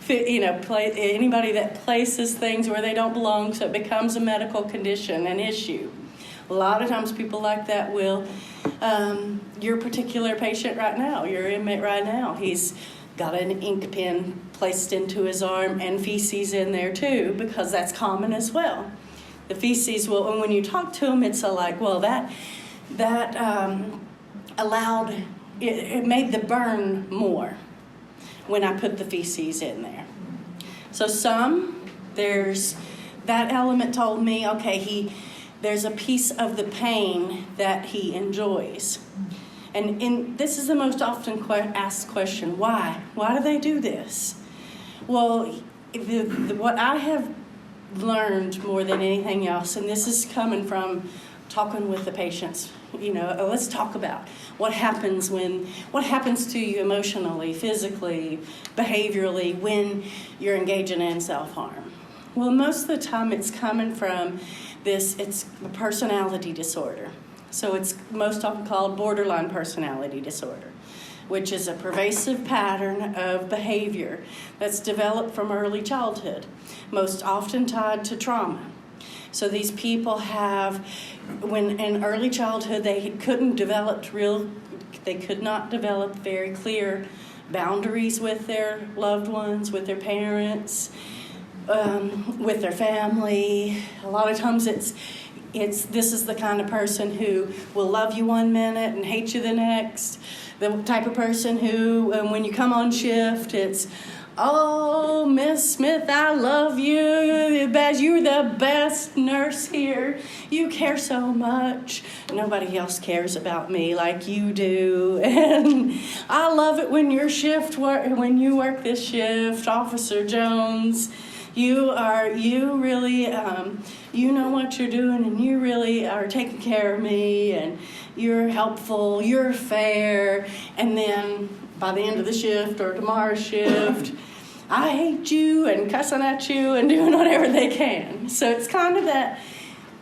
anybody that places things where they don't belong, so it becomes a medical condition, an issue. A lot of times people like that will, your particular patient right now, your inmate right now, he's got an ink pen placed into his arm and feces in there too, because that's common as well. The feces will, and when you talk to him, it's like, well, that allowed, it made the burn more when I put the feces in there. So there's, that element told me, okay, there's a piece of the pain that he enjoys. And this is the most often asked question, why? Why do they do this? Well, what I have learned more than anything else, and this is coming from talking with the patients, let's talk about what happens to you emotionally, physically, behaviorally when you're engaging in self-harm. Well, most of the time it's coming from it's a personality disorder. So it's most often called borderline personality disorder, which is a pervasive pattern of behavior that's developed from early childhood, most often tied to trauma. So these people have, when in early childhood they could not develop very clear boundaries with their loved ones, with their parents, with their family. A lot of times this is the kind of person who will love you one minute and hate you the next. The type of person who, when you come on shift, it's, oh, Miss Smith, I love you. You're the best nurse here. You care so much. Nobody else cares about me like you do. And I love it when you work this shift, Officer Jones. You really, you know what you're doing, and you really are taking care of me, and you're helpful, you're fair. And then by the end of the shift or tomorrow's shift, I hate you and cussing at you and doing whatever they can. So it's kind of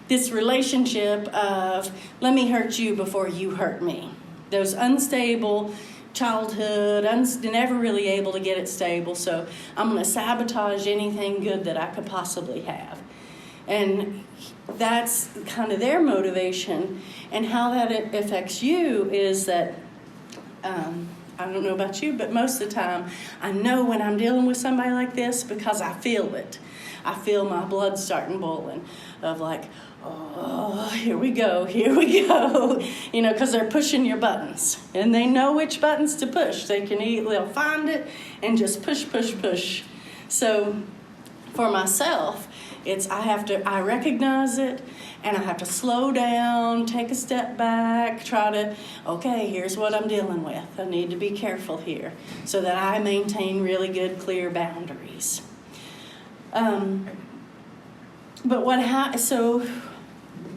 this relationship of, let me hurt you before you hurt me. Those unstable childhood, never really able to get it stable, so I'm going to sabotage anything good that I could possibly have. And that's kind of their motivation. And how that affects you is that, I don't know about you, but most of the time I know when I'm dealing with somebody like this because I feel it. I feel my blood starting boiling of like, oh, here we go, because they're pushing your buttons, and they know which buttons to push. They'll find it and just push. So for myself, I recognize it, and I have to slow down, take a step back, okay, here's what I'm dealing with. I need to be careful here so that I maintain really good, clear boundaries. So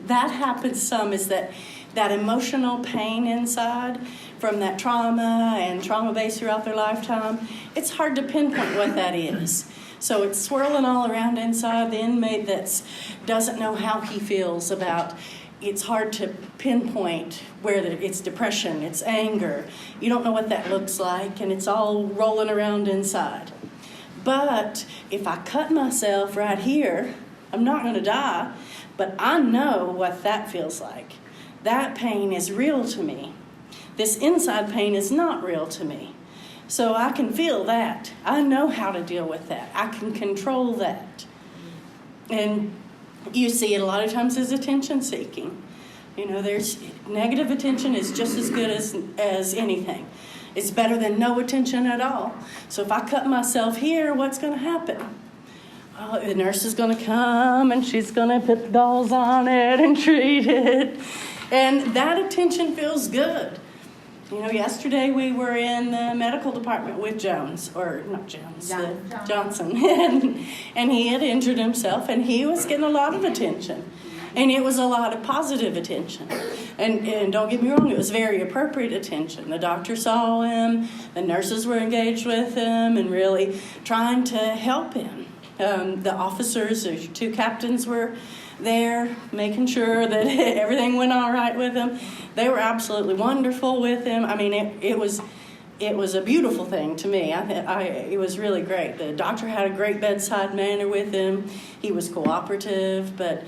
that happens some is that emotional pain inside from that trauma and trauma base throughout their lifetime, it's hard to pinpoint what that is. So it's swirling all around inside the inmate that doesn't know how he feels about. It's hard to pinpoint where it's depression, it's anger. You don't know what that looks like, and it's all rolling around inside. But if I cut myself right here, I'm not going to die, but I know what that feels like. That pain is real to me. This inside pain is not real to me. So I can feel that. I know how to deal with that. I can control that. And you see it a lot of times as attention seeking. There's negative attention is just as good as anything. It's better than no attention at all. So if I cut myself here, what's going to happen? Oh, the nurse is going to come, and she's going to put the gauze on it and treat it. And that attention feels good. Yesterday we were in the medical department with Johnson. And he had injured himself, and he was getting a lot of attention. And it was a lot of positive attention. And don't get me wrong, it was very appropriate attention. The doctor saw him, the nurses were engaged with him and really trying to help him. The officers, the 2 captains were there making sure that everything went all right with him. They were absolutely wonderful with him. I mean, it was a beautiful thing to me. It was really great. The doctor had a great bedside manner with him. He was cooperative, but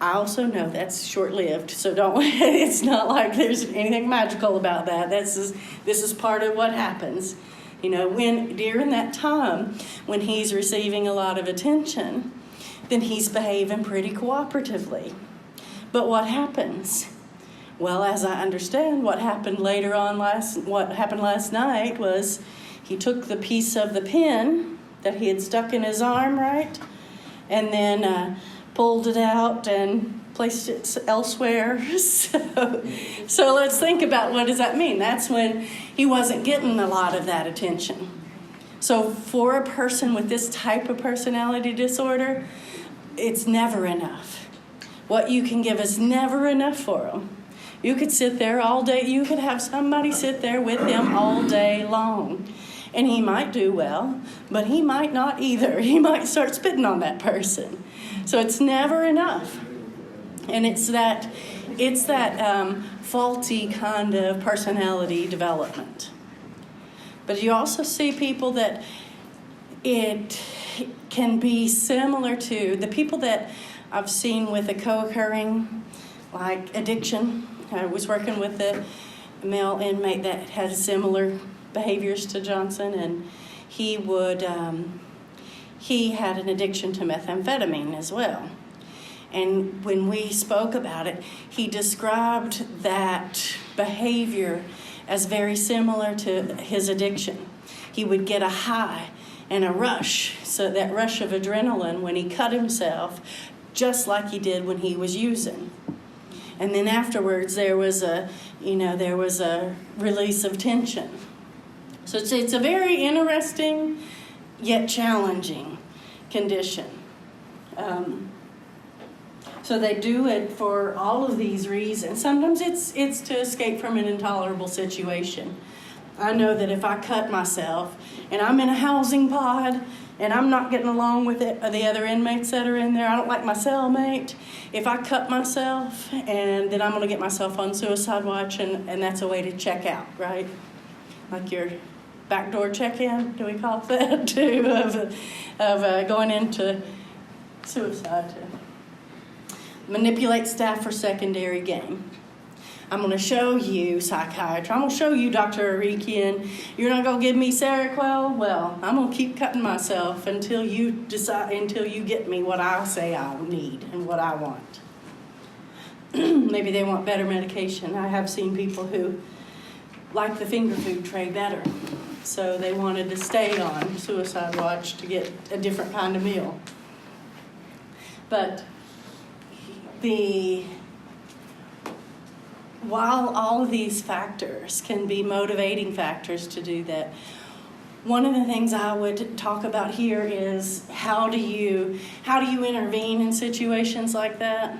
I also know that's short-lived. So it's not like there's anything magical about that. This is part of what happens. You know, when during that time when he's receiving a lot of attention, then he's behaving pretty cooperatively. But what happens? Well, as I understand, what happened last night was he took the piece of the pin that he had stuck in his arm, right? And then pulled it out and placed it elsewhere. So let's think about, what does that mean? That's when he wasn't getting a lot of that attention. So for a person with this type of personality disorder, it's never enough. What you can give is never enough for them. You could sit there all day. You could have somebody sit there with him all day long. And he might do well, but he might not either. He might start spitting on that person. So it's never enough. And it's that faulty kind of personality development. But you also see people that it can be similar to the people that I've seen with a co-occurring, like addiction. I was working with a male inmate that had similar behaviors to Johnson, and he had an addiction to methamphetamine as well. And when we spoke about it, he described that behavior as very similar to his addiction. He would get a high and a rush, so that rush of adrenaline when he cut himself, just like he did when he was using. And then afterwards, there was a release of tension. So it's a very interesting yet challenging condition. So they do it for all of these reasons. Sometimes it's to escape from an intolerable situation. I know that if I cut myself and I'm in a housing pod and I'm not getting along with the other inmates that are in there, I don't like my cellmate, if I cut myself, and then I'm going to get myself on suicide watch, and that's a way to check out, right? Like your backdoor check-in, do we call it that, too, of going into suicide. Manipulate staff for secondary gain. I'm going to show you psychiatry. I'm going to show you Dr. Arikian. You're not going to give me Seroquel? Well, I'm going to keep cutting myself until you get me what I say I need and what I want. Maybe they want better medication. I have seen people who like the finger food tray better. So they wanted to stay on suicide watch to get a different kind of meal. But while all of these factors can be motivating factors to do that, one of the things I would talk about here is how do you intervene in situations like that?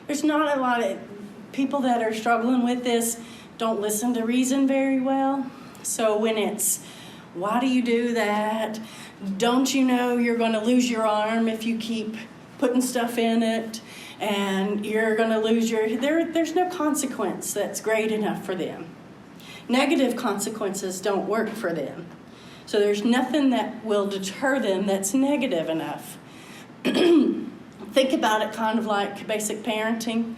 There's not a lot of people that are struggling with this don't listen to reason very well. So when it's, why do you do that? Don't you know you're going to lose your arm if you keep putting stuff in it? And you're going to lose there's no consequence that's great enough for them. Negative consequences don't work for them. So there's nothing that will deter them that's negative enough. Think about it kind of like basic parenting.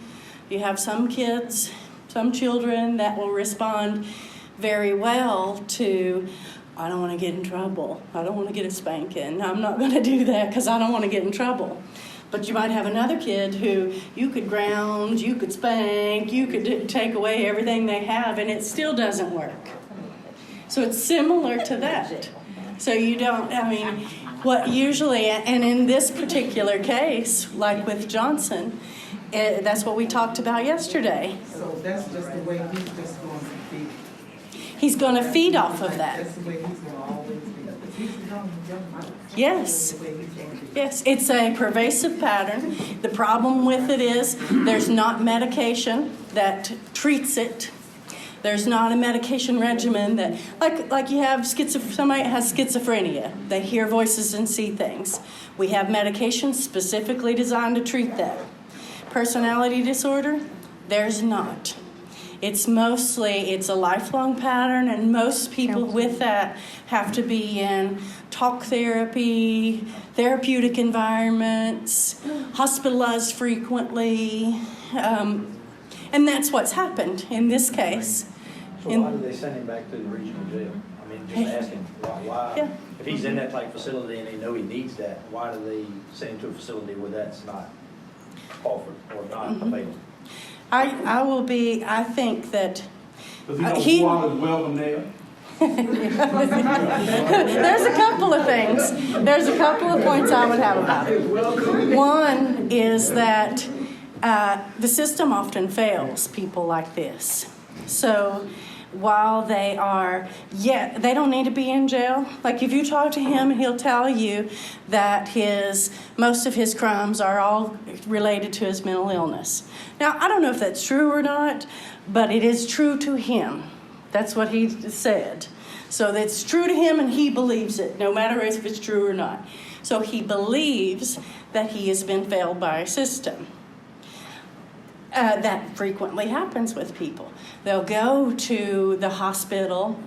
You have some kids, some children that will respond very well to, I don't want to get in trouble. I don't want to get a spanking. I'm not going to do that because I don't want to get in trouble. But you might have another kid who you could ground, you could spank, you could take away everything they have, and it still doesn't work. So it's similar to that. So what usually, and in this particular case, like with Johnson, that's what we talked about yesterday. So that's just the way he's just going to feed. He's going to feed off of that. That's the way he's going to always be. Yes. That's the way he's going to be. Yes, it's a pervasive pattern. The problem with it is there's not medication that treats it. There's not a medication regimen that, like you have somebody has schizophrenia. They hear voices and see things. We have medications specifically designed to treat that. Personality disorder, there's not. It's a lifelong pattern, and most people with that have to be in talk therapy, therapeutic environments, hospitalized frequently, and that's what's happened in this case. So why do they send him back to the regional jail? I mean, just asking, why? Yeah. If he's in that type facility and they know he needs that, why do they send him to a facility where that's not offered or not available? I think that Does he know who all is welcome there? there's a couple of things. There's a couple of points I would have about it. One is that the system often fails people like this. So while they don't need to be in jail. Like if you talk to him, he'll tell you that most of his crimes are all related to his mental illness. Now, I don't know if that's true or not, but it is true to him. That's what he said. So that's true to him, and he believes it, no matter if it's true or not. So he believes that he has been failed by a system. That frequently happens with people. They'll go to the hospital,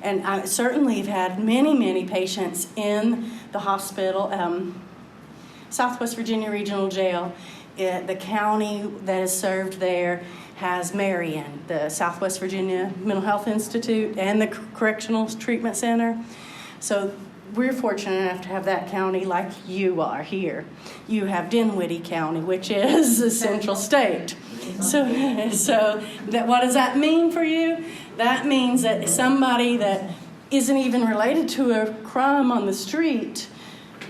and I certainly have had many, many patients in the hospital, Southwest Virginia Regional Jail. The county that is served there has Marion, the Southwest Virginia Mental Health Institute, and the Correctional Treatment Center. So we're fortunate enough to have that county like you are here. You have Dinwiddie County, which is the Central State. So what does that mean for you? That means that somebody that isn't even related to a crime on the street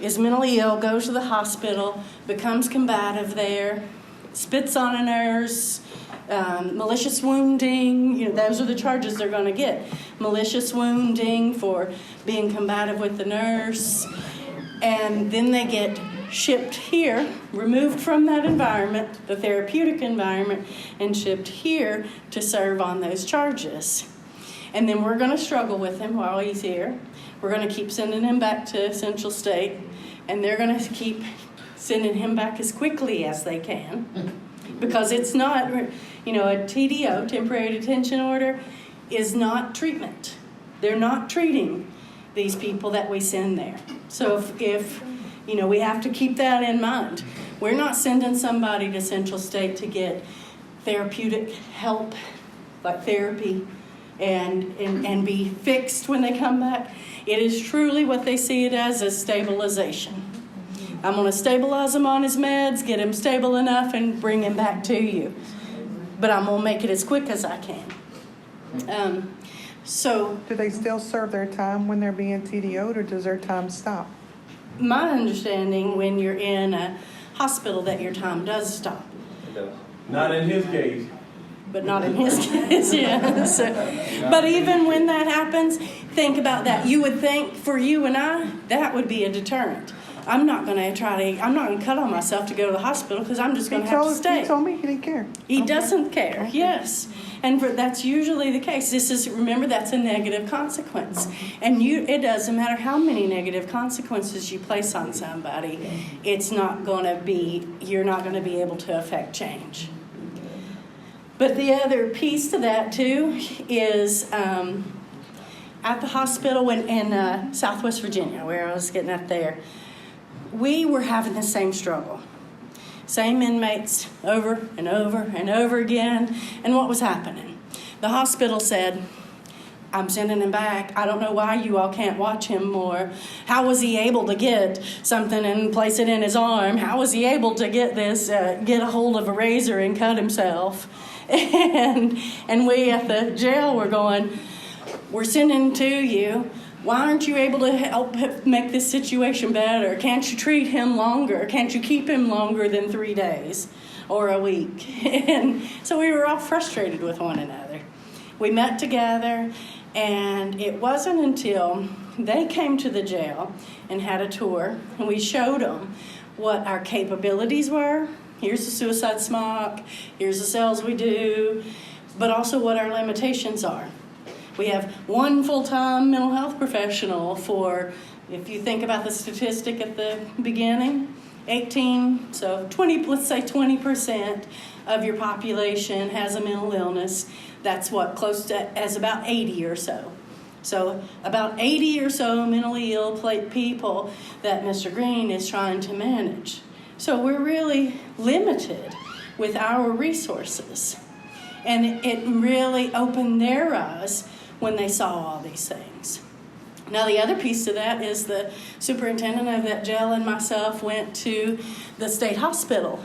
is mentally ill, goes to the hospital, becomes combative there, spits on a nurse, malicious wounding, those are the charges they're going to get. Malicious wounding for being combative with the nurse. And then they get shipped here, removed from that environment, the therapeutic environment, and shipped here to serve on those charges. And then we're going to struggle with him while he's here. We're going to keep sending him back to Central State, and they're going to keep sending him back as quickly as they can. Because it's not, a TDO, temporary detention order, is not treatment. They're not treating these people that we send there. So if we have to keep that in mind. We're not sending somebody to Central State to get therapeutic help, like therapy, and be fixed when they come back. It is truly what they see it as a stabilization. I'm going to stabilize him on his meds, get him stable enough, and bring him back to you. But I'm going to make it as quick as I can. Do they still serve their time when they're being TDO'd, or does their time stop? My understanding, when you're in a hospital, that your time does stop. Not in his case. But not in his case, yeah. But even when that happens, think about that. You would think for you and I, that would be a deterrent. I'm not going to cut on myself to go to the hospital because I'm just going to have to stay. He told me he didn't care. He doesn't care, yes. And that's usually the case. Remember, that's a negative consequence. And it doesn't matter how many negative consequences you place on somebody, you're not going to be able to affect change. But the other piece to that, too, is at the hospital in Southwest Virginia, where I was getting up there, we were having the same struggle. Same inmates over and over and over again. And what was happening? The hospital said, I'm sending him back. I don't know why you all can't watch him more. How was he able to get something and place it in his arm? How was he able to get a hold of a razor and cut himself? And we at the jail were going, we're sending to you. Why aren't you able to help make this situation better? Can't you treat him longer? Can't you keep him longer than 3 days or a week? And so we were all frustrated with one another. We met together, And it wasn't until they came to the jail and had a tour, and we showed them what our capabilities were. Here's the suicide smock, here's the cells we do, but also what our limitations are. We have one full-time mental health professional for, if you think about the statistic at the beginning, 18, so 20, let's say 20% of your population has a mental illness. That's what, close to as about 80 or so. So about 80 or so mentally ill people that Mr. Green is trying to manage. So we're really limited with our resources. And it really opened their eyes when they saw all these things. Now the other piece to that is the superintendent of that jail and myself went to the state hospital.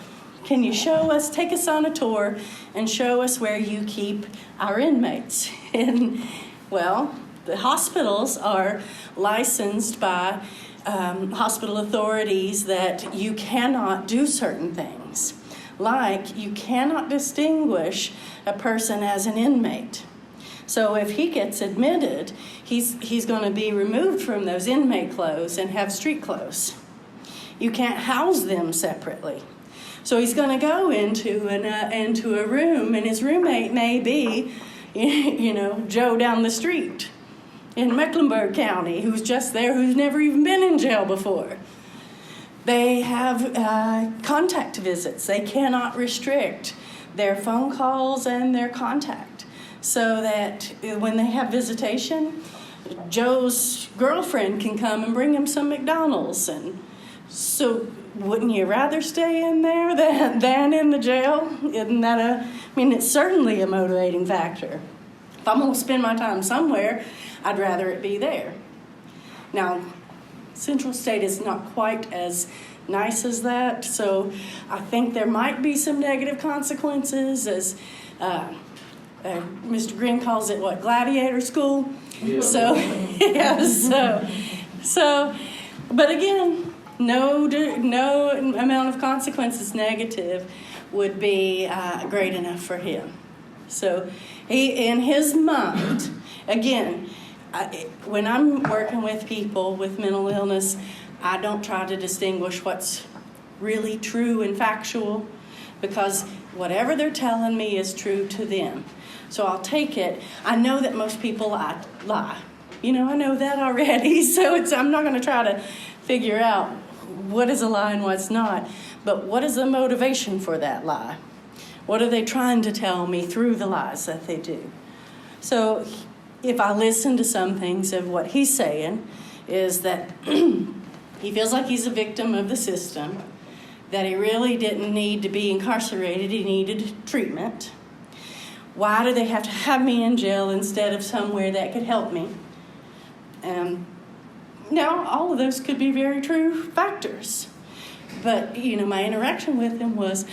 Can you show us, take us on a tour and show us where you keep our inmates? And well, the hospitals are licensed by hospital authorities that you cannot do certain things. Like you cannot distinguish a person as an inmate. So if he gets admitted, he's going to be removed from those inmate clothes and have street clothes. You can't house them separately. So he's going to go into a room, and his roommate may be, Joe down the street in Mecklenburg County, who's just there, who's never even been in jail before. They have contact visits. They cannot restrict their phone calls and their contact. So that when they have visitation, Joe's girlfriend can come and bring him some McDonald's. And so wouldn't you rather stay in there than in the jail? Isn't that it's certainly a motivating factor. If I'm going to spend my time somewhere, I'd rather it be there. Now, Central State is not quite as nice as that, so I think there might be some negative consequences as Mr. Green calls it, gladiator school? Yeah. So, but again, no amount of consequences negative would be great enough for him. So he, in his mind, again, when I'm working with people with mental illness, I don't try to distinguish what's really true and factual, because whatever they're telling me is true to them. So I'll take it. I know that most people lie. I know that already. So I'm not going to try to figure out what is a lie and what's not. But what is the motivation for that lie? What are they trying to tell me through the lies that they do? So if I listen to some things of what he's saying is that he feels like he's a victim of the system, that he really didn't need to be incarcerated, he needed treatment. Why do they have to have me in jail instead of somewhere that could help me? Now, all of those could be very true factors. But, my interaction with him was,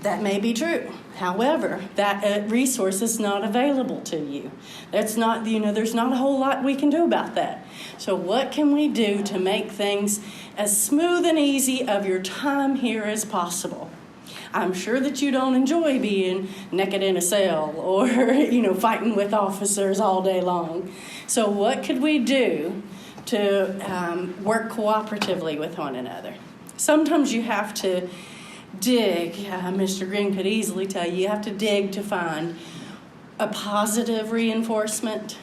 that may be true. However, that resource is not available to you. That's not, there's not a whole lot we can do about that. So what can we do to make things as smooth and easy of your time here as possible? I'm sure that you don't enjoy being naked in a cell or, fighting with officers all day long. So what could we do to work cooperatively with one another? Sometimes you have to dig. Mr. Green could easily tell you have to dig to find a positive reinforcement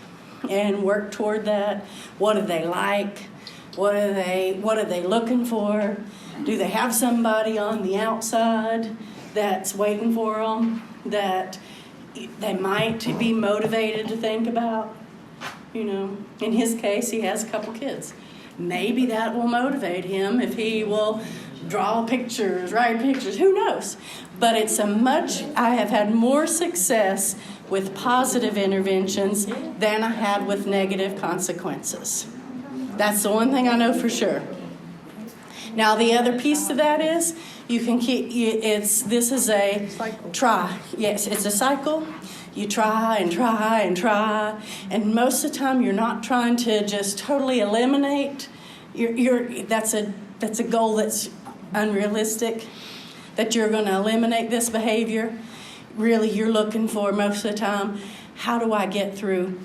and work toward that. What do they like? What are they looking for? Do they have somebody on the outside that's waiting for them that they might be motivated to think about? In his case, he has a couple kids. Maybe that will motivate him if he will draw pictures, write pictures, who knows? But I have had more success with positive interventions than I had with negative consequences. That's the one thing I know for sure. Now the other piece to that is you can this is a try. Yes, it's a cycle. You try and try and try, and most of the time you're not trying to just totally eliminate. That's a goal that's unrealistic, that you're going to eliminate this behavior. Really, you're looking for most of the time, how do I get through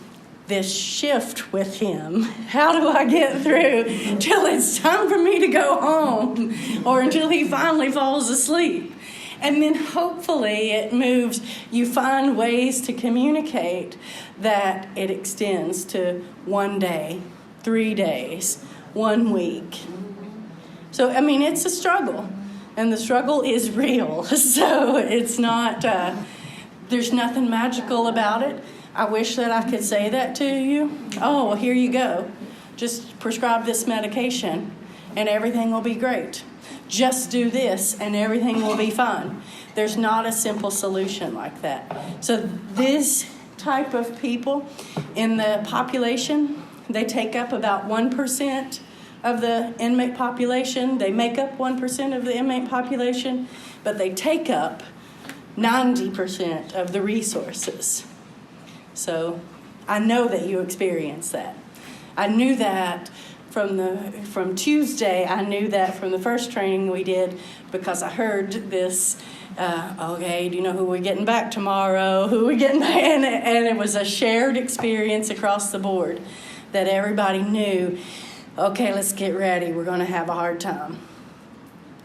this shift with him. How do I get through till it's time for me to go home, or until he finally falls asleep? And then hopefully it moves. You find ways to communicate that it extends to 1 day, 3 days, 1 week. So, I mean, it's a struggle, and the struggle is real. So it's not, there's nothing magical about it. I wish that I could say that to you. Oh, well, here you go. Just prescribe this medication, and everything will be great. Just do this, and everything will be fine. There's not a simple solution like that. So this type of people in the population, they take up about 1% of the inmate population. They make up 1% of the inmate population, but they take up 90% of the resources. So I know that you experience that. I knew that from Tuesday. I knew that from the first training we did, because I heard this, okay, do you know who we're getting back tomorrow? Who we getting back? And it was a shared experience across the board that everybody knew, okay, let's get ready. We're going to have a hard time.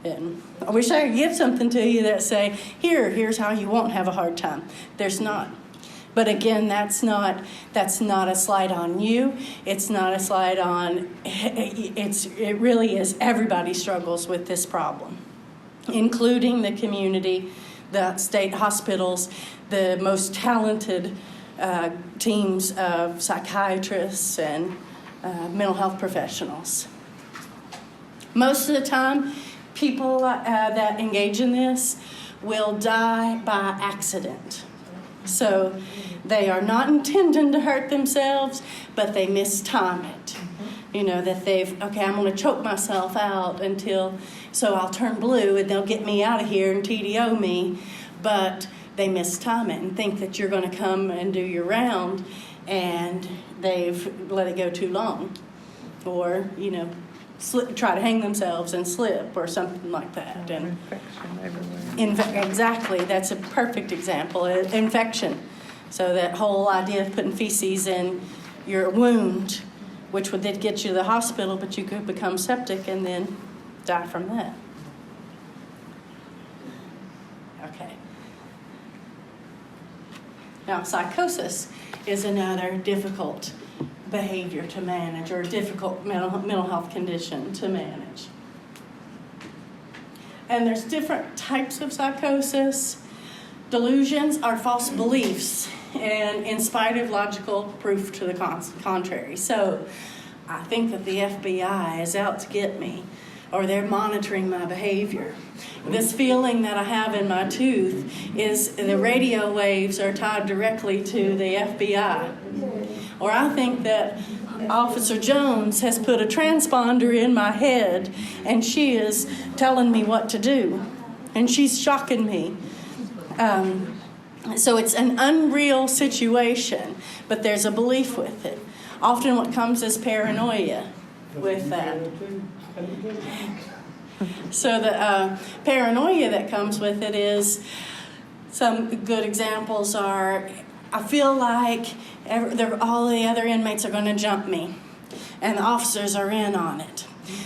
And I wish I could give something to you that say, here's how you won't have a hard time. There's not. But again, that's not a slight on you. It's not a slight on, it really is, everybody struggles with this problem, including the community, the state hospitals, the most talented teams of psychiatrists and mental health professionals. Most of the time, people that engage in this will die by accident. So they are not intending to hurt themselves, but they mistime it. You know, that okay, I'm going to choke myself out so I'll turn blue and they'll get me out of here and TDO me. But they mistime it and think that you're going to come and do your round, and they've let it go too long. Or, try to hang themselves and slip or something like that. And infection everywhere. Exactly, that's a perfect example. Infection. So that whole idea of putting feces in your wound, which would then get you to the hospital, but you could become septic and then die from that. Okay. Now, psychosis is another difficult behavior to manage, or a difficult mental health condition to manage. And there's different types of psychosis. Delusions are false beliefs, and in spite of logical proof to the contrary. So I think that the FBI is out to get me, or they're monitoring my behavior. This feeling that I have in my tooth is the radio waves are tied directly to the FBI. Or I think that Officer Jones has put a transponder in my head and she is telling me what to do. And she's shocking me. So it's an unreal situation, but there's a belief with it. Often what comes is paranoia with that. So the paranoia that comes with it is, some good examples are, I feel like all the other inmates are going to jump me, and the officers are in on it.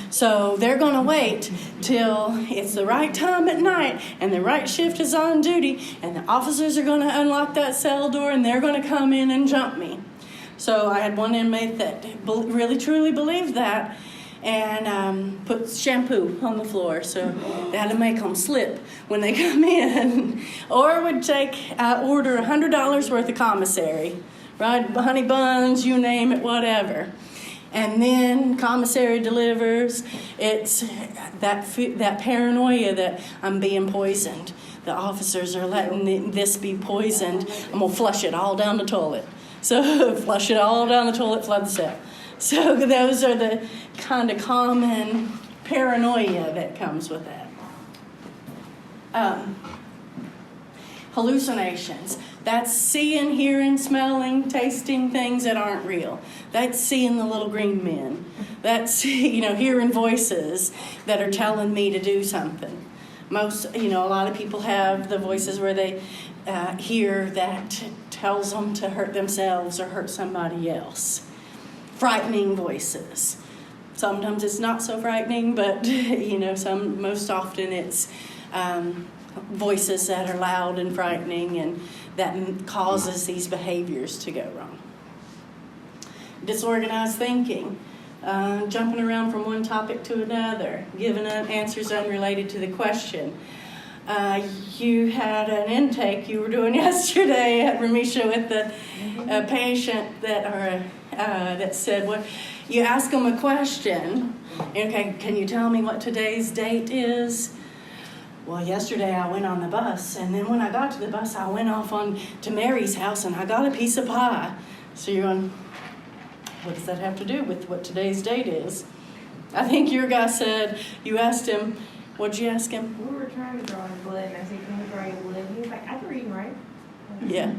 So they're going to wait till it's the right time at night and the right shift is on duty, and the officers are going to unlock that cell door and they're going to come in and jump me. So I had one inmate that really truly believed that, and put shampoo on the floor, so they had to make them slip when they come in. Or would order $100 worth of commissary, right? Honey buns, you name it, whatever. And then commissary delivers. It's that paranoia that I'm being poisoned. The officers are letting this be poisoned. I'm going to flush it all down the toilet. So flush it all down the toilet, flood the cell. So those are the kind of common paranoia that comes with that. Hallucinations. That's seeing, hearing, smelling, tasting things that aren't real. That's seeing the little green men. That's, hearing voices that are telling me to do something. a lot of people have the voices where they hear that tells them to hurt themselves or hurt somebody else. Frightening voices. Sometimes it's not so frightening, but most often it's voices that are loud and frightening, and that causes these behaviors to go wrong. Disorganized thinking, jumping around from one topic to another, giving answers unrelated to the question. You had an intake you were doing yesterday at Ramisha with a patient that said, "What?" You ask them a question. Okay, can you tell me what today's date is? Well, yesterday I went on the bus, and then when I got to the bus, I went off to Mary's house, and I got a piece of pie. So you're going, what does that have to do with what today's date is? I think your guy said, you asked him, what'd you ask him? We were trying to draw his blood, and I said, can you draw your blood? He was like, I can read and write. Yeah.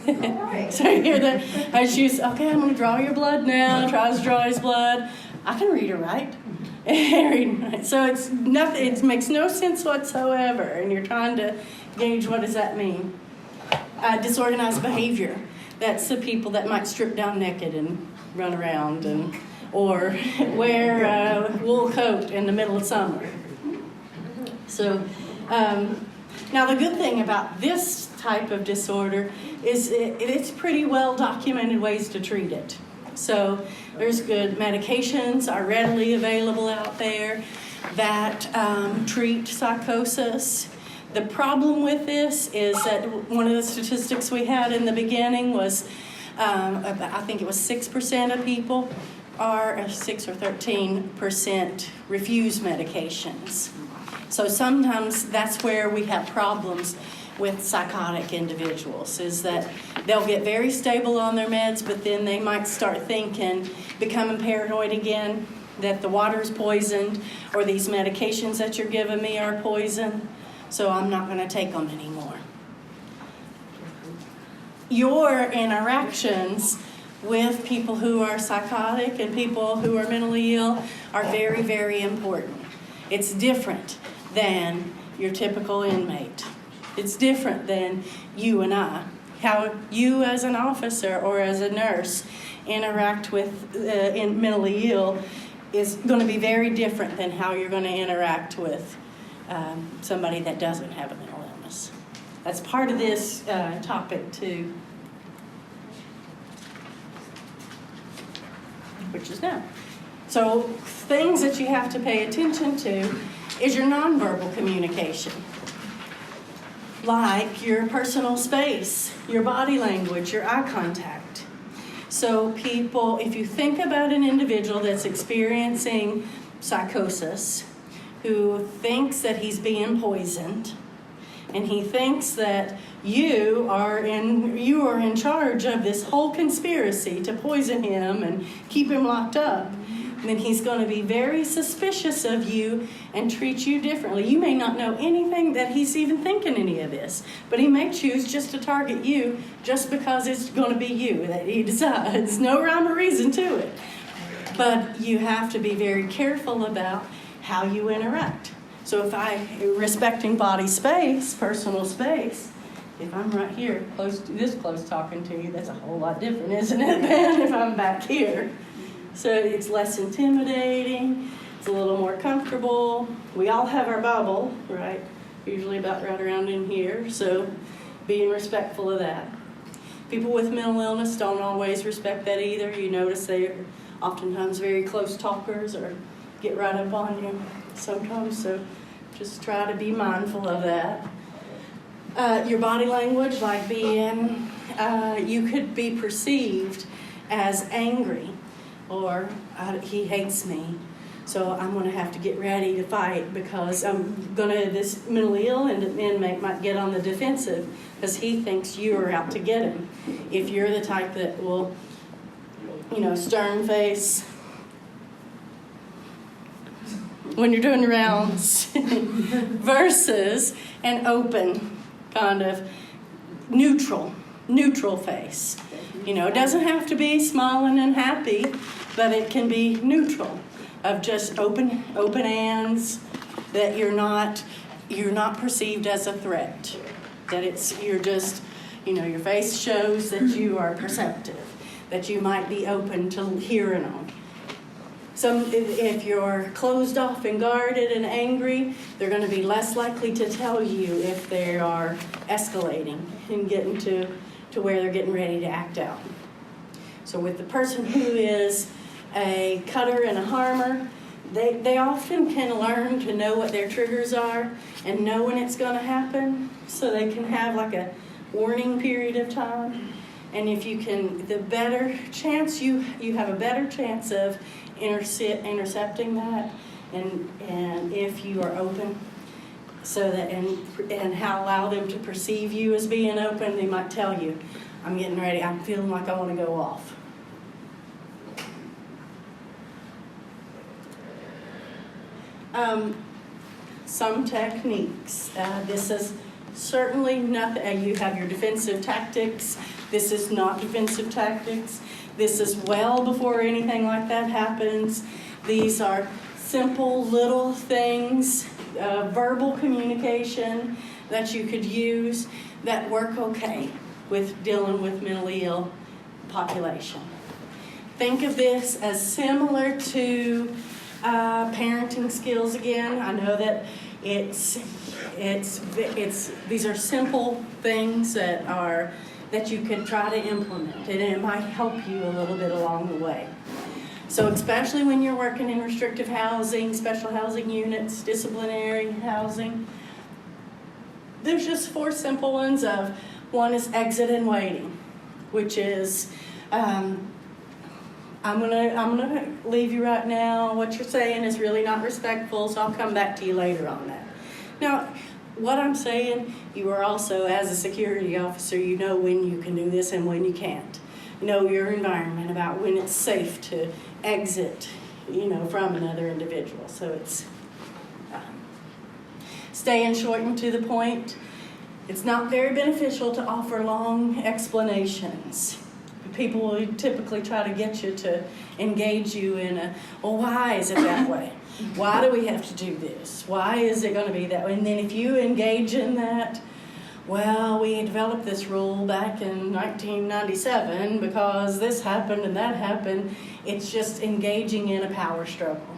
All right. So you hear that? And she's, okay, I'm going to draw your blood now. Tries to draw his blood. I can read or write. So it's nothing. It makes no sense whatsoever. And you're trying to gauge what does that mean. Disorganized behavior. That's the people that might strip down naked and run around, or wear a wool coat in the middle of summer. So now the good thing about this type of disorder is it's pretty well documented ways to treat it. So there's good medications are readily available out there that treat psychosis. The problem with this is that one of the statistics we had in the beginning was, I think it was 6% of people are 6 or 13% refuse medications. So sometimes that's where we have problems with psychotic individuals, is that they'll get very stable on their meds, but then they might start thinking, becoming paranoid again, that the water's poisoned, or these medications that you're giving me are poison, so I'm not going to take them anymore. Your interactions with people who are psychotic and people who are mentally ill are very, very important. It's different than your typical inmate. It's different than you and I. How you as an officer or as a nurse interact with mentally ill is going to be very different than how you're going to interact with somebody that doesn't have a mental illness. That's part of this topic too, which is now. So things that you have to pay attention to is your nonverbal communication. Like your personal space, your body language, your eye contact. So people, if you think about an individual that's experiencing psychosis, who thinks that he's being poisoned, and he thinks that you are in charge of this whole conspiracy to poison him and keep him locked up, then he's going to be very suspicious of you and treat you differently. You may not know anything that he's even thinking any of this, but he may choose just to target you just because it's going to be you that he decides. No rhyme or reason to it. But you have to be very careful about how you interact. So if respecting body space, personal space, if I'm right here, this close talking to you, that's a whole lot different, isn't it, than if I'm back here. So it's less intimidating, it's a little more comfortable. We all have our bubble, right? Usually about right around in here, so being respectful of that. People with mental illness don't always respect that either. You notice they're oftentimes very close talkers or get right up on you sometimes, so just try to be mindful of that. Your body language, like you could be perceived as angry, or he hates me, so I'm going to have to get ready to fight because this mentally ill inmate might get on the defensive because he thinks you are out to get him. If you're the type that will, stern face when you're doing rounds versus an open kind of neutral face. It doesn't have to be smiling and happy, but it can be neutral, of just open hands, that you're not you're not perceived as a threat. That you're just, your face shows that you are perceptive, that you might be open to hearing them. So if you're closed off and guarded and angry, they're going to be less likely to tell you if they are escalating and getting to where they're getting ready to act out. So with the person who is a cutter and a harmer, they often can learn to know what their triggers are and know when it's going to happen, so they can have like a warning period of time. And if you can, the better chance you have a better chance of intercepting that, and if you are open, so that and how allow them to perceive you as being open. They might tell you, I'm getting ready, I'm feeling like I want to go off. Some techniques. This is certainly nothing. You have your defensive tactics. This is not defensive tactics. This is well before anything like that happens. These are simple little things, verbal communication that you could use that work okay with dealing with mentally ill population. Think of this as similar to parenting skills again. I know that these are simple things that you can try to implement, and it might help you a little bit along the way. So especially when you're working in restrictive housing, special housing units, disciplinary housing, there's just 4 simple ones. One is exit and waiting, which is I'm gonna leave you right now. What you're saying is really not respectful, so I'll come back to you later on that. Now, what I'm saying, you are also, as a security officer, you know when you can do this and when you can't. You know your environment, about when it's safe to exit, from another individual. So it's staying short and to the point. It's not very beneficial to offer long explanations. People will typically try to get you to engage you in why is it that way? Why do we have to do this? Why is it going to be that way? And then if you engage in that, well, we developed this rule back in 1997 because this happened and that happened. It's just engaging in a power struggle.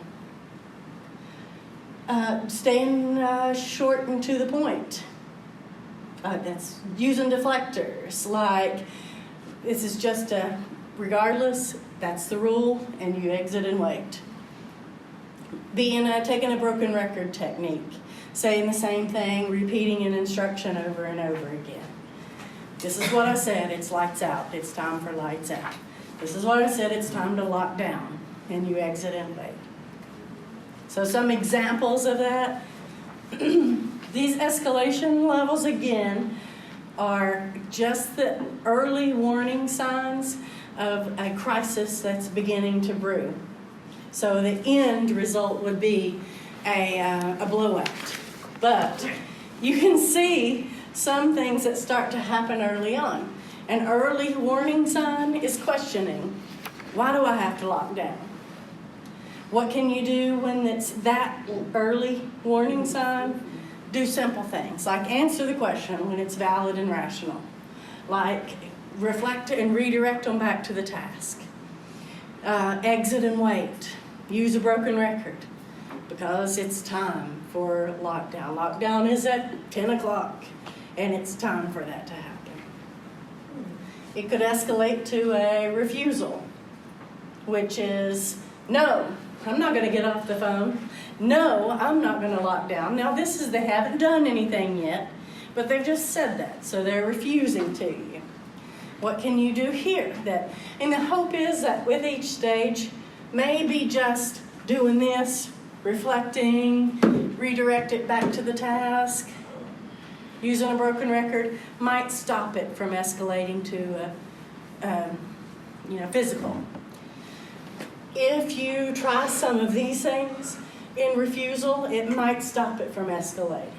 Staying short and to the point. That's using deflectors, like this is just regardless, that's the rule, and you exit and wait. Taking a broken record technique, saying the same thing, repeating an instruction over and over again. This is what I said, it's lights out, it's time for lights out. This is what I said, it's time to lock down, and you exit and wait. So some examples of that. These escalation levels, again, are just the early warning signs of a crisis that's beginning to brew. So the end result would be a blowout. But you can see some things that start to happen early on. An early warning sign is questioning. Why do I have to lock down? What can you do when it's that early warning sign? Do simple things, like answer the question when it's valid and rational. Like reflect and redirect them back to the task. Exit and wait. Use a broken record because it's time for lockdown. Lockdown is at 10 o'clock and it's time for that to happen. It could escalate to a refusal, which is, no, I'm not going to get off the phone. No, I'm not going to lock down. Now they haven't done anything yet, but they've just said that, so they're refusing to you. What can you do here? And the hope is that with each stage, maybe just doing this, reflecting, redirect it back to the task, using a broken record might stop it from escalating to physical. If you try some of these things in refusal, it might stop it from escalating.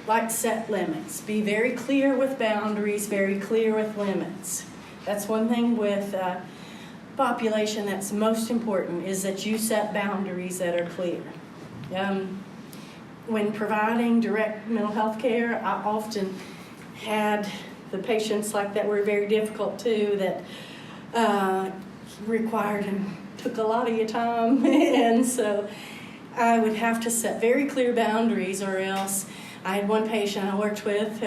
Like set limits. Be very clear with boundaries, very clear with limits. That's one thing with population that's most important, is that you set boundaries that are clear. when providing direct mental health care, I often had the patients like that were very difficult too, that required and took a lot of your time. And so I would have to set very clear boundaries, or else I had one patient I worked with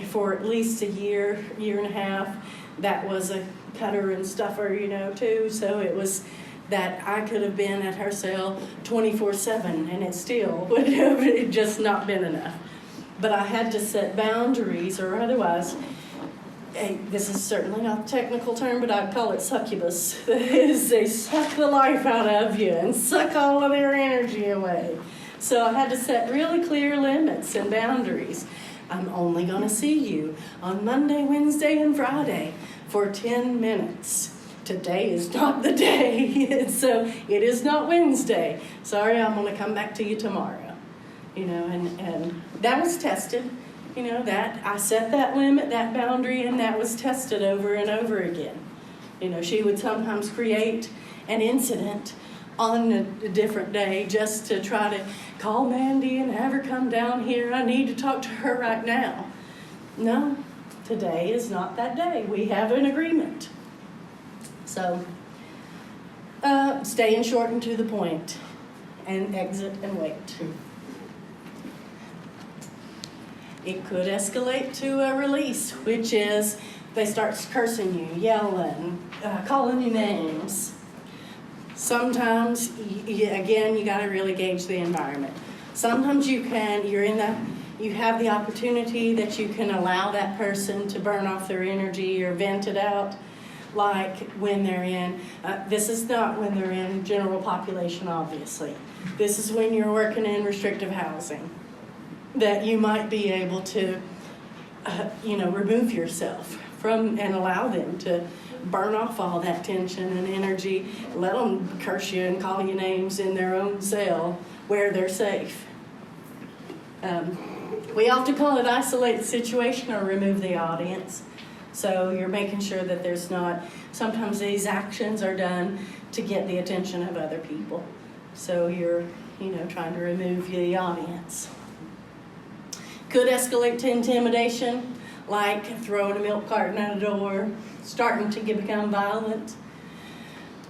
for at least a year and a half, that was a cutter and stuffer, too. So it was that I could have been at her cell 24/7, and it still would have just not been enough. But I had to set boundaries, or otherwise, this is certainly not a technical term, but I'd call it succubus. They suck the life out of you and suck all of their energy away. So I had to set really clear limits and boundaries. I'm only going to see you on Monday, Wednesday, and Friday for 10 minutes. Today is not the day, so it is not Wednesday. Sorry, I'm going to come back to you tomorrow. And that was tested. That I set that limit, that boundary, and that was tested over and over again. She would sometimes create an incident on a different day just to try to call Mandy and have her come down here. I need to talk to her right now. No, today is not that day. We have an agreement. So, stay in short and to the point, and exit and wait. It could escalate to a release, which is they start cursing you, yelling, calling you names. Sometimes, again, you got to really gauge the environment. Sometimes you have the opportunity that you can allow that person to burn off their energy or vent it out. Like when they're in, this is not when they're in general population, obviously. This is when you're working in restrictive housing, that you might be able to, remove yourself from and allow them to burn off all that tension and energy. Let them curse you and call you names in their own cell where they're safe. We often call it isolate the situation or remove the audience. So you're making sure that there's not, sometimes these actions are done to get the attention of other people. So you're, trying to remove the audience. Could escalate to intimidation, like throwing a milk carton at a door, starting to become violent.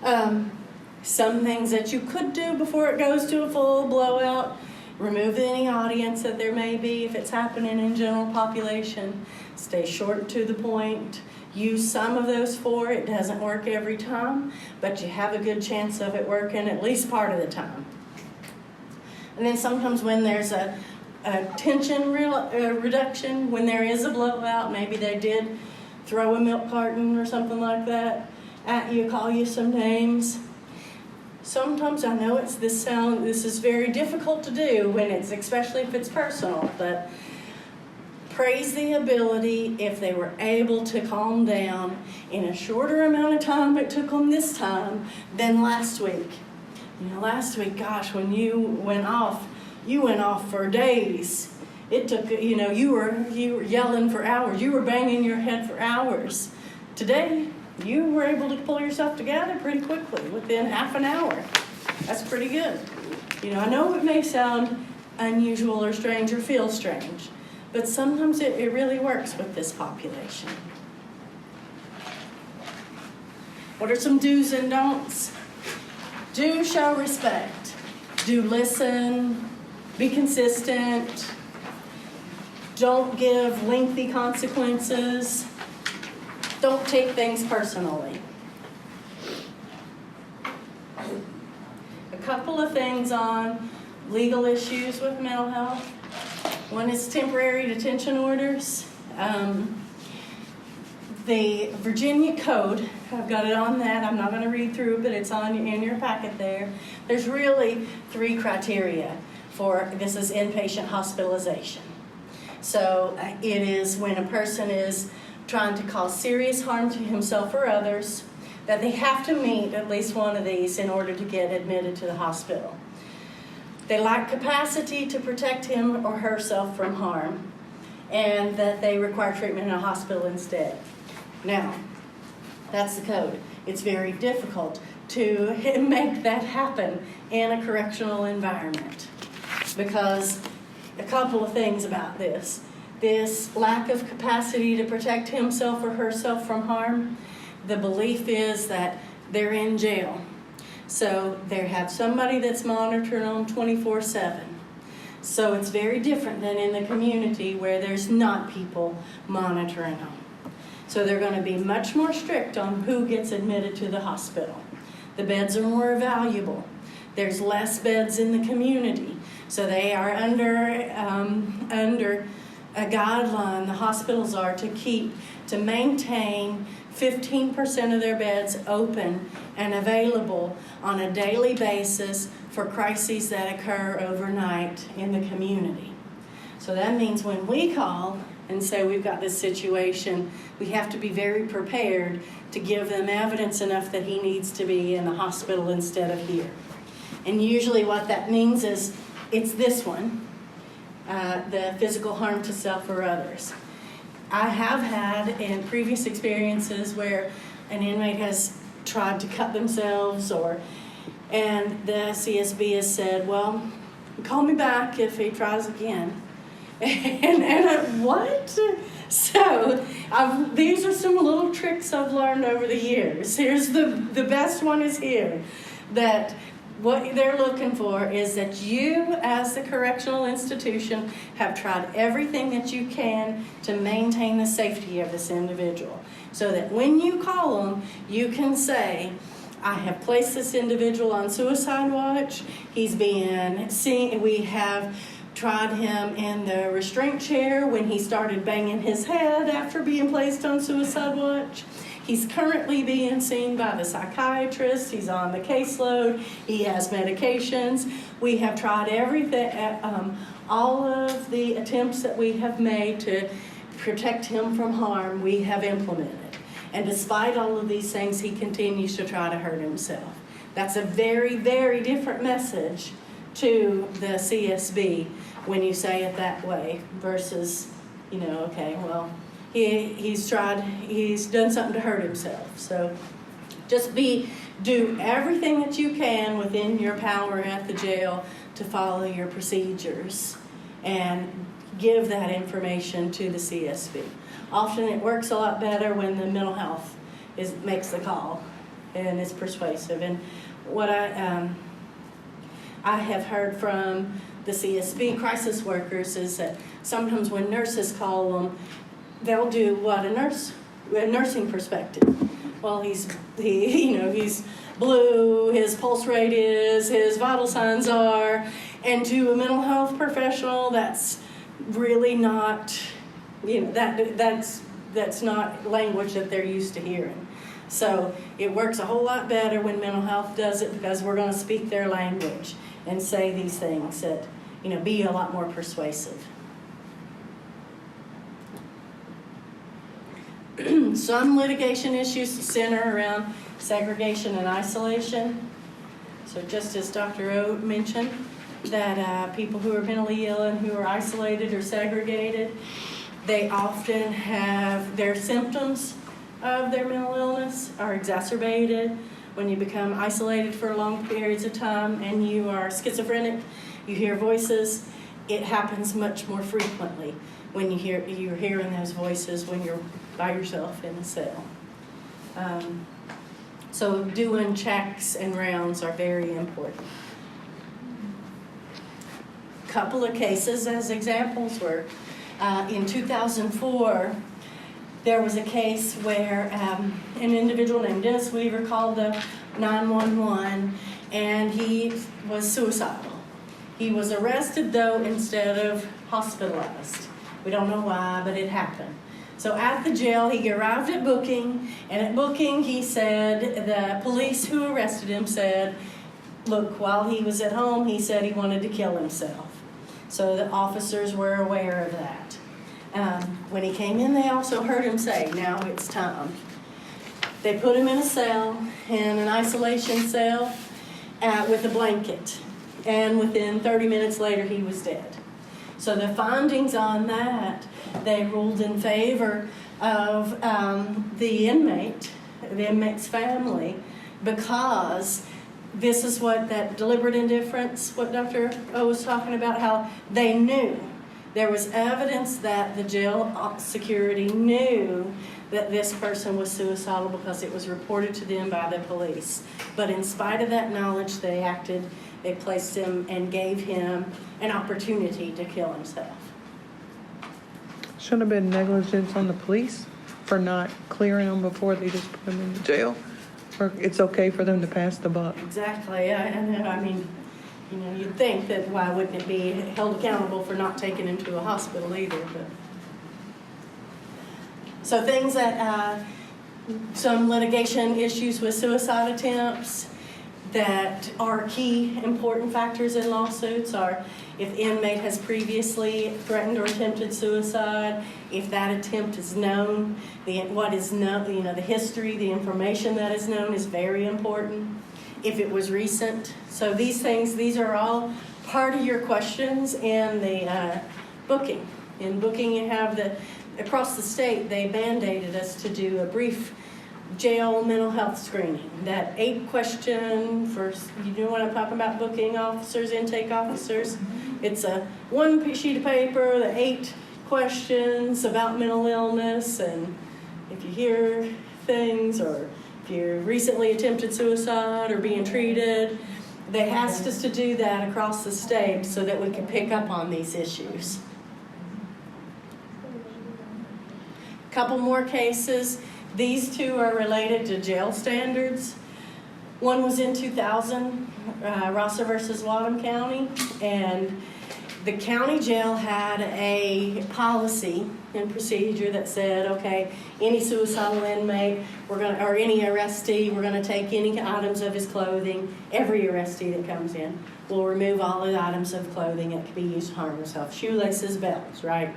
Some things that you could do before it goes to a full blowout: remove any audience that there may be if it's happening in general population. Stay short to the point. Use some of those four. It doesn't work every time, but you have a good chance of it working at least part of the time. And then sometimes when there's a tension reduction, when there is a blowout, maybe they did throw a milk carton or something like that at you, call you some names. Sometimes I know this is very difficult to do when especially if it's personal, but praise the ability if they were able to calm down in a shorter amount of time it took them this time than last week. Last week, gosh, when you went off for days. It took, you were yelling for hours. You were banging your head for hours. Today, you were able to pull yourself together pretty quickly within half an hour. That's pretty good. I know it may sound unusual or strange or feel strange, but sometimes it really works with this population. What are some do's and don'ts? Do show respect. Do listen. Be consistent. Don't give lengthy consequences. Don't take things personally. A couple of things on legal issues with mental health. One is temporary detention orders. The Virginia Code, I've got it on that. I'm not going to read through it, but it's in your packet there. There's really 3 criteria for this is inpatient hospitalization. So it is when a person is trying to cause serious harm to himself or others, that they have to meet at least one of these in order to get admitted to the hospital. They lack capacity to protect him or herself from harm, and that they require treatment in a hospital instead. Now, that's the code. It's very difficult to make that happen in a correctional environment because a couple of things about this. This lack of capacity to protect himself or herself from harm. The belief is that they're in jail. So they have somebody that's monitoring them 24/7. So it's very different than in the community where there's not people monitoring them. So they're going to be much more strict on who gets admitted to the hospital. The beds are more valuable. There's less beds in the community. So they are under a guideline, the hospitals are to maintain 15% of their beds open and available on a daily basis for crises that occur overnight in the community. So that means when we call and say we've got this situation, we have to be very prepared to give them evidence enough that he needs to be in the hospital instead of here. And usually what that means is it's this one, the physical harm to self or others. I have had in previous experiences where an inmate has tried to cut themselves and the CSB has said, well, call me back if he tries again. And what? So these are some little tricks I've learned over the years. Here's the best one is here, that what they're looking for is that you, as the correctional institution, have tried everything that you can to maintain the safety of this individual. So that when you call them, you can say, I have placed this individual on suicide watch. He's being seen. We have tried him in the restraint chair when he started banging his head after being placed on suicide watch. He's currently being seen by the psychiatrist. He's on the caseload. He has medications. We have tried everything, all of the attempts that we have made to protect him from harm, we have implemented. And despite all of these things, he continues to try to hurt himself. That's a very, very different message to the CSB when you say it that way versus, okay, well, he's done something to hurt himself. So just do everything that you can within your power at the jail to follow your procedures and give that information to the CSB. Often it works a lot better when the mental health makes the call and is persuasive. And what I have heard from the CSB crisis workers is that sometimes when nurses call them, they'll do what a nursing perspective. Well, he's blue, his pulse rate is, his vital signs are, and to a mental health professional, that's really not, that's not language that they're used to hearing. So it works a whole lot better when mental health does it because we're going to speak their language and say these things that, be a lot more persuasive. Some litigation issues center around segregation and isolation. So just as Dr. O mentioned, that people who are mentally ill and who are isolated or segregated, they often have their symptoms of their mental illness are exacerbated when you become isolated for long periods of time and you are schizophrenic, you hear voices. It happens much more frequently when you're hearing those voices when you're by yourself in a cell. So doing checks and rounds are very important. A couple of cases as examples were in 2004, there was a case where an individual named Dennis Weaver called the 911 and he was suicidal. He was arrested though instead of hospitalized. We don't know why, but it happened. So at the jail, he arrived at booking, and at booking he said, the police who arrested him said, look, while he was at home, he said he wanted to kill himself. So the officers were aware of that. When he came in, they also heard him say, now it's time. They put him in a cell, in an isolation cell, with a blanket. And within 30 minutes later, he was dead. So the findings on that, they ruled in favor of the inmate's family, because this is what that deliberate indifference, what Dr. O was talking about, how they knew. There was evidence that the jail security knew that this person was suicidal because it was reported to them by the police. But in spite of that knowledge, they acted, they placed him and gave him an opportunity to kill himself. Shouldn't have been negligence on the police for not clearing them before they just put them in the jail? Or it's okay for them to pass the buck? Exactly, and I mean, you know, you'd think that why wouldn't it be held accountable for not taking him to a hospital either, but. So things that, some litigation issues with suicide attempts that are key important factors in lawsuits are if the inmate has previously threatened or attempted suicide, if that attempt is known, what is known, you know, the history, the information that is known is very important. If it was recent. So these things, these are all part of your questions in the booking. In booking, you have across the state, they mandated us to do a brief jail mental health screening. That 8-question for, you know what I'm talking about, booking officers, intake officers. It's a 1 sheet of paper, the 8 questions about mental illness, and if you hear things, or if you recently attempted suicide or being treated. They asked us to do that across the state so that we could pick up on these issues. Couple more cases. These two are related to jail standards. One was in 2000, Rosser versus Wadham County, and the county jail had a policy and procedure that said, okay, any suicidal inmate, or any arrestee, we're going to take any items of his clothing. Every arrestee that comes in, we'll remove all the items of clothing that could be used to harm himself. Shoelaces, belts, right?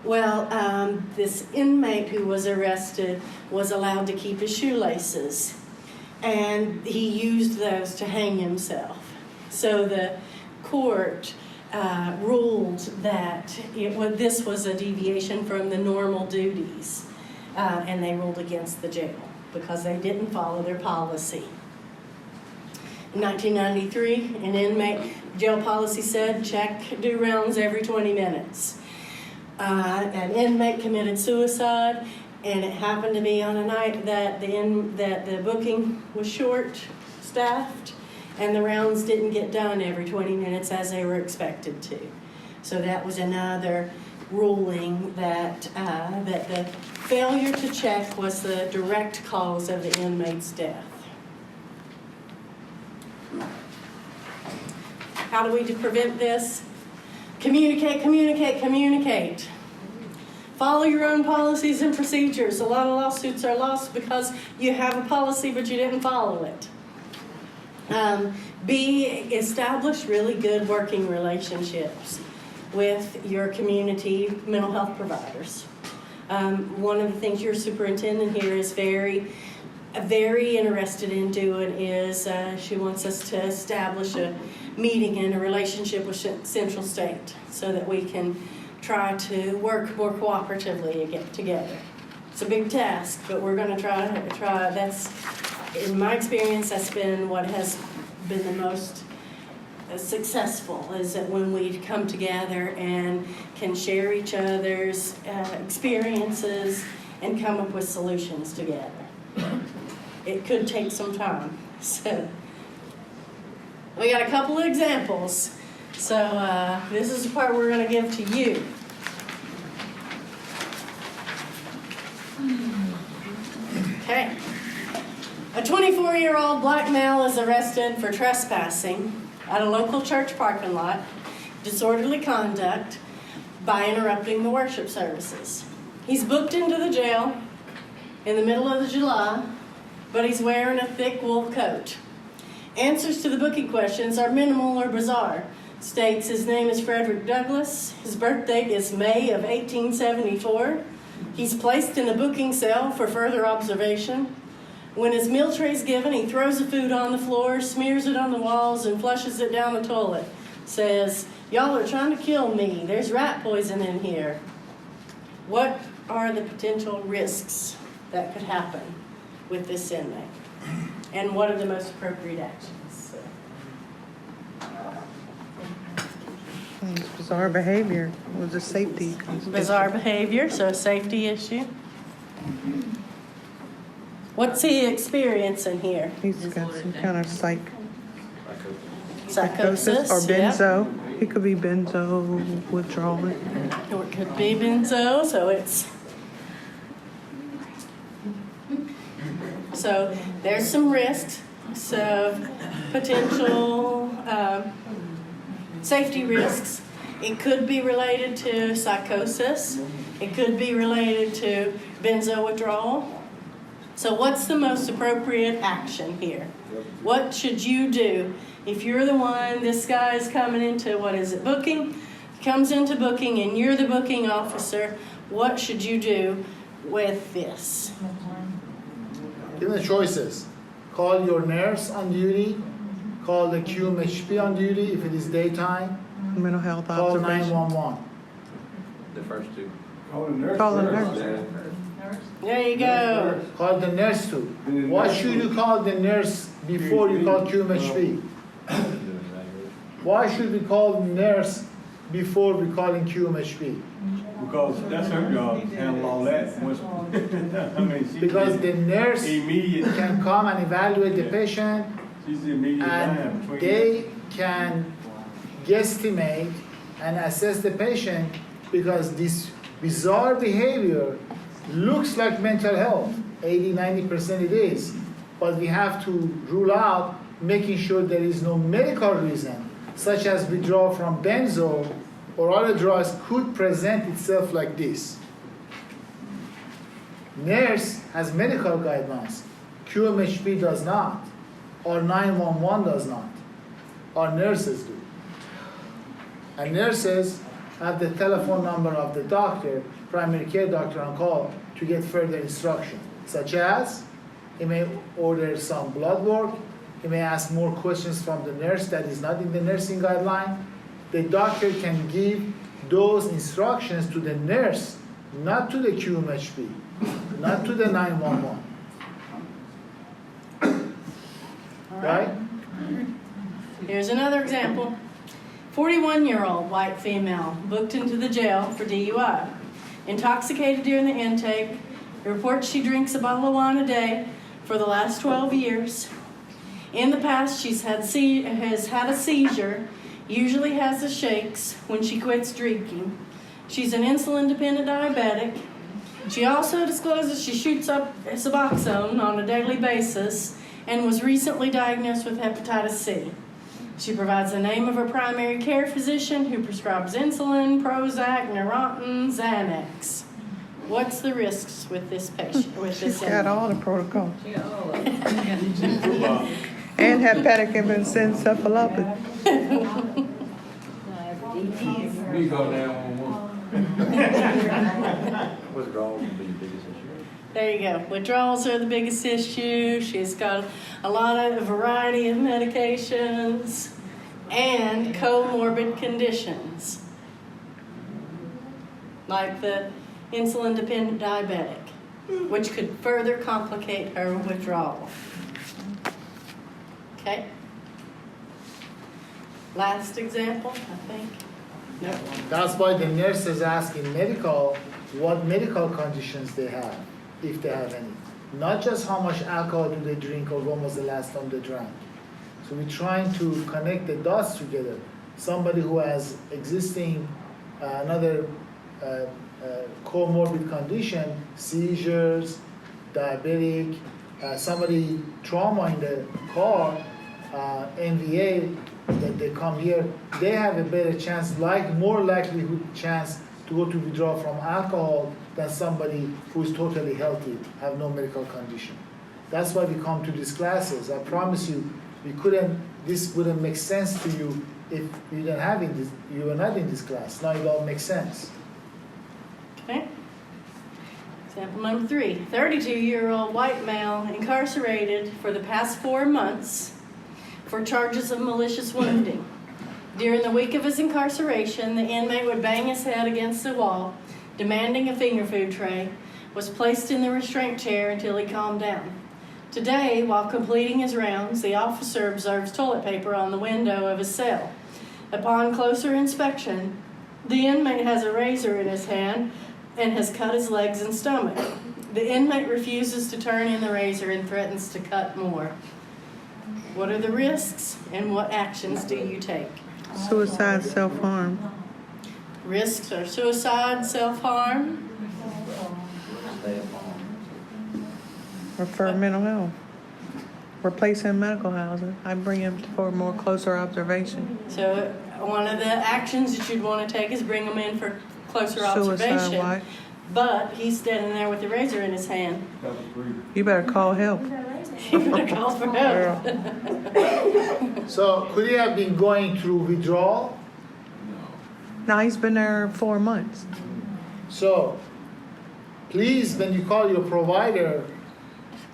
Well, this inmate who was arrested was allowed to keep his shoelaces, and he used those to hang himself. So the court ruled that this was a deviation from the normal duties, and they ruled against the jail because they didn't follow their policy. In 1993, an inmate jail policy said do rounds every 20 minutes. An inmate committed suicide, and it happened to be on a night that the booking was short-staffed, and the rounds didn't get done every 20 minutes as they were expected to. So that was another ruling that the failure to check was the direct cause of the inmate's death. How do we prevent this? Communicate, communicate, communicate. Follow your own policies and procedures. A lot of lawsuits are lost because you have a policy but you didn't follow it. Establish really good working relationships with your community mental health providers. One of the things your superintendent here is very interested in doing is she wants us to establish a meeting and a relationship with Central State so that we can try to work more cooperatively and get together. It's a big task, but we're going to try. That's, in my experience, that's been what has been the most successful, is that when we come together and can share each other's experiences and come up with solutions together. It could take some time. So we got a couple of examples. So this is the part we're going to give to you. Okay. A 24-year-old black male is arrested for trespassing at a local church parking lot, disorderly conduct, by interrupting the worship services. He's booked into the jail in the middle of July, but he's wearing a thick wool coat. Answers to the booking questions are minimal or bizarre. States his name is Frederick Douglass. His birth date is May of 1874. He's placed in a booking cell for further observation. When his meal tray is given, he throws the food on the floor, smears it on the walls, and flushes it down the toilet. Says, "Y'all are trying to kill me. There's rat poison in here." What are the potential risks that could happen with this inmate? And what are the most appropriate actions? Bizarre behavior was a safety. Bizarre behavior, so a safety issue. What's he experiencing here? He's got some kind of psychosis Psychosis, or yeah. benzo. He could be benzo withdrawal. Or it could be benzo, so it's... So there's some risks, so potential safety risks. It could be related to psychosis. It could be related to benzo withdrawal. So what's the most appropriate action here? What should you do? If you're the one, this guy's coming into, booking? Comes into booking and you're the booking officer, what should you do with this? Give them the choices. Call your nurse on duty, call the QMHP on duty if it is daytime, Mental health call observation. 911. The first two. Call the nurse. Call the first. nurse. There you go. Call the nurse too. Why should you call the nurse before you call QMHP? Why should we call the nurse before we calling QMHP? Because that's her job, to handle all that. Once- I mean, she Because is the nurse immediate, can come and evaluate the patient, she's the immediate line and between. they can guesstimate and assess the patient, because this bizarre behavior looks like mental health. 80-90% it is. But we have to rule out making sure there is no medical reason, such as withdrawal from benzo or other drugs could present itself like this. Nurse has medical guidelines. QMHP does not. Or 911 does not. Our nurses do. And nurses have the telephone number of the doctor, primary care doctor on call, to get further instruction, such as he may order some blood work, he may ask more questions from the nurse that is not in the nursing guideline. The doctor can give those instructions to the nurse, not to the QMHP, not to the 911. Right? Here's another example. 41-year-old white female booked into the jail for DUI. Intoxicated during the intake. Reports she drinks a bottle of wine a day for the last 12 years. In the past, has had a seizure, usually has the shakes when she quits drinking. She's an insulin-dependent diabetic. She also discloses she shoots up Suboxone on a daily basis and was recently diagnosed with hepatitis C. She provides the name of her primary care physician who prescribes insulin, Prozac, Neurontin, Xanax. What's the risks with this patient? She's got all the protocols. And hepatic encephalopathy. We go 911. Withdrawals would be the biggest issue. There you go. Withdrawals are the biggest issue. She's got a variety of medications and comorbid conditions, like the insulin-dependent diabetic, which could further complicate her withdrawal. Okay? Last example, I think. Nope. That's why the nurse is asking what medical conditions they have, if they have any. Not just how much alcohol do they drink or when was the last time they drank. So we're trying to connect the dots together. Somebody who has existing another comorbid condition, seizures, diabetic, somebody trauma in the car, NVA, that they come here, they have a better chance, more likelihood chance to go to withdraw from alcohol than somebody who is totally healthy, have no medical condition. That's why we come to these classes. I promise you, this wouldn't make sense to you if you were not in this class. Now it all makes sense. Okay. Example number 3. 32-year-old white male incarcerated for the past 4 months for charges of malicious wounding. During the week of his incarceration, the inmate would bang his head against the wall, demanding a finger food tray, was placed in the restraint chair until he calmed down. Today, while completing his rounds, the officer observes toilet paper on the window of his cell. Upon closer inspection, the inmate has a razor in his hand and has cut his legs and stomach. The inmate refuses to turn in the razor and threatens to cut more. What are the risks and what actions do you take? Suicide, self-harm. Risks are suicide, self-harm. Refer mental health. Replace him in medical housing. I bring him for more closer observation. So one of the actions that you'd want to take is bring him in for closer observation. Suicide watch. But he's standing there with the razor in his hand. You better call help. You better call for help. So could he have been going through withdrawal? Now he's been there 4 months. So please, when you call your provider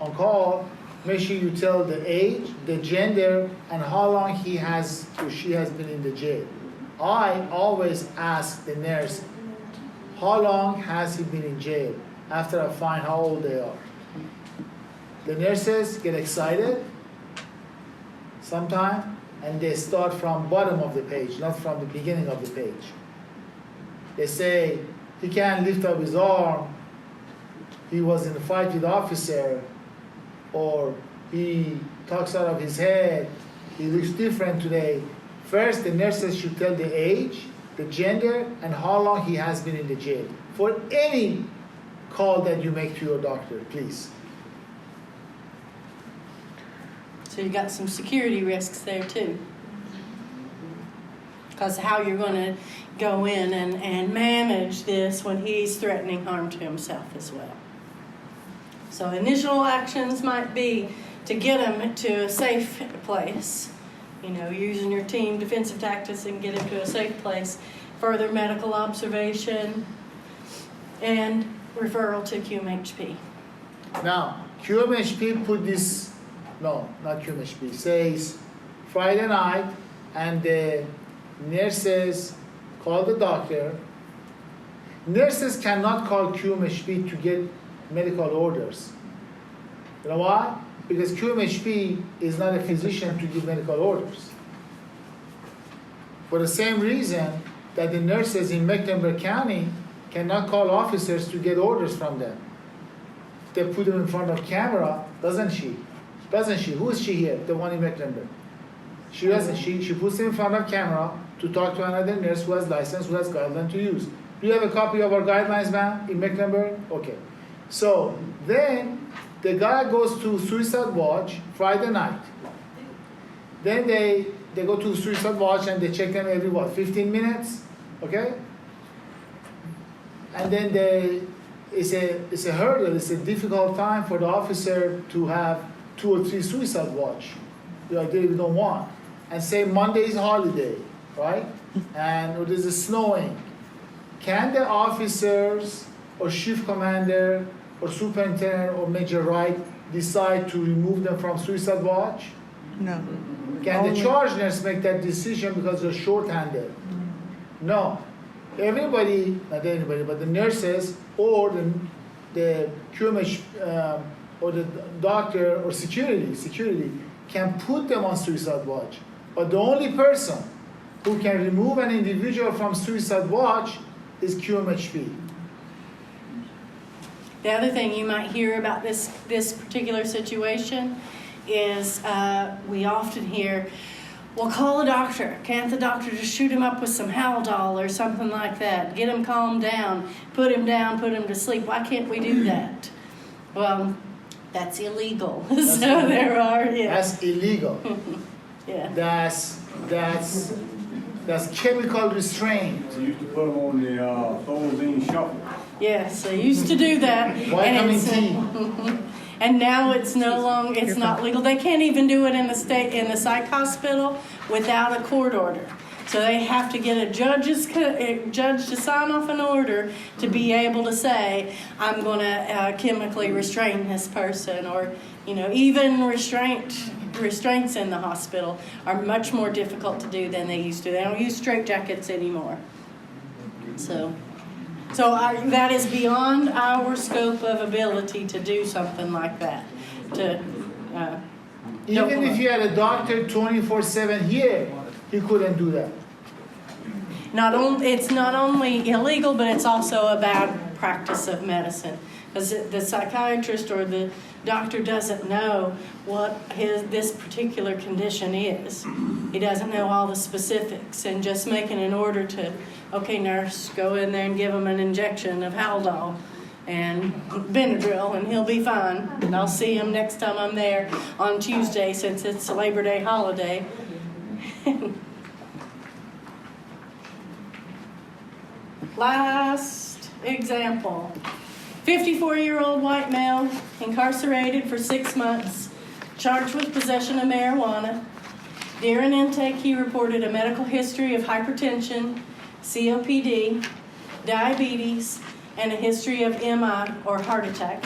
on call, make sure you tell the age, the gender, and how long he has or she has been in the jail. I always ask the nurse, how long has he been in jail, after I find how old they are. The nurses get excited sometimes, and they start from bottom of the page, not from the beginning of the page. They say, he can't lift up his arm, he was in a fight with the officer, or he talks out of his head, he looks different today. First, the nurses should tell the age, the gender, and how long he has been in the jail. For any call that you make to your doctor, please. So you got some security risks there too. Because how you're going to go in and manage this when he's threatening harm to himself as well. So initial actions might be to get him to a safe place. You know, using your team defensive tactics and get him to a safe place. Further medical observation and referral to QMHP. Now, QMHP put this, no, not QMHP, says Friday night, and the nurses call the doctor. Nurses cannot call QMHP to get medical orders. You know why? Because QMHP is not a physician to give medical orders. For the same reason that the nurses in Mecklenburg County cannot call officers to get orders from them. They put them in front of camera, doesn't she? Doesn't she? Who is she here? The one in Mecklenburg. She doesn't. She puts them in front of camera to talk to another nurse who has license, who has guidelines to use. Do you have a copy of our guidelines, ma'am, in Mecklenburg? Okay. So then the guy goes to Suicide Watch Friday night. Then they go to Suicide Watch and they check them every, 15 minutes? Okay? And then it's a hurdle, it's a difficult time for the officer to have 2 or 3 Suicide Watch. The idea we don't want. And say Monday is holiday, right? And it is snowing. Can the officers or shift commander or superintendent or Major Wright decide to remove them from Suicide Watch? No. Can the charge nurse make that decision because they're short-handed? No. Everybody, not anybody, but the nurses or the QMH or the doctor or security can put them on Suicide Watch. But the only person who can remove an individual from Suicide Watch is QMHP. The other thing you might hear about this particular situation is we often hear, well, call a doctor. Can't the doctor just shoot him up with some Haldol or something like that? Get him calmed down, put him to sleep. Why can't we do that? Well, that's illegal. That's so illegal. There are, yeah. That's illegal. Yeah. That's chemical restraint. We used to put them on the Thorazine shuffle. Yes, they used to do that. Vitamin T. And now it's no longer, it's not legal. They can't even do it in the psych hospital without a court order. So they have to get a judge to sign off an order to be able to say, I'm going to chemically restrain this person, or even restraints in the hospital are much more difficult to do than they used to. They don't use straitjackets anymore. So that is beyond our scope of ability to do something like that. to, Even if you had a doctor 24/7 here, he couldn't do that. it's not only illegal, but it's also a bad practice of medicine. Because the psychiatrist or the doctor doesn't know what this particular condition is. He doesn't know all the specifics, and just making an order to, okay, nurse, go in there and give him an injection of Haldol and Benadryl, and he'll be fine. And I'll see him next time I'm there on Tuesday, since it's a Labor Day holiday. Last example. 54-year-old white male, incarcerated for 6 months, charged with possession of marijuana. During intake, he reported a medical history of hypertension, COPD, diabetes, and a history of MI or heart attack.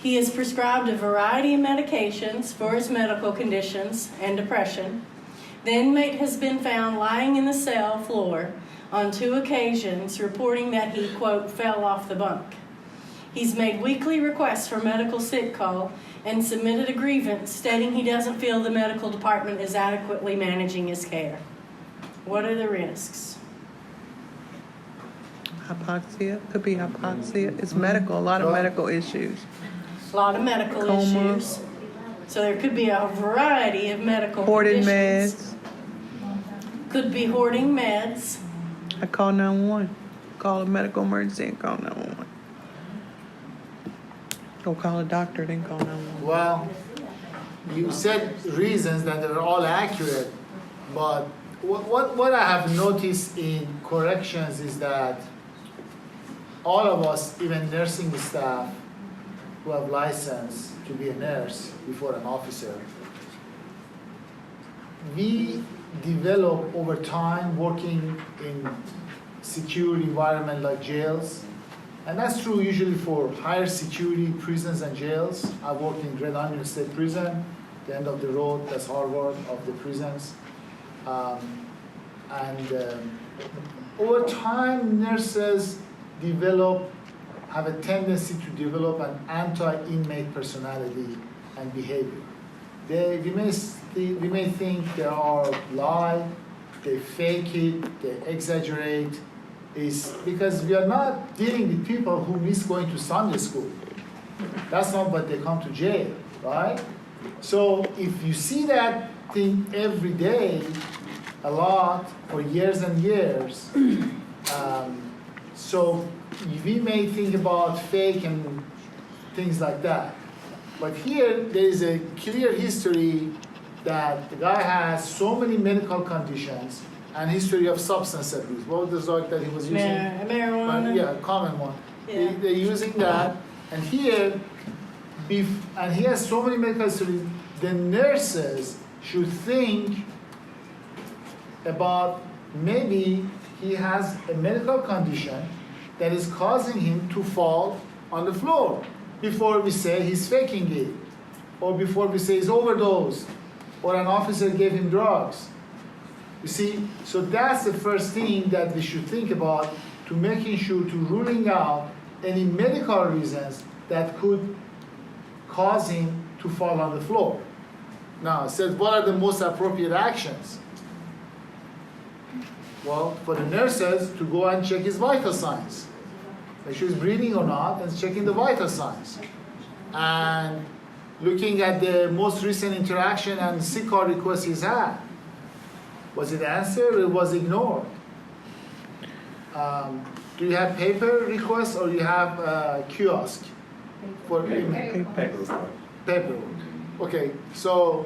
He is prescribed a variety of medications for his medical conditions and depression. The inmate has been found lying in the cell floor on 2 occasions, reporting that he, quote, fell off the bunk. He's made weekly requests for medical sick call and submitted a grievance stating he doesn't feel the medical department is adequately managing his care. What are the risks? Hypoxia, could be hypoxia. It's medical, a lot of medical issues. A lot of medical Coma. issues. So there could be a variety of medical Hoarding conditions. meds. Could be hoarding meds. I call 911. Call a medical emergency and call 911. Go call a doctor, then call 911. Well, you said reasons that they're all accurate, but what I have noticed in corrections is that all of us, even nursing staff who have license to be a nurse before an officer, we develop over time working in secure environment like jails. And that's true usually for higher security prisons and jails. I worked in Red Onion State Prison, the end of the road, that's Harvard of the prisons. Over time, nurses have a tendency to develop an anti-inmate personality and behavior. We may think they are lie, they fake it, they exaggerate. Is because we are not dealing with people who miss going to Sunday school. That's not what they come to jail, right? So if you see that thing every day, a lot, for years and years, so we may think about fake and things like that. But here, there is a clear history that the guy has so many medical conditions and history of substance abuse. What was the drug that he was using? Marijuana. Yeah, common one. Yeah. They're using that, and here, and he has so many medical histories, the nurses should think about maybe he has a medical condition that is causing him to fall on the floor before we say he's faking it, or before we say he's overdosed, or an officer gave him drugs. You see, so that's the first thing that we should think about, to making sure to ruling out any medical reasons that could cause him to fall on the floor. Now, it says, what are the most appropriate actions? Well, for the nurses to go and check his vital signs. Make sure he's breathing or not, and checking the vital signs. And looking at the most recent interaction and sick call requests he's had. Was it answered or was it ignored? Do you have paper requests or you have a kiosk? For paper. Okay, so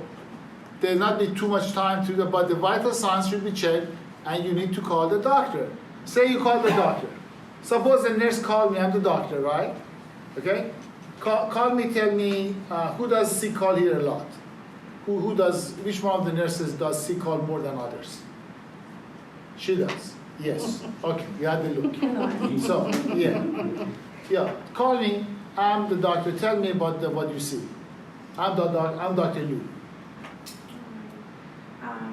there'll not be too much time to do, but the vital signs should be checked and you need to call the doctor. Say you call the doctor. Suppose the nurse called me, I'm the doctor, right? Okay? Call me, tell me, who does sick call here a lot? Which one of the nurses does sick call more than others? She does. Yes. Okay, you had the look. So, yeah. Call me, I'm the doctor, tell me about what you see. I'm Dr. Liu.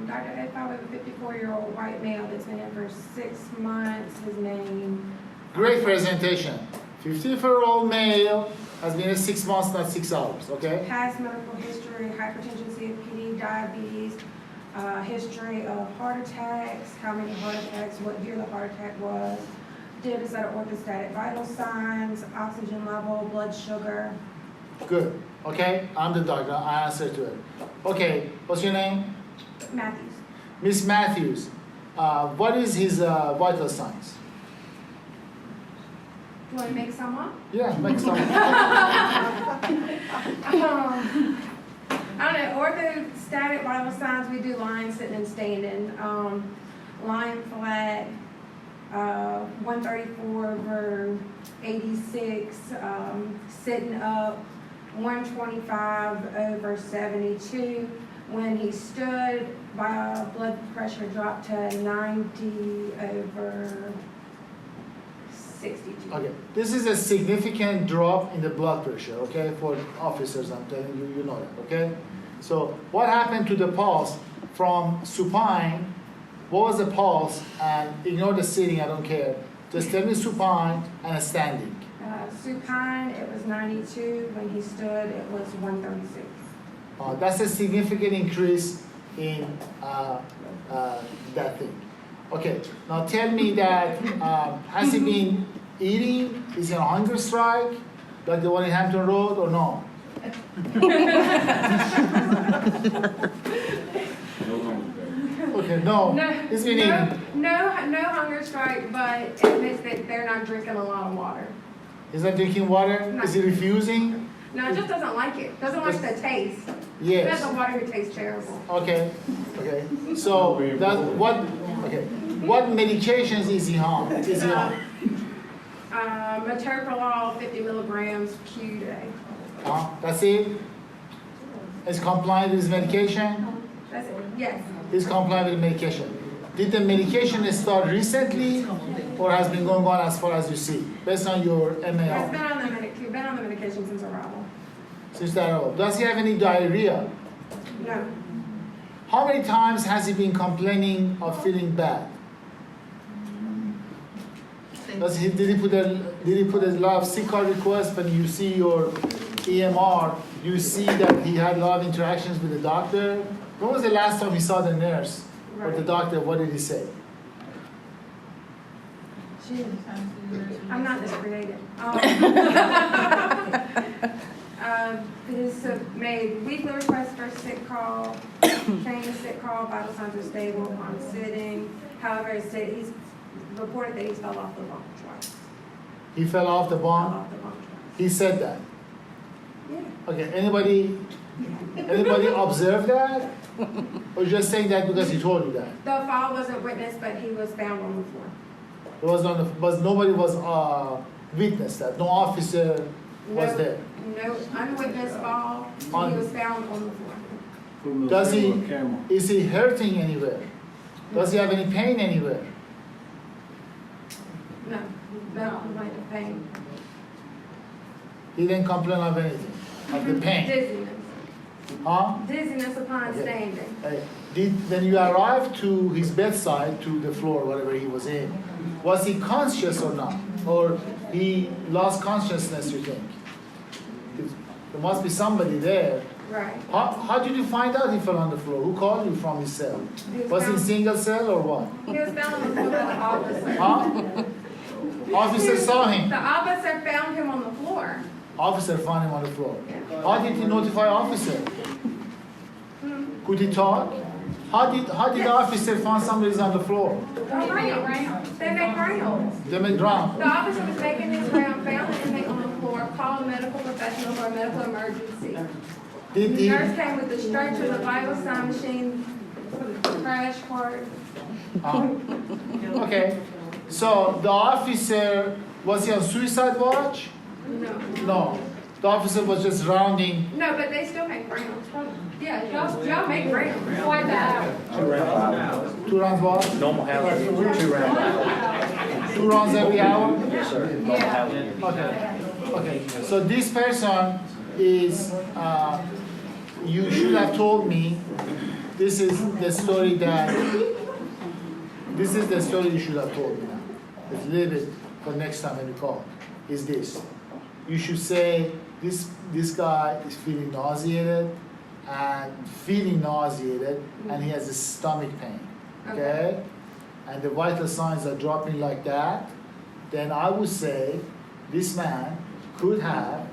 Dr. Edford was a 54-year-old white male that's been in for 6 months. His name. Great presentation. 54-year-old male has been here 6 months, not 6 hours, okay? Past medical history, hypertension, COPD, diabetes, history of heart attacks, how many heart attacks, what year the heart attack was, did a set of orthostatic vital signs, oxygen level, blood sugar. Good, okay? I'm the doctor, I answer to it. Okay, what's your name? Matthews. Miss Matthews, what is his vital signs? You want to make some up? Yeah, make some. I don't know, orthostatic vital signs, we do lying, sitting, and standing. Lying flat, 134/86, sitting up, 125/72. When he stood, blood pressure dropped to 90/62. Okay, this is a significant drop in the blood pressure, okay, for officers, I'm telling you, you know that, okay? So what happened to the pulse from supine? What was the pulse? And ignore the sitting, I don't care. Just tell me supine and standing. Supine, it was 92. When he stood, it was 136. That's a significant increase in that thing. Okay, now tell me that, has he been eating? Is he on a hunger strike, like the one in Hampton Road, or no? Okay, no, he's been eating. No hunger strike, but it means that they're not drinking a lot of water. He's not drinking water? No. Is he refusing? No, it just doesn't like it. Doesn't like the taste. Yes. The water tastes terrible. Okay, okay. So what medications is he on? Metoprolol, 50 milligrams Q day. That's it? Is compliant with his medication? That's it. Yes. He's compliant with the medication. Did the medication start recently or has been going on as far as you see, based on your He's MAO? been on the medication since arrival. Since that arrival. Does he have any diarrhea? No. How many times has he been complaining of feeling bad? Did he put a lot of sick card requests? When you see your EMR, you see that he had a lot of interactions with the doctor. When was the last time he saw the nurse or the doctor? What did he say? I'm not this creative. He's made weekly requests for sick call, changed sick call, vital signs are stable upon sitting. However, he's reported that he fell off the bunk twice. He fell off the Fell bunk? off the bunk twice. He said that? Yeah. Okay, anybody observe that? Or just saying that because he told you that? The fall wasn't witnessed, but he was found on the floor. Nobody was witness that. No officer was there. No unwitnessed fall. He was found on the floor. Is he hurting anywhere? Does he have any pain anywhere? No complaint of pain. He didn't complain of anything, of the pain. Dizziness. Huh? Dizziness upon standing. When you arrived to his bedside, to the floor, whatever he was in, was he conscious or not? Or he lost consciousness, you think? There must be somebody there. Right. How did you find out he fell on the floor? Who called you from his cell? Was he in single cell or what? He was found on the floor by the officer. Huh? Officer saw him. The officer found him on the floor. Officer found him on the floor. How did he notify officer? Could he talk? How did the officer find somebody's on the floor? They made rounds. They made rounds. The officer was making his round, found the inmate on the floor, called a medical professional for a medical emergency. The nurse came with the stretcher, the vital sign machine, the crash cart. Okay. So the officer, was he on suicide watch? No. No. The officer was just rounding. No, but they still make rounds. Yeah, y'all make rounds. Twice an hour. 2 rounds what? Normal housing, 2 rounds. 2 rounds every hour? Yes, sir. Normal housing. Okay. So this person is, you should have told me, this is the story you should have told me now. Let's leave it for next time when you call. is this. You should say, this guy is feeling nauseated and he has a stomach pain, okay? And the vital signs are dropping like that, then I would say this man could have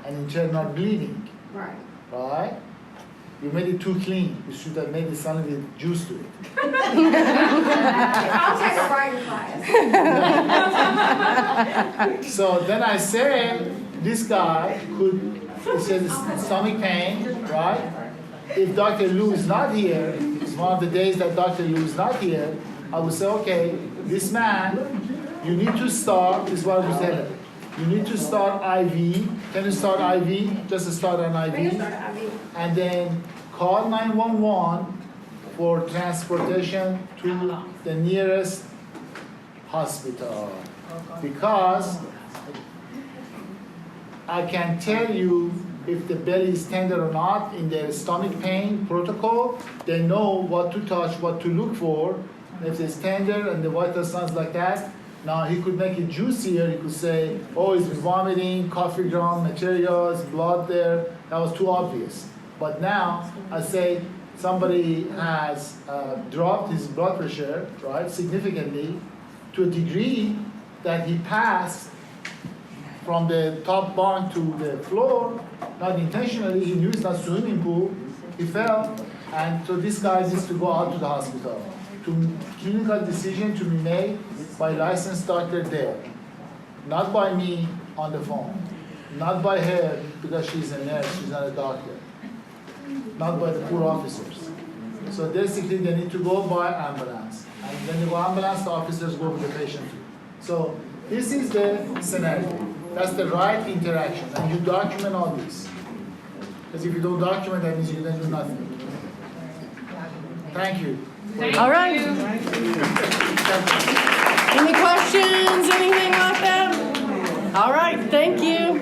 an internal bleeding, Right. right? You made it too clean. You should have made it something with juice to it. I'll take a writing class. So then I say, this guy could, he says stomach pain, right? If Dr. Lou is not here, it's one of the days that Dr. Lou is not here, I would say, okay, this man, you need to start, this is what I would tell him. You need to start IV. Can you start IV? Just start an IV. And then call 911 for transportation to the nearest hospital. Because I can tell you if the belly is tender or not in their stomach pain protocol. They know what to touch, what to look for. If it's tender and the vital signs like that, now he could make it juicier. He could say, oh, he's been vomiting, coffee ground materials, blood there. That was too obvious. But now I say somebody has dropped his blood pressure, right, significantly to a degree that he passed from the top bunk to the floor, not intentionally. He knew it's not swimming pool. He fell, and so this guy needs to go out to the hospital. Clinical decision to be made by licensed doctor there, not by me on the phone, not by her because she's a nurse, she's not a doctor, not by the poor officers. So basically they need to go by ambulance, and when they go ambulance, the officers go with the patient too. So this is the scenario. That's the right interaction, and you document all this. Because if you don't document, that means you don't do nothing. Thank you. All right. Any questions, anything like that? All right, thank you.